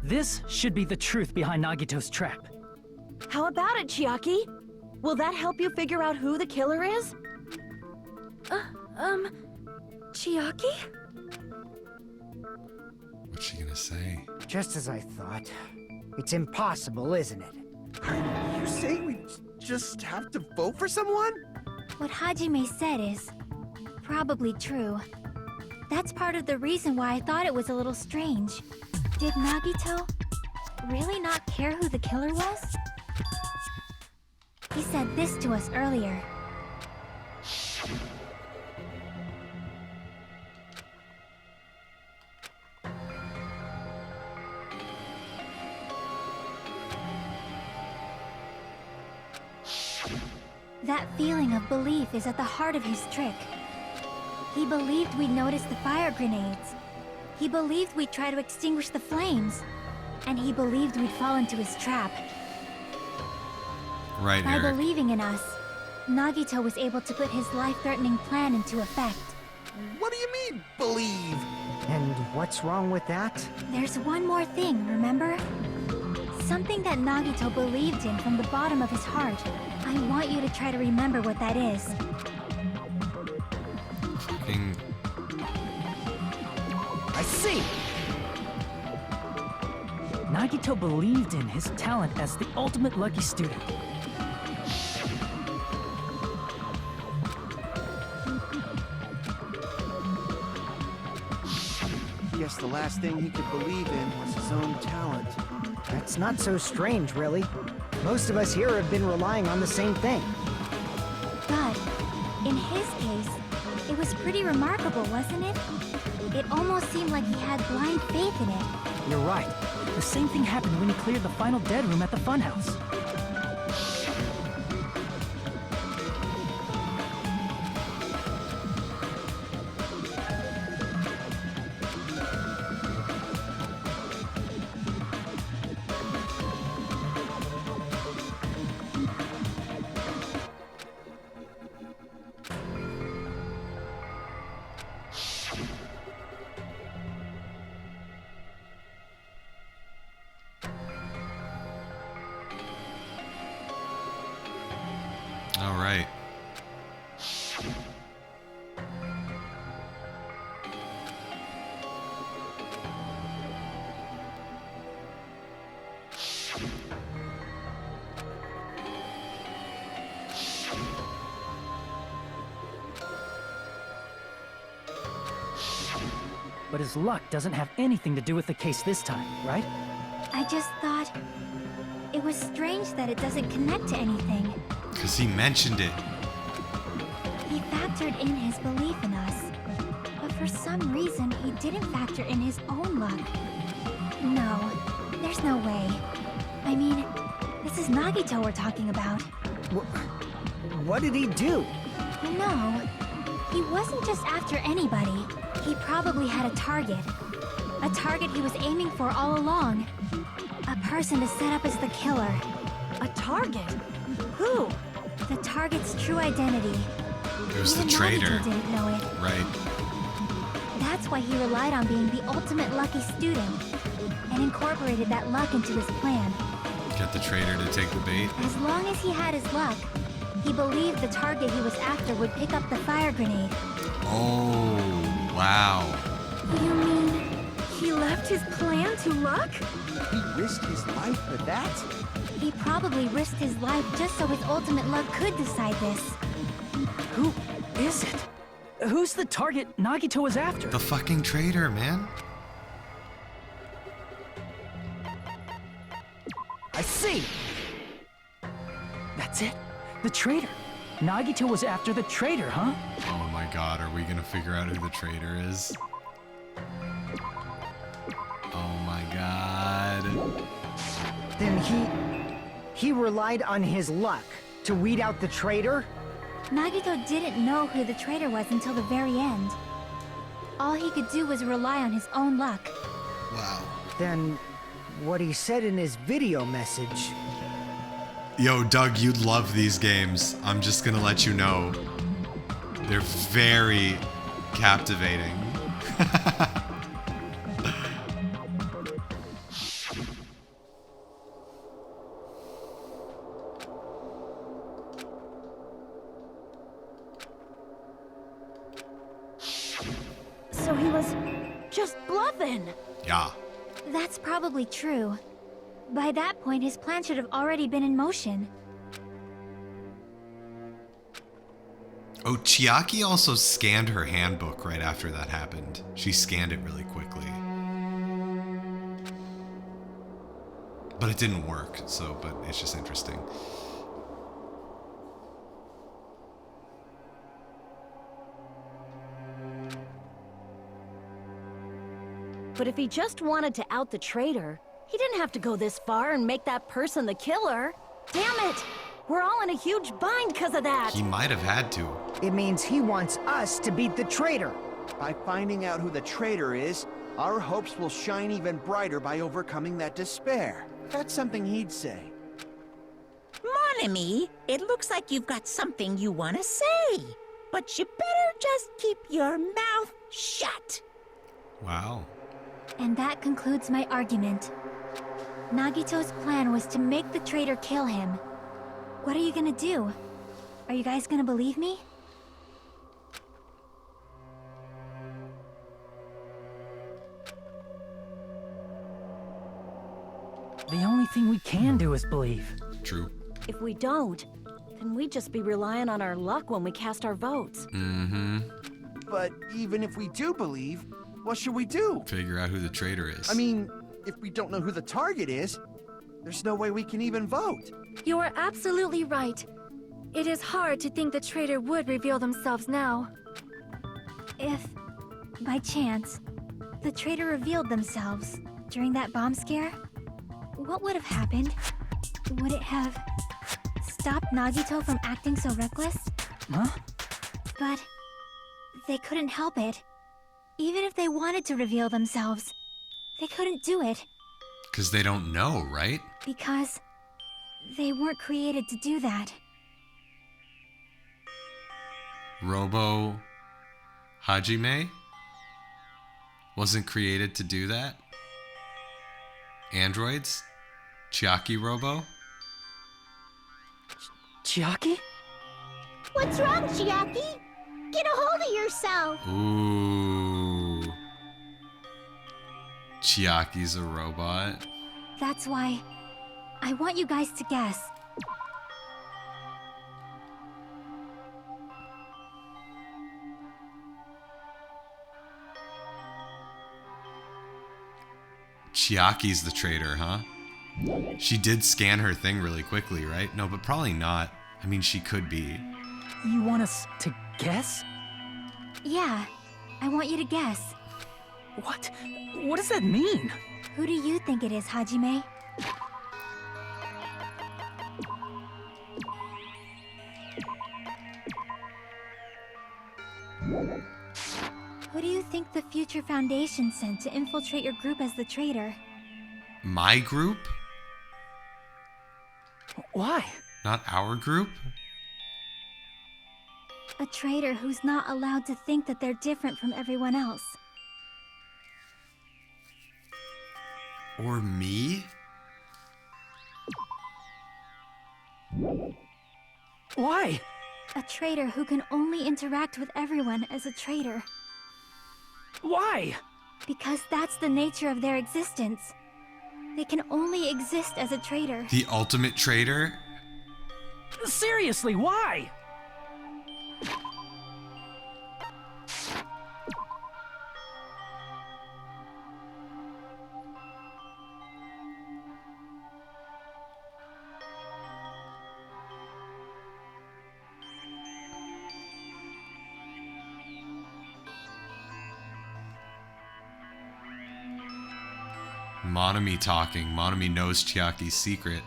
This should be the truth behind Nagito's trap. How about it, Chiaki? Will that help you figure out who the killer is? Chiaki? What's she gonna say? Just as I thought. It's impossible, isn't it? Are you saying we just have to vote for someone? What Hajime said is probably true. That's part of the reason why I thought it was a little strange. Did Nagito really not care who the killer was? He said this to us earlier. That feeling of belief is at the heart of his trick. He believed we'd notice the fire grenades. He believed we'd try to extinguish the flames. And he believed we'd fall into his trap. Right, By Eric. believing in us, Nagito was able to put his life-threatening plan into effect. What do you mean, believe? And what's wrong with that? There's one more thing, remember? Something that Nagito believed in from the bottom of his heart. I want you to try to remember what that is. Fucking... I see! Nagito believed in his talent as the ultimate lucky student. Guess the last thing he could believe in was his own talent. That's not so strange, really. Most of us here have been relying on the same thing. But, in his case, it was pretty remarkable, wasn't it? It almost seemed like he had blind faith in it. You're right. The same thing happened when he cleared the final dead room at the funhouse. All right. But his luck doesn't have anything to do with the case this time, right? I just thought it was strange that it doesn't connect to anything. Because he mentioned it. He factored in his belief in us. But for some reason, he didn't factor in his own luck. No, there's no way. I mean, this is Nagito we're talking about. What did he do? No, he wasn't just after anybody. He probably had a target. A target he was aiming for all along. A person to set up as the killer. A target? Who? The target's true identity. It was the Even traitor. Nagito didn't know it. Right. That's why he relied on being the ultimate lucky student. And incorporated that luck into his plan. Get the traitor to take the bait. As long as he had his luck, he believed the target he was after would pick up the fire grenade. Oh, wow. You mean he left his plan to luck? He risked his life for that? He probably risked his life just so his ultimate luck could decide this. Who is it? Who's the target Nagito was after? The fucking traitor, man. I see! That's it. The traitor. Nagito was after the traitor, huh? Oh my god, are we gonna figure out who the traitor is? Oh my god. Then he relied on his luck to weed out the traitor? Nagito didn't know who the traitor was until the very end. All he could do was rely on his own luck. Wow. Then what he said in his video message. Yo, Doug, you'd love these games. I'm just gonna let you know. They're very captivating. So he was just bluffing. Yeah. That's probably true. By that point, his plan should have already been in motion. Oh, Chiaki also scanned her handbook right after that happened. She scanned it really quickly. But it didn't work, but it's just interesting. But if he just wanted to out the traitor, he didn't have to go this far and make that person the killer. Damn it! We're all in a huge bind because of that! He might have had to. It means he wants us to beat the traitor. By finding out who the traitor is, our hopes will shine even brighter by overcoming that despair. That's something he'd say. Mon ami, it looks like you've got something you want to say. But you better just keep your mouth shut. Wow. And that concludes my argument. Nagito's plan was to make the traitor kill him. What are you gonna do? Are you guys gonna believe me? The only thing we can do is believe. True. If we don't, then we'd just be relying on our luck when we cast our votes. Mm-hmm. But even if we do believe, what should we do? Figure out who the traitor is. I mean, if we don't know who the target is, there's no way we can even vote. You are absolutely right. It is hard to think the traitor would reveal themselves now. If, by chance, the traitor revealed themselves, during that bomb scare, what would have happened? Would it have stopped Nagito from acting so reckless? Huh? But they couldn't help it. Even if they wanted to reveal themselves, they couldn't do it. Because they don't know, right? Because they weren't created to do that. Robo Hajime wasn't created to do that? Androids? Chiaki Robo? Chiaki? What's wrong, Chiaki? Get a hold of yourself! Ooh. Chiaki's a robot. That's why I want you guys to guess. Chiaki's the traitor, huh? She did scan her thing really quickly, right? No, but probably not. I mean, she could be. You want us to guess? Yeah, I want you to guess. What? What does that mean? Who do you think it is, Hajime? Who do you think the Future Foundation sent to infiltrate your group as the traitor? My group? Why? Not our group? A traitor who's not allowed to think that they're different from everyone else. Or me? Why? A traitor who can only interact with everyone as a traitor. Why? Because that's the nature of their existence. They can only exist as a traitor. The ultimate traitor? Seriously, why? Monami talking. Monami knows Chiaki's secret.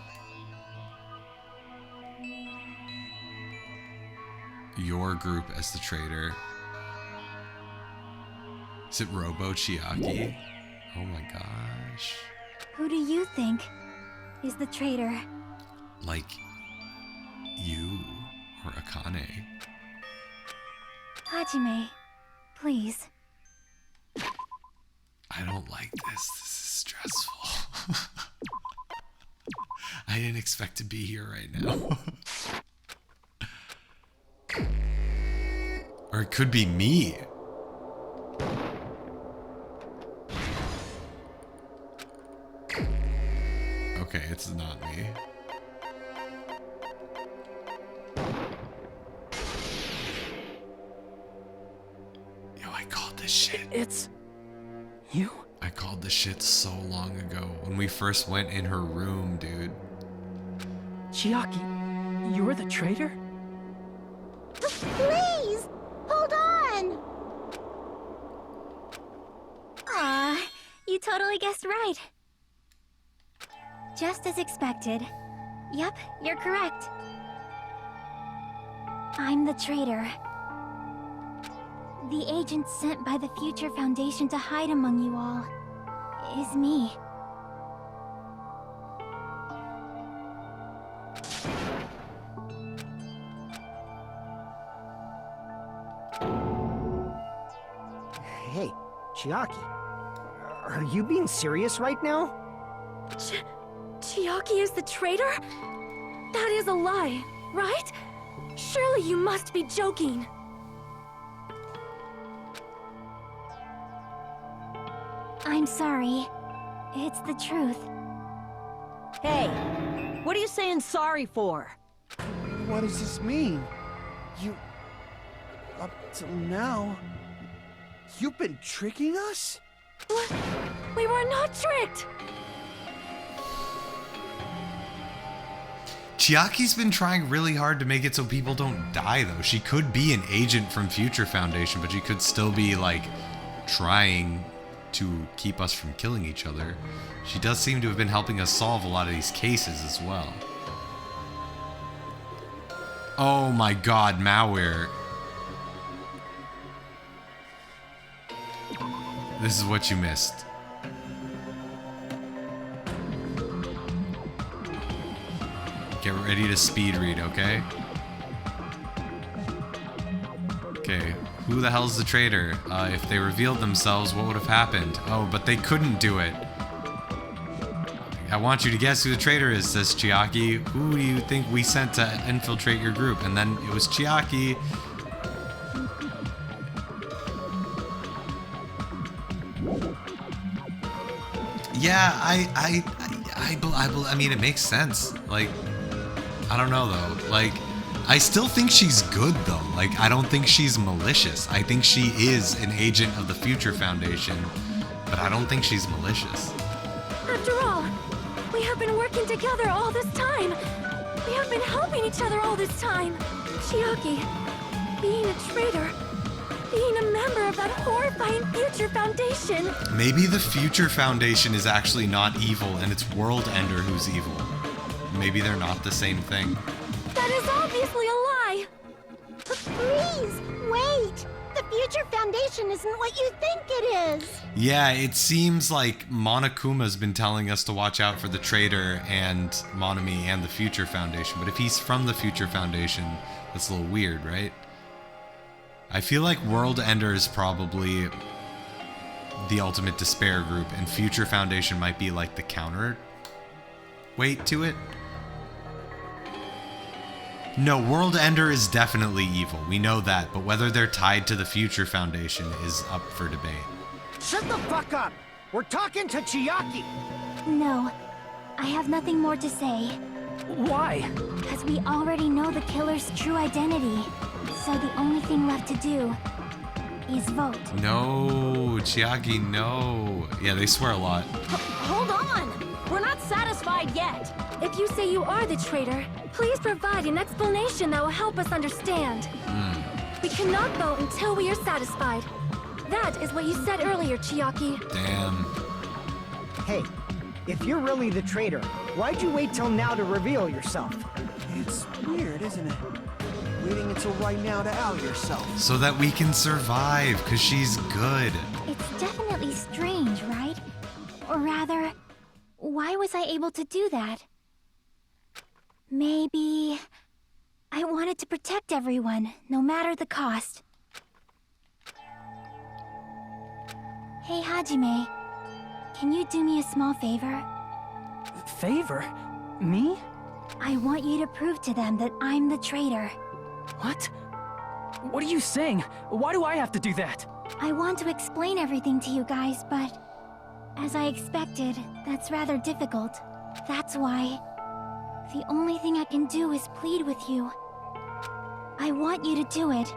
Your group as the traitor. Is it Robo Chiaki? Oh my gosh. Who do you think is the traitor? Like you or Akane. Hajime, please. I don't like this. This is stressful. I didn't expect to be here right now. Or it could be me. Okay, it's not me. Yo, I called this shit. It's... you? I called this shit so long ago when we first went in her room, dude. Chiaki, you're the traitor? Please! Hold on! Aw, you totally guessed right. Just as expected. Yep, you're correct. I'm the traitor. The agent sent by the Future Foundation to hide among you all is me. Hey, Chiaki. Are you being serious right now? Chiaki is the traitor? That is a lie, right? Surely you must be joking. I'm sorry. It's the truth. Hey, what are you saying sorry for? What does this mean? You... Up till now... You've been tricking us? What? We were not tricked! Chiaki's been trying really hard to make it so people don't die, though. She could be an agent from Future Foundation, but she could still be, like, trying to keep us from killing each other, she does seem to have been helping us solve a lot of these cases as well. Oh my god, malware. This is what you missed. Get ready to speed read, okay? Okay, who the hell's the traitor? If they revealed themselves, what would have happened? Oh, but they couldn't do it. I want you to guess who the traitor is, says Chiaki. Who do you think we sent to infiltrate your group? And then it was Chiaki. Yeah, I mean, it makes sense. Like, I don't know though. Like, I still think she's good though. Like, I don't think she's malicious. I think she is an agent of the Future Foundation, but I don't think she's malicious. After all, we have been working together all this time. We have been helping each other all this time. Chiaki, being a traitor, being a member of that horrifying Future Foundation. Maybe the Future Foundation is actually not evil and it's World Ender who's evil. Maybe they're not the same thing. That is obviously a lie. Please, wait! The Future Foundation isn't what you think it is! Yeah, it seems like Monokuma's been telling us to watch out for the traitor and Monami and the Future Foundation, but if he's from the Future Foundation, that's a little weird, right? I feel like World Ender is probably the ultimate despair group, and Future Foundation might be like the counter weight to it. No, World Ender is definitely evil. We know that, but whether they're tied to the Future Foundation is up for debate. Shut the fuck up! We're talking to Chiaki! No, I have nothing more to say. Why? Because we already know the killer's true identity. So the only thing left to do is vote. No, Chiaki, no. Yeah, they swear a lot. Hold on! We're not satisfied yet. If you say you are the traitor, please provide an explanation that will help us understand. We cannot vote until we are satisfied. That is what you said earlier, Chiaki. Damn. Hey, if you're really the traitor, why'd you wait till now to reveal yourself? It's weird, isn't it? Waiting until right now to out yourself. So that we can survive, because she's good. It's definitely strange, right? Or rather, why was I able to do that? Maybe I wanted to protect everyone, no matter the cost. Hey, Hajime, can you do me a small favor? Favor? Me? I want you to prove to them that I'm the traitor. What? What are you saying? Why do I have to do that? I want to explain everything to you guys, but as I expected, that's rather difficult. That's why the only thing I can do is plead with you. I want you to do it.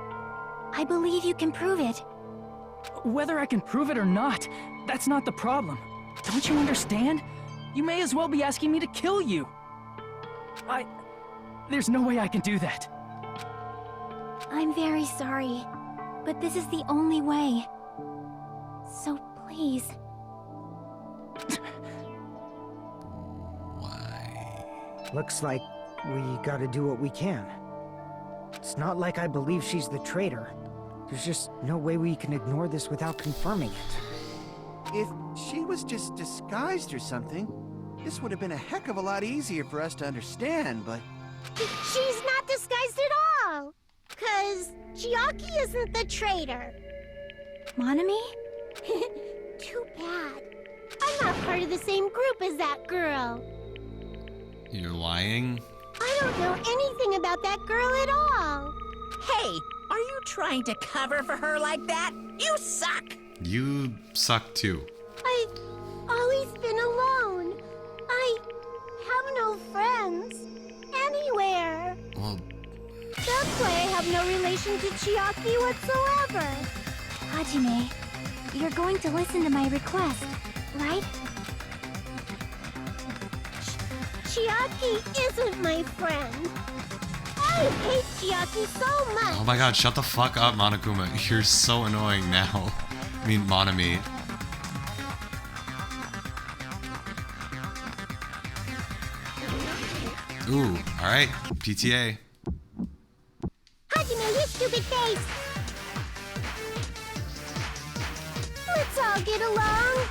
I believe you can prove it. Whether I can prove it or not, that's not the problem. Don't you understand? You may as well be asking me to kill you. There's no way I can do that. I'm very sorry, but this is the only way. So please. Looks like we gotta do what we can. It's not like I believe she's the traitor. There's just no way we can ignore this without confirming it. If she was just disguised or something, this would have been a heck of a lot easier for us to understand, but... She's not disguised at all! 'Cause Chiaki isn't the traitor. Monami? Too bad. I'm not part of the same group as that girl. You're lying? I don't know anything about that girl at all. Hey, are you trying to cover for her like that? You suck! You suck too. I've always been alone. I have no friends anywhere. Well, That's why I have no relation to Chiaki whatsoever. Hajime, you're going to listen to my request, right? Chiaki isn't my friend. I hate Chiaki so much. oh my god, shut the fuck up, Monokuma. You're so annoying now. I mean, Monami. Ooh, alright. PTA. Hajime, you stupid face! Let's all get along.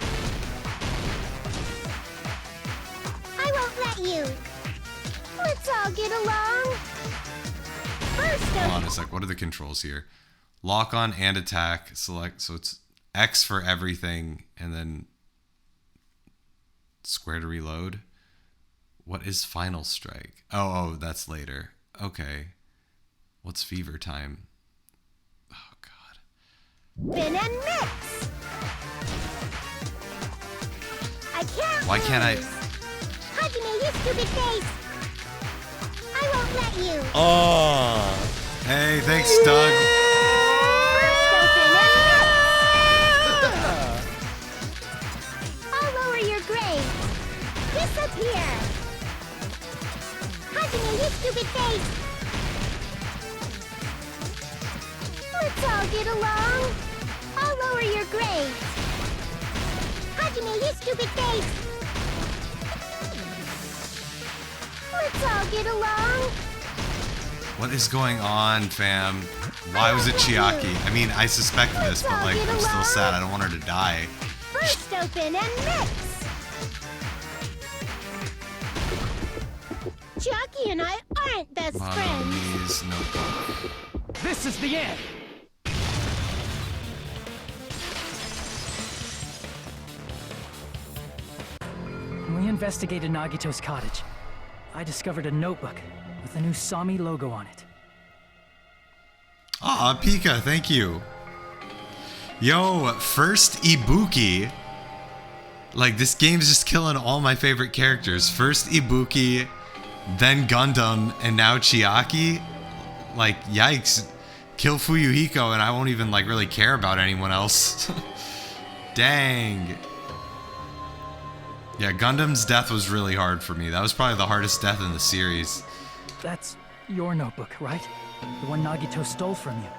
I won't let you. Let's all get along. First, Hold on a sec. What are the controls here? Lock on and attack. Select. So it's X for everything, and then square to reload. What is final strike? Oh, that's later. Okay. What's fever time? Oh, God. spin and mix. I can't. Why can't I? lose. Hajime, you stupid face. I won't let you. Oh. Hey, thanks, Doug. First open and mix. I'll lower your grade. Disappear. Hajime, you stupid face. Let's all get along. I'll lower your grade. Hajime, you stupid face. Let's all get along. What is going on, fam? Why was it Chiaki? I mean, I suspect this, but like, I'm still sad. I don't want her to die. First open and mix. Chiaki and I aren't best friends. Monomi's notebook. This is the end! When we investigated Nagito's cottage, I discovered a notebook with the new Sami logo on it. Aw, Pika, thank you. Yo, first Ibuki. Like, this game's just killing all my favorite characters. First Ibuki, then Gundam, and now Chiaki. Like, yikes. Kill Fuyuhiko and I won't even, like, really care about anyone else. Dang. Yeah, Gundam's death was really hard for me. That was probably the hardest death in the series. That's your notebook, right? The one Nagito stole from you.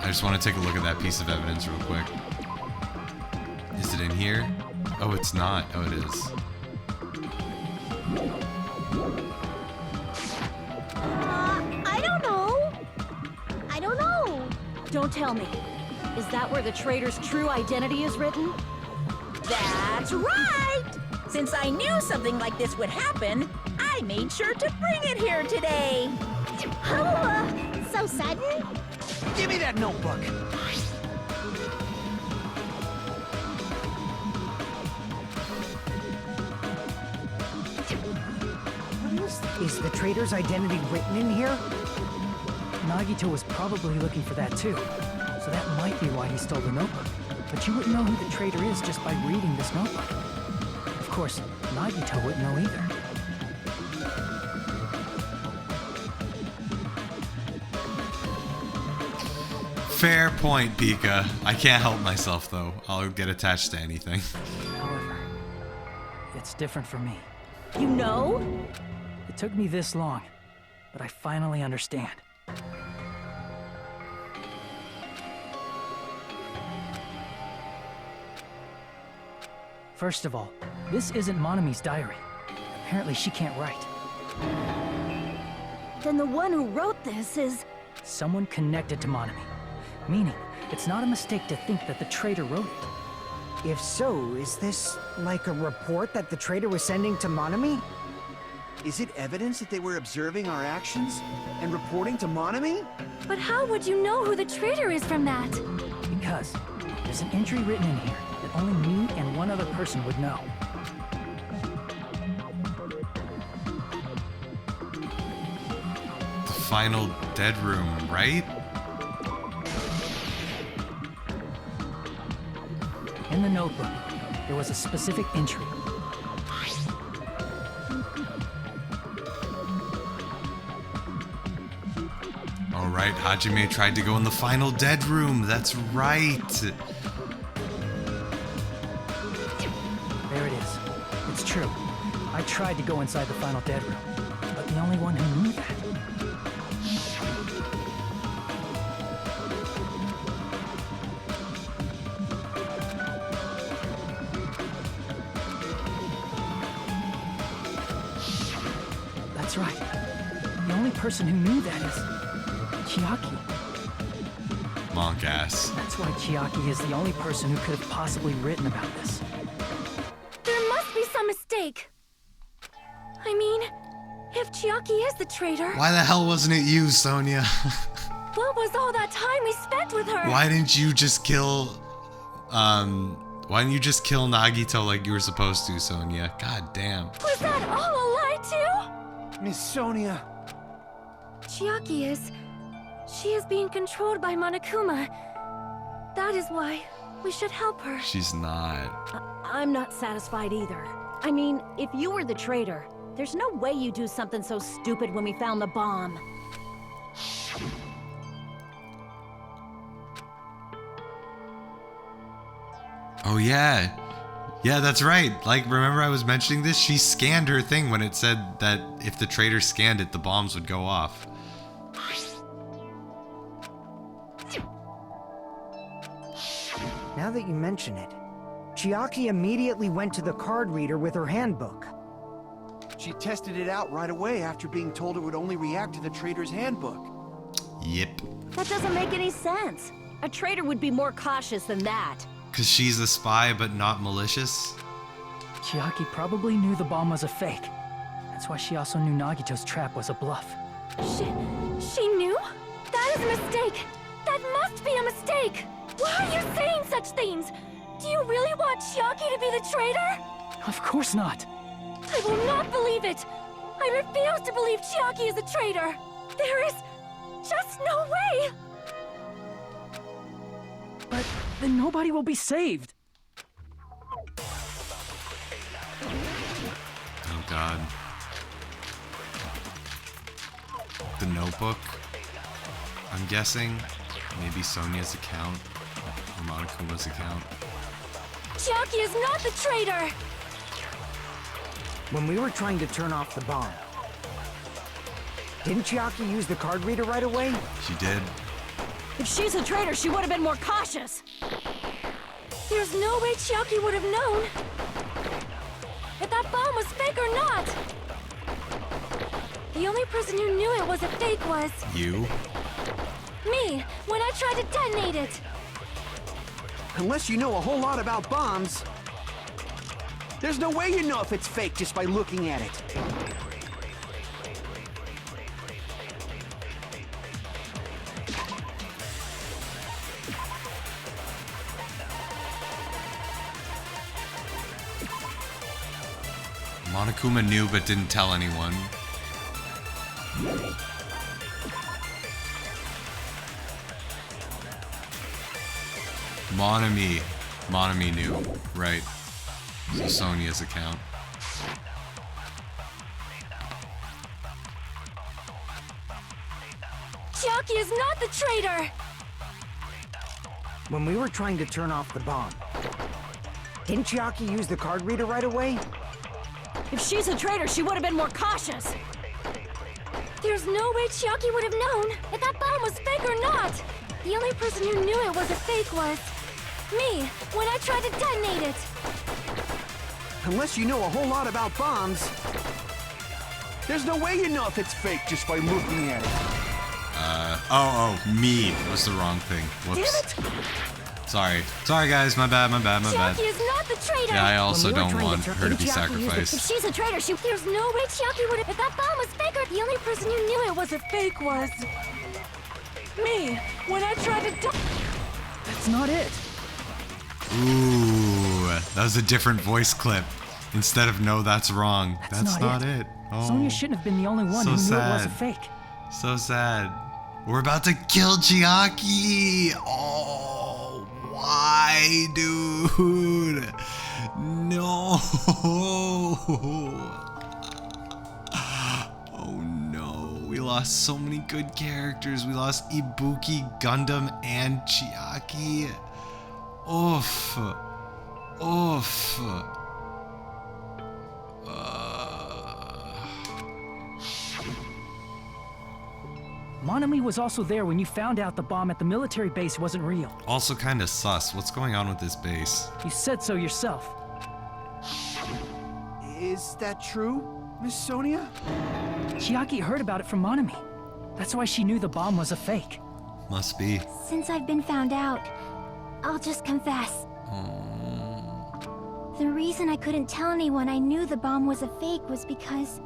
I just want to take a look at that piece of evidence real quick. Is it in here? Oh, it's not. Oh, it is. I don't know. I don't know. Don't tell me. Is that where the traitor's true identity is written? That's right! Since I knew something like this would happen, I made sure to bring it here today. Oh, so sudden? Give me that notebook. Is the traitor's identity written in here? Nagito was probably looking for that too, so that might be why he stole the notebook. But you wouldn't know who the traitor is just by reading this notebook. Of course, Nagito wouldn't know either. Fair point, Pika. I can't help myself, though. I'll get attached to anything. However, it's different for me. You know? It took me this long, but I finally understand. First of all, this isn't Monomi's diary. Apparently she can't write. Then the one who wrote this is... Someone connected to Monomi. Meaning, it's not a mistake to think that the traitor wrote it. If so, is this like a report that the traitor was sending to Monomi? Is it evidence that they were observing our actions and reporting to Monomi? But how would you know who the traitor is from that? Because there's an entry written in here that only me and one other person would know. The final dead room, right? In the notebook, there was a specific entry. All right, Hajime tried to go in the final dead room. That's right. There it is. It's true. I tried to go inside the final dead room, but the only one who knew that. That's right. The only person who knew that is Chiaki. Monk ass. That's why Chiaki is the only person who could have possibly written about this. There must be some mistake. I mean, if Chiaki is the traitor, Why the hell wasn't it you, Sonia? what was all that time we spent with her? Why didn't you just kill why didn't you just kill Nagito like you were supposed to, Sonia? God damn. Was that all a lie too? Miss Sonia. Chiaki is... She is being controlled by Monokuma. That is why we should help her. She's not. I'm not satisfied either. I mean, if you were the traitor, there's no way you'd do something so stupid when we found the bomb. Oh yeah. Yeah, that's right. Like, remember I was mentioning this? She scanned her thing when it said that if the traitor scanned it, the bombs would go off. Now that you mention it, Chiaki immediately went to the card reader with her handbook. She tested it out right away after being told it would only react to the traitor's handbook. Yep. That doesn't make any sense. A traitor would be more cautious than that. Cause she's a spy but not malicious? Chiaki probably knew the bomb was a fake. That's why she also knew Nagito's trap was a bluff. She knew? That is a mistake. That must be a mistake. Why are you saying such things? Do you really want Chiaki to be the traitor? Of course not. I will not believe it. I refuse to believe Chiaki is a traitor. There is just no way. But then nobody will be saved. Oh god. The notebook? I'm guessing. Maybe Sonia's account. Or Monokuma's account. Chiaki is not the traitor. When we were trying to turn off the bomb, didn't Chiaki use the card reader right away? She did. If she's a traitor, she would have been more cautious. There's no way Chiaki would have known if that bomb was fake or not. The only person who knew it was a fake was You? me, when I tried to detonate it. Unless you know a whole lot about bombs, there's no way you know if it's fake just by looking at it. Monokuma knew but didn't tell anyone. Monami knew, right. So Sonia's account. Chiaki is not the traitor. When we were trying to turn off the bomb, didn't Chiaki use the card reader right away? If she's a traitor, she would have been more cautious. There's no way Chiaki would have known if that bomb was fake or not. The only person who knew it was a fake was me, when I tried to detonate it. Unless you know a whole lot about bombs, there's no way you know if it's fake just by looking at it. Me was the wrong thing. Whoops. Damn it! Sorry guys, my bad. Chiaki is not the traitor. Yeah, I also When we were don't trying to want turn- her to be Chiaki used it- If sacrificed. she's a traitor, there's no way Chiaki would have. If that bomb was fake, or the only person who knew it was a fake was me, when I tried to. That's not it. Ooh, that was a different voice clip. Instead of no, that's wrong. That's not it. Oh, Sonia shouldn't have been the only one so who knew it was a sad. fake. So sad. We're about to kill Chiaki. Oh, why, dude? No. Oh no, we lost so many good characters. We lost Ibuki, Gundam, and Chiaki. Oof. Oof. Monami was also there when you found out the bomb at the military base wasn't real. Also kind of sus. What's going on with this base? You said so yourself. Is that true? Miss Sonia? Chiaki heard about it from Monami. That's why she knew the bomb was a fake. Must be. Since I've been found out, I'll just confess. The reason I couldn't tell anyone I knew the bomb was a fake was because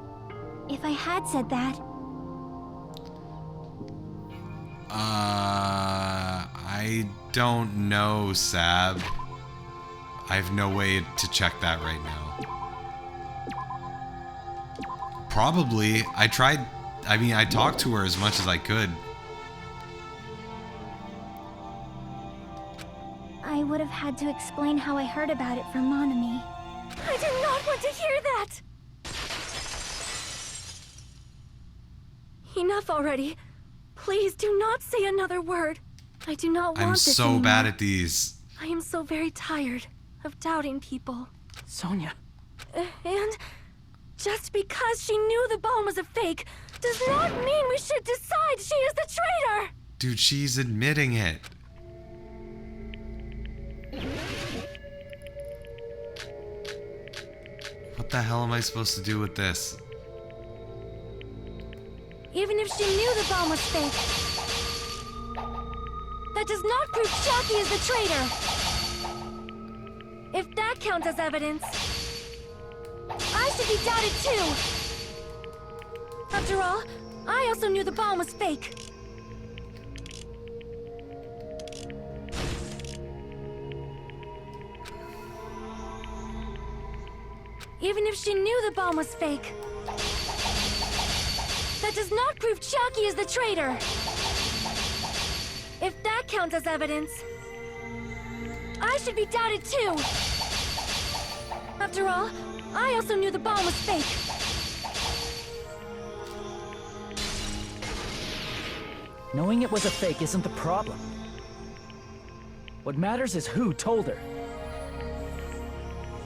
if I had said that, I don't know, Sab. I have no way to check that right now. Probably. I talked to her as much as I could. I would have had to explain how I heard about it from Monami. I do not want to hear that! Enough already. Please do not say another word. I do not want I'm this so anymore. bad at these. I am so very tired of doubting people. Sonia. And just because she knew the bomb was a fake does not mean we should decide she is the traitor! Dude, she's admitting it. What the hell am I supposed to do with this? Even if she knew the bomb was fake, that does not prove Chiaki is the traitor. If that counts as evidence, I should be doubted too. After all, I also knew the bomb was fake. Even if she knew the bomb was fake, that does not prove Chiaki is the traitor. If that counts as evidence, I should be doubted too. After all, I also knew the bomb was fake. Knowing it was a fake isn't the problem. What matters is who told her.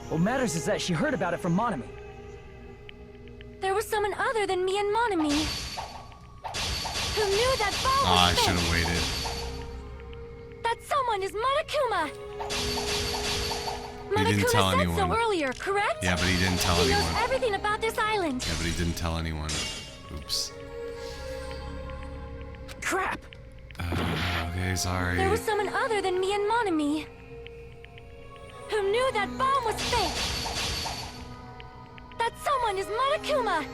What matters is that she heard about it from Monami. There was someone other than me and Monami who knew that bomb was I fake. should have waited. That someone is Monokuma. He didn't tell said anyone. so earlier, correct? Yeah, but he didn't tell He knows anyone. everything about this island. Yeah, but he didn't tell anyone. Oops. Crap! Okay, sorry. There was someone other than me and Monami who knew that bomb was fake. That someone is Monokuma.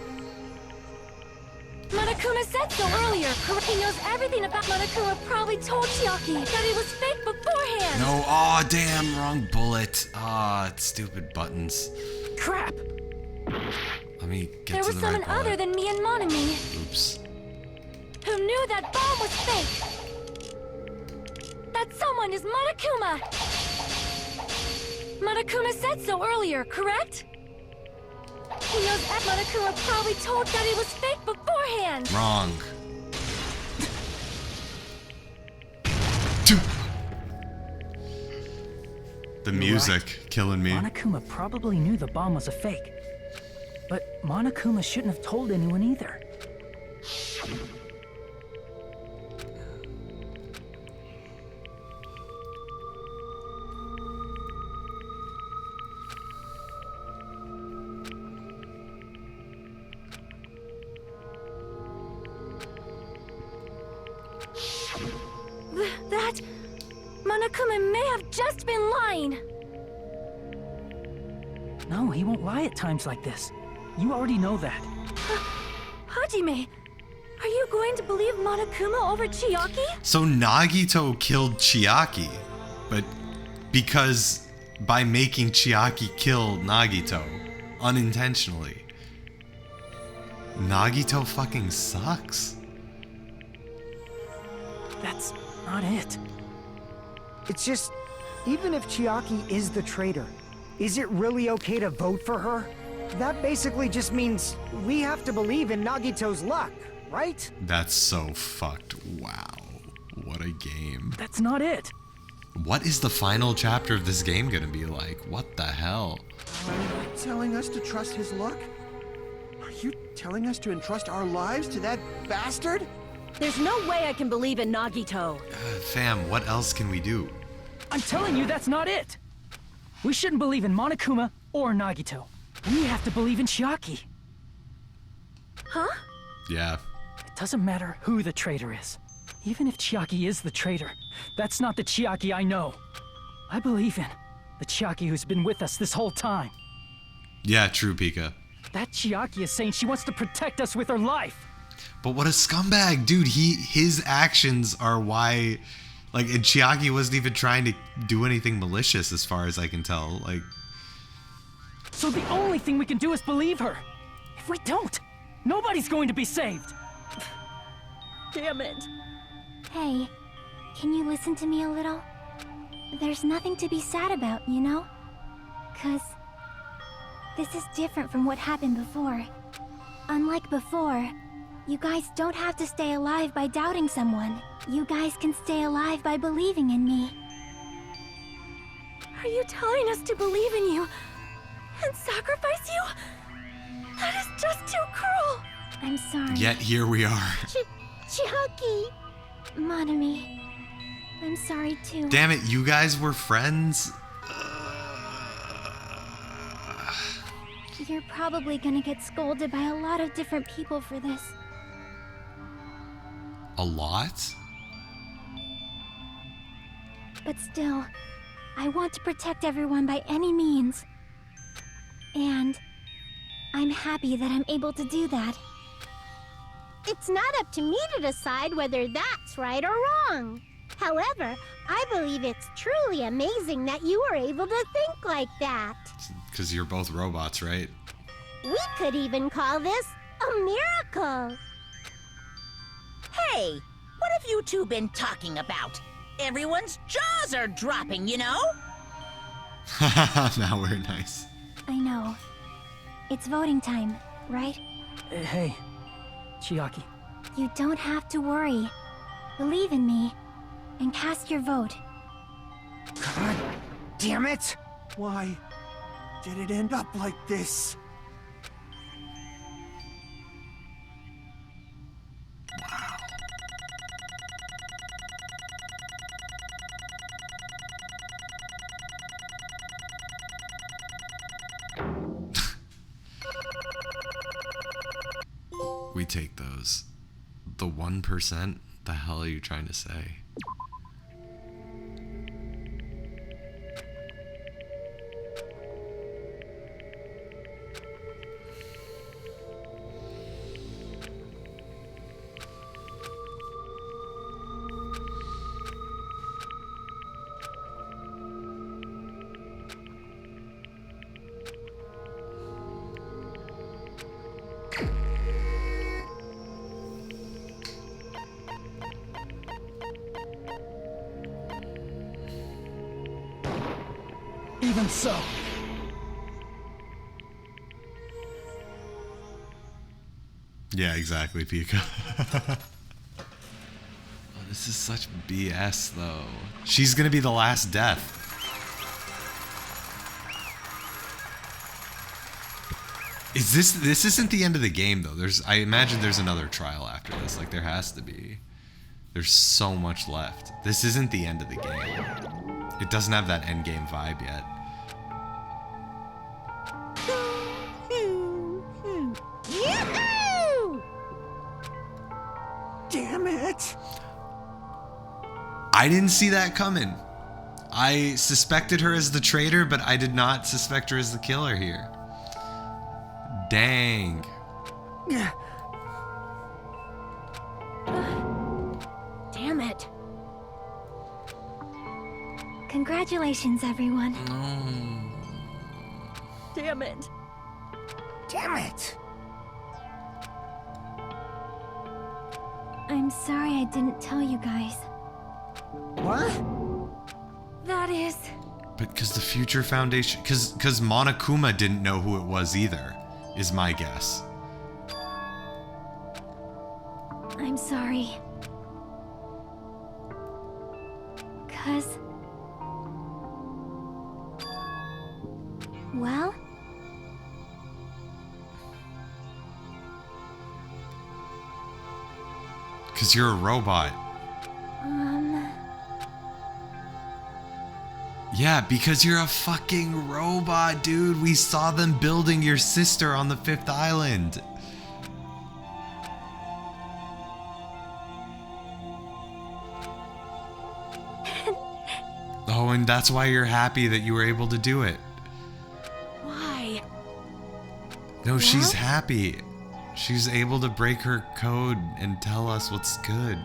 Monokuma said so earlier, correct? He knows everything about Monokuma. Probably told Chiaki that it was fake beforehand. No, aw, damn, wrong bullet. Ah, stupid buttons. Crap! Let me get There to was the someone right other bullet. than me and Monami Oops. who knew that bomb was fake. That someone is Monokuma. Monokuma said so earlier, correct? He knows Monokuma probably told that it was fake beforehand. Wrong. The music killing me. Monokuma probably knew the bomb was a fake. But Monokuma shouldn't have told anyone either. That Monokuma may have just been lying. No, he won't lie at times like this. You already know that. Hajime, are you going to believe Monokuma over Chiaki? So Nagito killed Chiaki, but because by making Chiaki kill Nagito unintentionally. Nagito fucking sucks. That's not it. It's just, even if Chiaki is the traitor, is it really okay to vote for her? That basically just means we have to believe in Nagito's luck, right? That's so fucked. Wow. What a game. That's not it. What is the final chapter of this game gonna be like? What the hell? Are you telling us to trust his luck? Are you telling us to entrust our lives to that bastard? There's no way I can believe in Nagito. Fam, what else can we do? I'm telling you, that's not it. We shouldn't believe in Monokuma or Nagito. We have to believe in Chiaki. Huh? Yeah. It doesn't matter who the traitor is. Even if Chiaki is the traitor, that's not the Chiaki I know. I believe in the Chiaki who's been with us this whole time. Yeah, true, Pika. That Chiaki is saying she wants to protect us with her life. But what a scumbag, dude. His actions are why, like, and Chiaki wasn't even trying to do anything malicious as far as I can tell. Like, So the only thing we can do is believe her. If we don't, nobody's going to be saved. Damn it. Hey, can you listen to me a little? There's nothing to be sad about, you know? 'Cause this is different from what happened before. Unlike before, you guys don't have to stay alive by doubting someone. You guys can stay alive by believing in me. Are you telling us to believe in you and sacrifice you? That is just too cruel. I'm sorry. yet here we are. Chiaki! Monami, I'm sorry too. Damn it, you guys were friends? You're probably gonna get scolded by a lot of different people for this. A lot? But still, I want to protect everyone by any means. And I'm happy that I'm able to do that. It's not up to me to decide whether that's right or wrong. However, I believe it's truly amazing that you were able to think like that. Because you're both robots, right? We could even call this a miracle. Hey, what have you two been talking about? Everyone's jaws are dropping, you know? Now we're nice. I know. It's voting time, right? Hey, Chiaki. You don't have to worry. Believe in me, and cast your vote. God damn it! Why did it end up like this? We take those. The 1%? The hell are you trying to say? Even so. Yeah, exactly, Pika. Oh, this is such BS, though. She's gonna be the last death. This isn't the end of the game, though. I imagine there's another trial after this. Like, there has to be. There's so much left. This isn't the end of the game. It doesn't have that end game vibe yet. Yoo-hoo! Damn it! I didn't see that coming. I suspected her as the traitor, but I did not suspect her as the killer here. Dang. Damn it. Congratulations, everyone. Damn it. Damn it! I'm sorry I didn't tell you guys. What? That is... But because the Future Foundation... Because Monokuma didn't know who it was either, is my guess. I'm sorry. 'Cause... Well... Because you're a robot. Yeah, because you're a fucking robot, dude. We saw them building your sister on the 5th island. and that's why you're happy that you were able to do it. Why? No, she's happy. She's able to break her code and tell us what's good.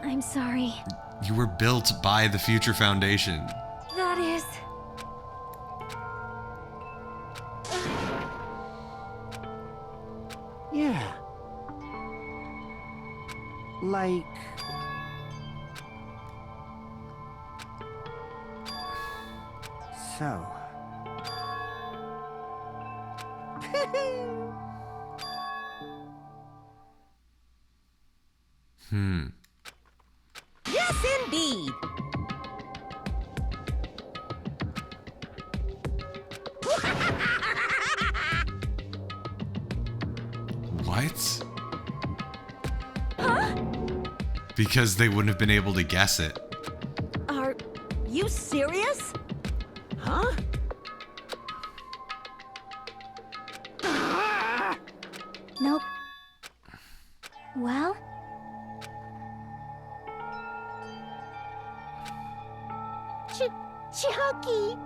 I'm sorry. You were built by the Future Foundation. That is... Yeah. Like... So... Yes, indeed. What? Because they wouldn't have been able to guess it. Are you serious? Huh? Nope. Well? Chucky!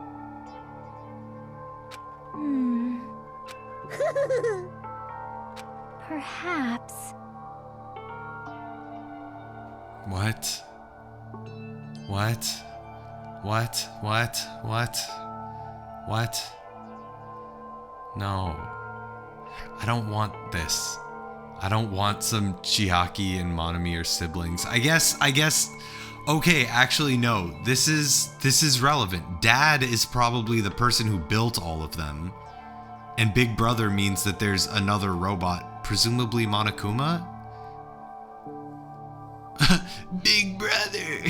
Perhaps. What? What? What? What? What? What? No. I don't want this. I don't want some Chiaki and Monami are siblings. I guess, okay, actually no. This is relevant. Dad is probably the person who built all of them. And Big Brother means that there's another robot, presumably Monokuma? Big Brother!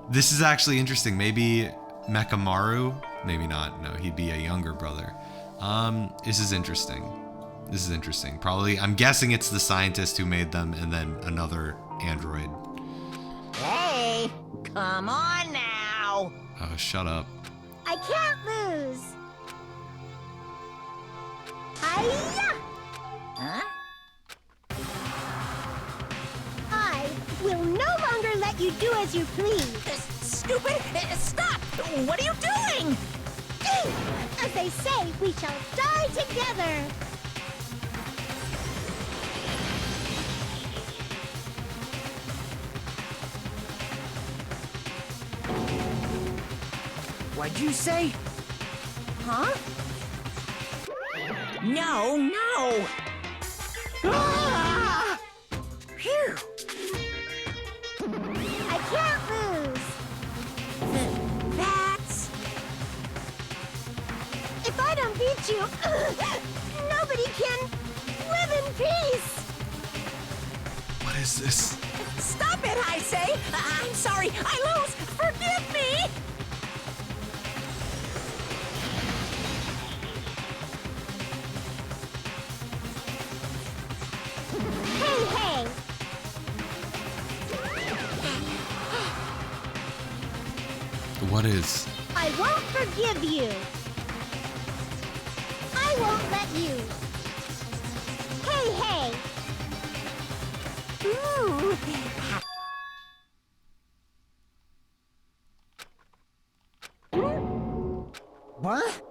This is actually interesting. Maybe Mekamaru? Maybe not. No, he'd be a younger brother. This is interesting. This is interesting. Probably, I'm guessing it's the scientist who made them and then another android. Hey, come on now. Oh, shut up. I can't lose! Hiya! Huh? I will no longer let you do as you please. Stupid! Stop! What are you doing? As they say, we shall die together. What'd you say? Huh? No, no! Ah! Phew! I can't lose. That's... If I don't beat you, nobody can live in peace. What is this? Stop it, I say! I'm sorry, I lose! Forgive me! Hey, hey. What is? I won't forgive you. I won't let you. Hey, hey. Ooh! What?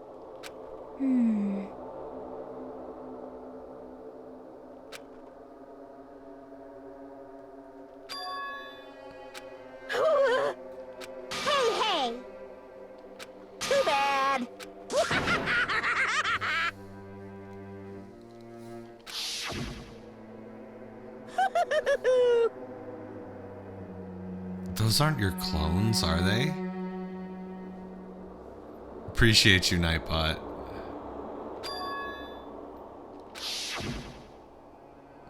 Hey, hey. Too bad! Those aren't your clones, are they? Appreciate you, Nightbot.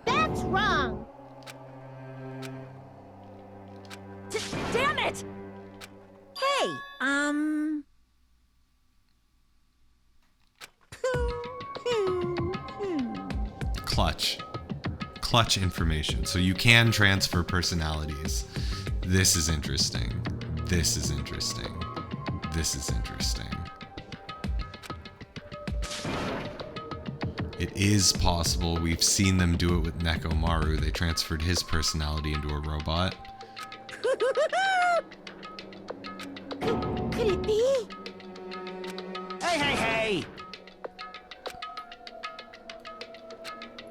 That's wrong. Damn it! Hey, Clutch information. So you can transfer personalities. This is interesting. This is interesting. This is interesting. It is possible. We've seen them do it with Nekomaru. They transferred his personality into a robot. Could it be?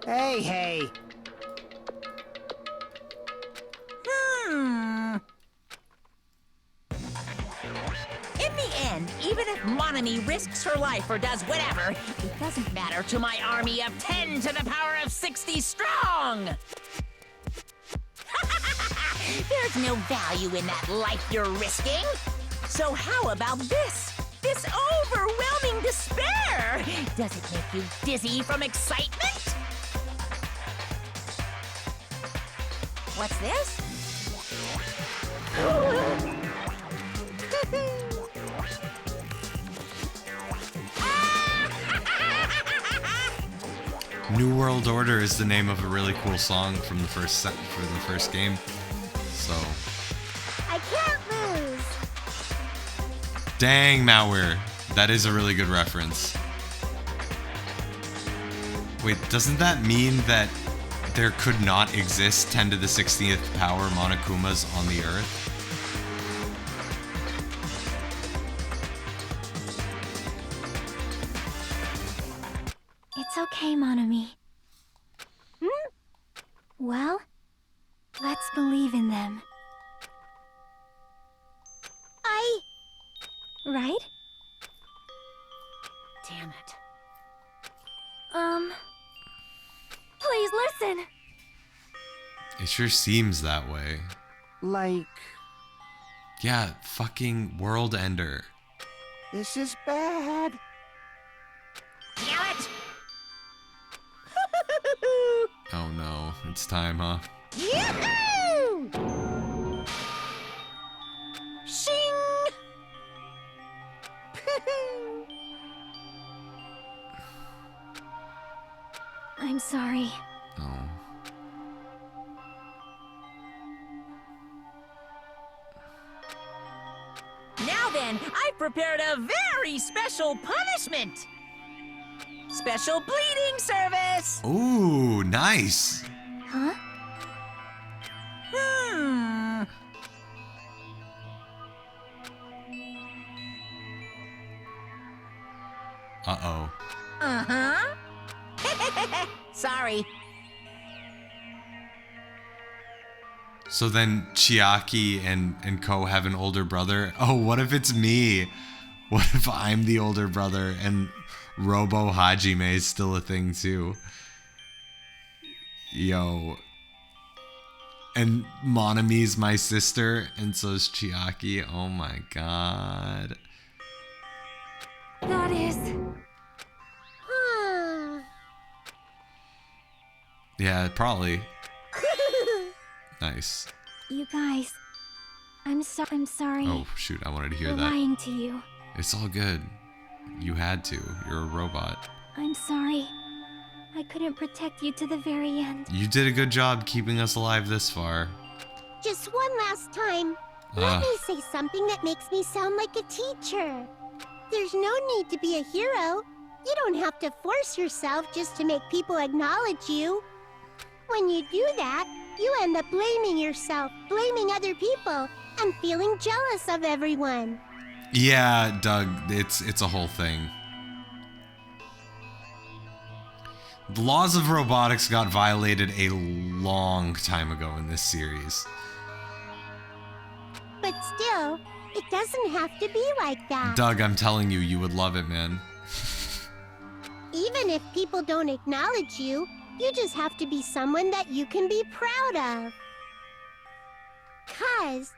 Hey! Hey! In the end, even if Monami risks her life or does whatever, it doesn't matter to my army of 10 to the power of 60 strong! There's no value in that life you're risking. So how about this? This overwhelming despair! Does it make you dizzy from excitement? What's this? New World Order is the name of a really cool song from the first game. So, I can't lose. dang, Malware. That is a really good reference. Wait, doesn't that mean that there could not exist 10 to the 60th power Monokumas on the Earth? It's okay, Monami. Well, let's believe in them. Right? Damn it. Please listen. It sure seems that way. Like, Yeah, fucking World Ender. this is bad. Damn it! Oh no, it's time, huh? Yahoo! Shing! I'm sorry. Oh. Now then, I've prepared a very special punishment. Special bleeding service. Ooh, nice. Huh? Uh-oh. Uh-huh. Sorry. So then Chiaki and Ko have an older brother. Oh, what if it's me? What if I'm the older brother and Robo Hajime is still a thing too? Yo. And Monami's my sister, and so is Chiaki. Oh my god. That is... Yeah, probably. Nice. You guys, I'm sorry Oh, shoot, I wanted to hear for that. lying to you. It's all good. You had to. You're a robot. I'm sorry. I couldn't protect you to the very end. You did a good job keeping us alive this far. Just one last time. Let me say something that makes me sound like a teacher. There's no need to be a hero. You don't have to force yourself just to make people acknowledge you. When you do that, you end up blaming yourself, blaming other people, and feeling jealous of everyone. Yeah, Doug, it's a whole thing. The laws of robotics got violated a long time ago in this series. But still, it doesn't have to be like that. Doug, I'm telling you, you would love it, man. Even if people don't acknowledge you, you just have to be someone that you can be proud of. 'Cause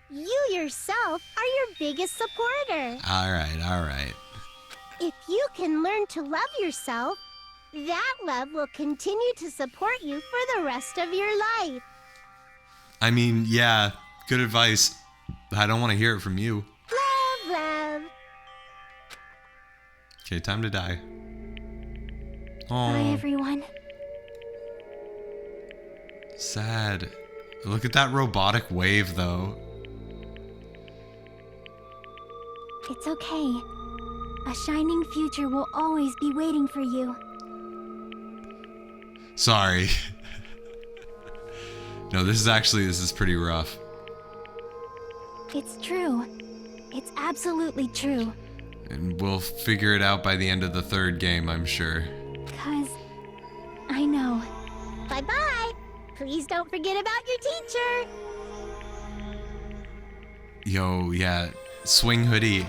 you yourself are your biggest supporter. Alright. If you can learn to love yourself, that love will continue to support you for the rest of your life. I mean, yeah, good advice. I don't want to hear it from you. Love. Okay, time to die. Bye, Oh, everyone. sad. Look at that robotic wave, though. It's okay. A shining future will always be waiting for you. Sorry. No, this is pretty rough. It's true. It's absolutely true. And we'll figure it out by the end of the third game, I'm sure. 'Cause I know. Bye-bye. Please don't forget about your teacher. Yo, yeah. Swing hoodie.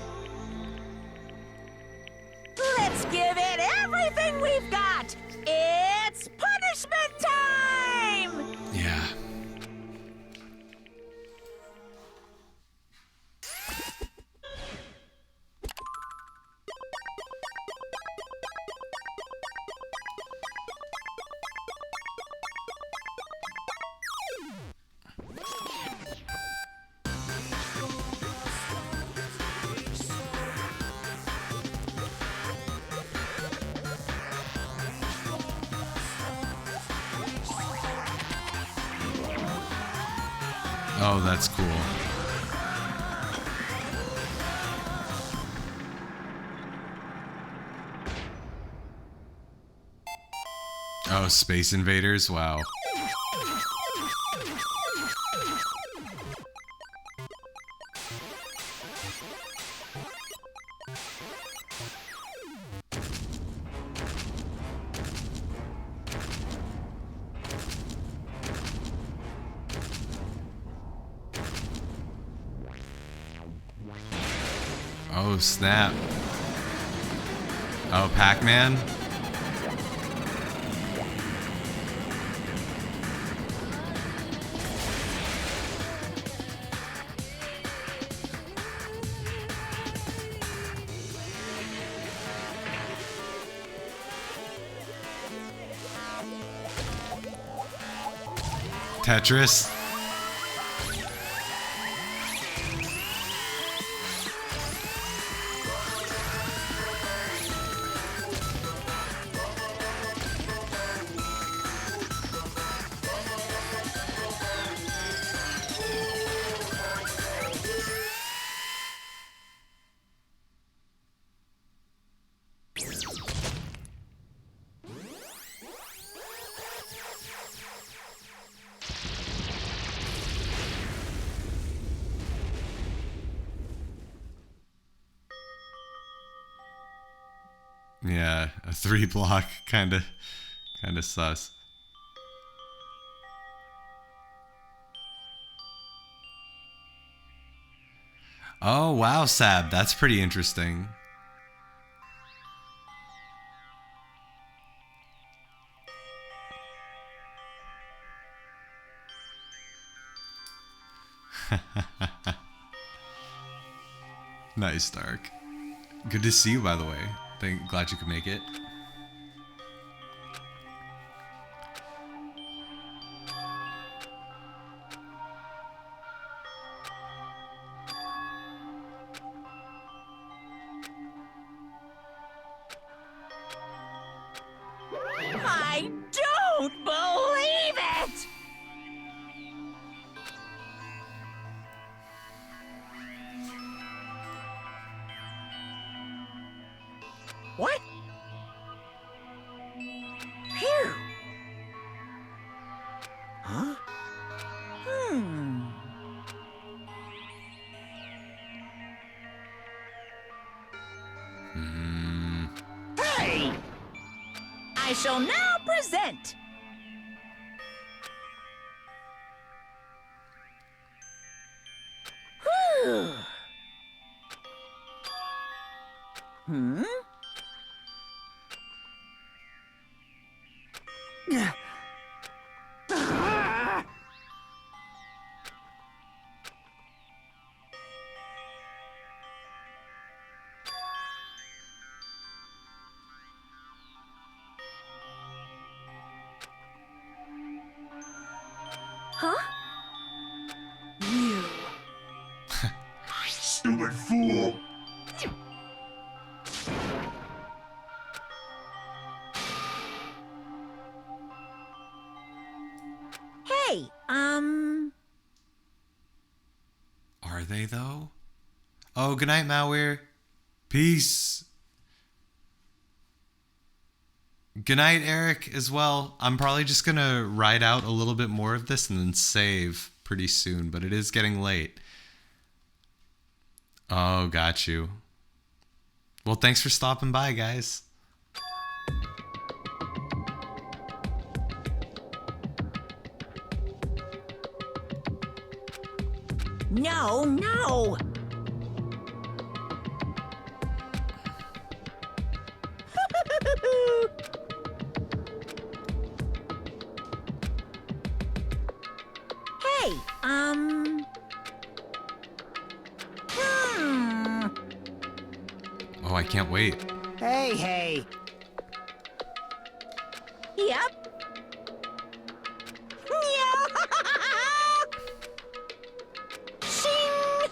Let's give it everything we've got! It's punishment time! Yeah. Oh, that's cool. Oh, Space Invaders? Wow. Oh, snap. Oh, Pac-Man? Tetris? Yeah, a 3-block kinda sus. Oh wow, Sab, that's pretty interesting. Nice, Dark. Good to see you, by the way. Glad you could make it. I don't believe it! What? Phew. Huh? Hey! I shall now present. Whew. Hmm? Huh? You. Stupid fool! Hey, they though? Oh, good night, Malware. Peace. Good night, Eric, as well. I'm probably just gonna ride out a little bit more of this and then save pretty soon, but it is getting late. Oh, got you. Well, thanks for stopping by, guys. No, no! Hey, Oh, I can't wait. Hey. Yep. Shing!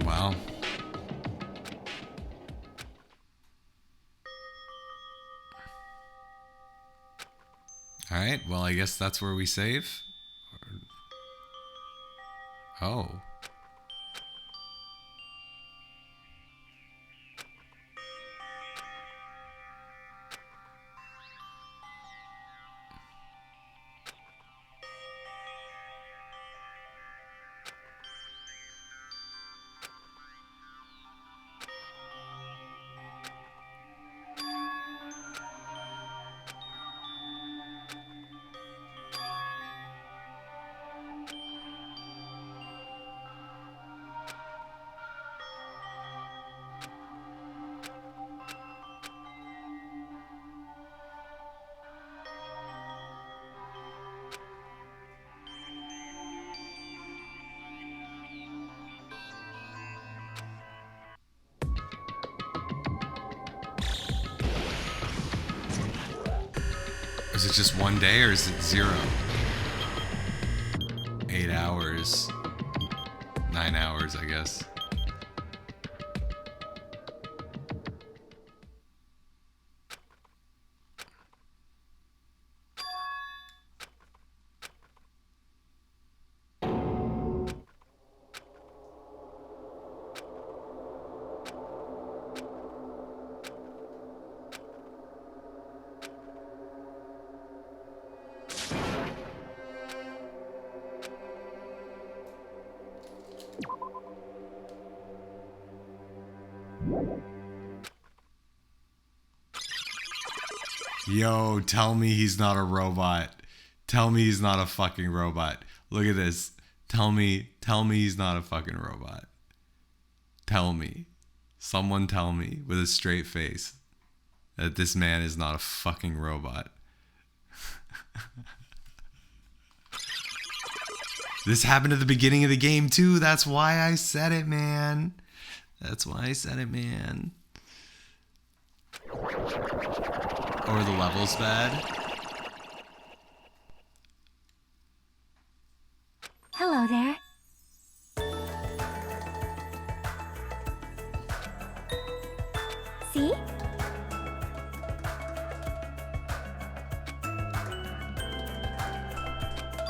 Wow. Alright, well, I guess that's where we save. Oh. Is it just one day or is it 0? 8 hours. 9 hours, I guess. Yo, tell me he's not a robot. Tell me he's not a fucking robot. Look at this. Tell me he's not a fucking robot. Tell me. Someone tell me with a straight face that this man is not a fucking robot. This happened at the beginning of the game too. That's why I said it, man. That's why I said it, man. Or the level's bad. Hello there. See?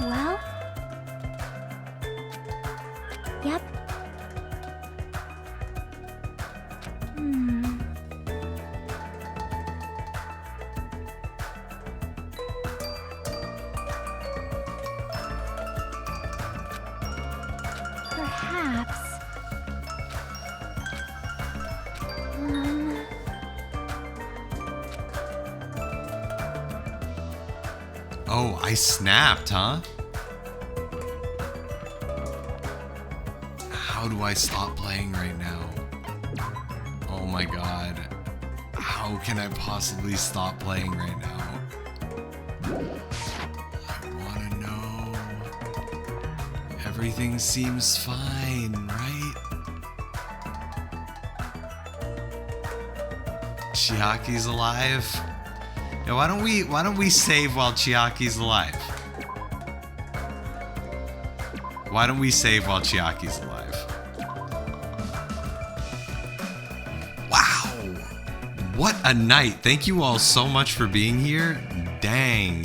Well? Yep. Perhaps. Oh, I snapped, huh? How do I stop playing right now? Oh my god. How can I possibly stop playing right now? I wanna know. Everything seems fine, right? Chiaki's alive? Yeah, why don't we save while Chiaki's alive? Why don't we save while Chiaki's alive? What a night. Thank you all so much for being here. Dang.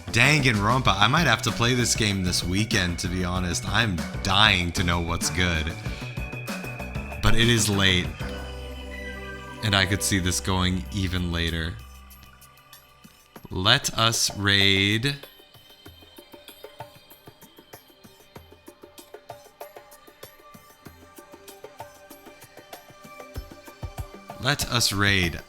Danganronpa. I might have to play this game this weekend, to be honest. I'm dying to know what's good. But it is late. And I could see this going even later. Let us raid. Let us raid.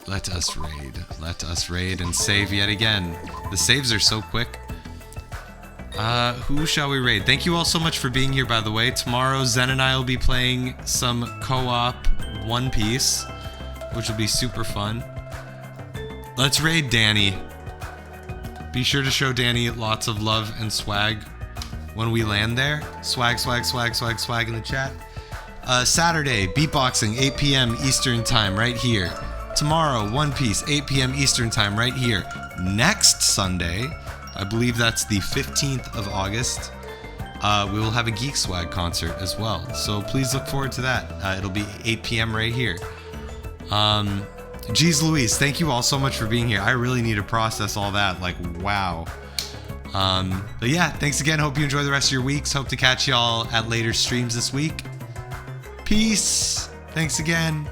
Let us raid. Let us raid and save yet again. The saves are so quick. Who shall we raid? Thank you all so much for being here, by the way. Tomorrow, Zen and I will be playing some co-op One Piece, which will be super fun. Let's raid Danny. Be sure to show Danny lots of love and swag when we land there. Swag in the chat. Saturday, beatboxing, 8 p.m. Eastern time, right here. Tomorrow, One Piece, 8 p.m. Eastern time, right here. Next Sunday, I believe that's the 15th of August, we will have a Geek Swag concert as well. So please look forward to that. It'll be 8 p.m. right here. Geez Louise, thank you all so much for being here. I really need to process all that. Like, wow. But yeah, thanks again. Hope you enjoy the rest of your weeks. Hope to catch y'all at later streams this week. Peace. Thanks again.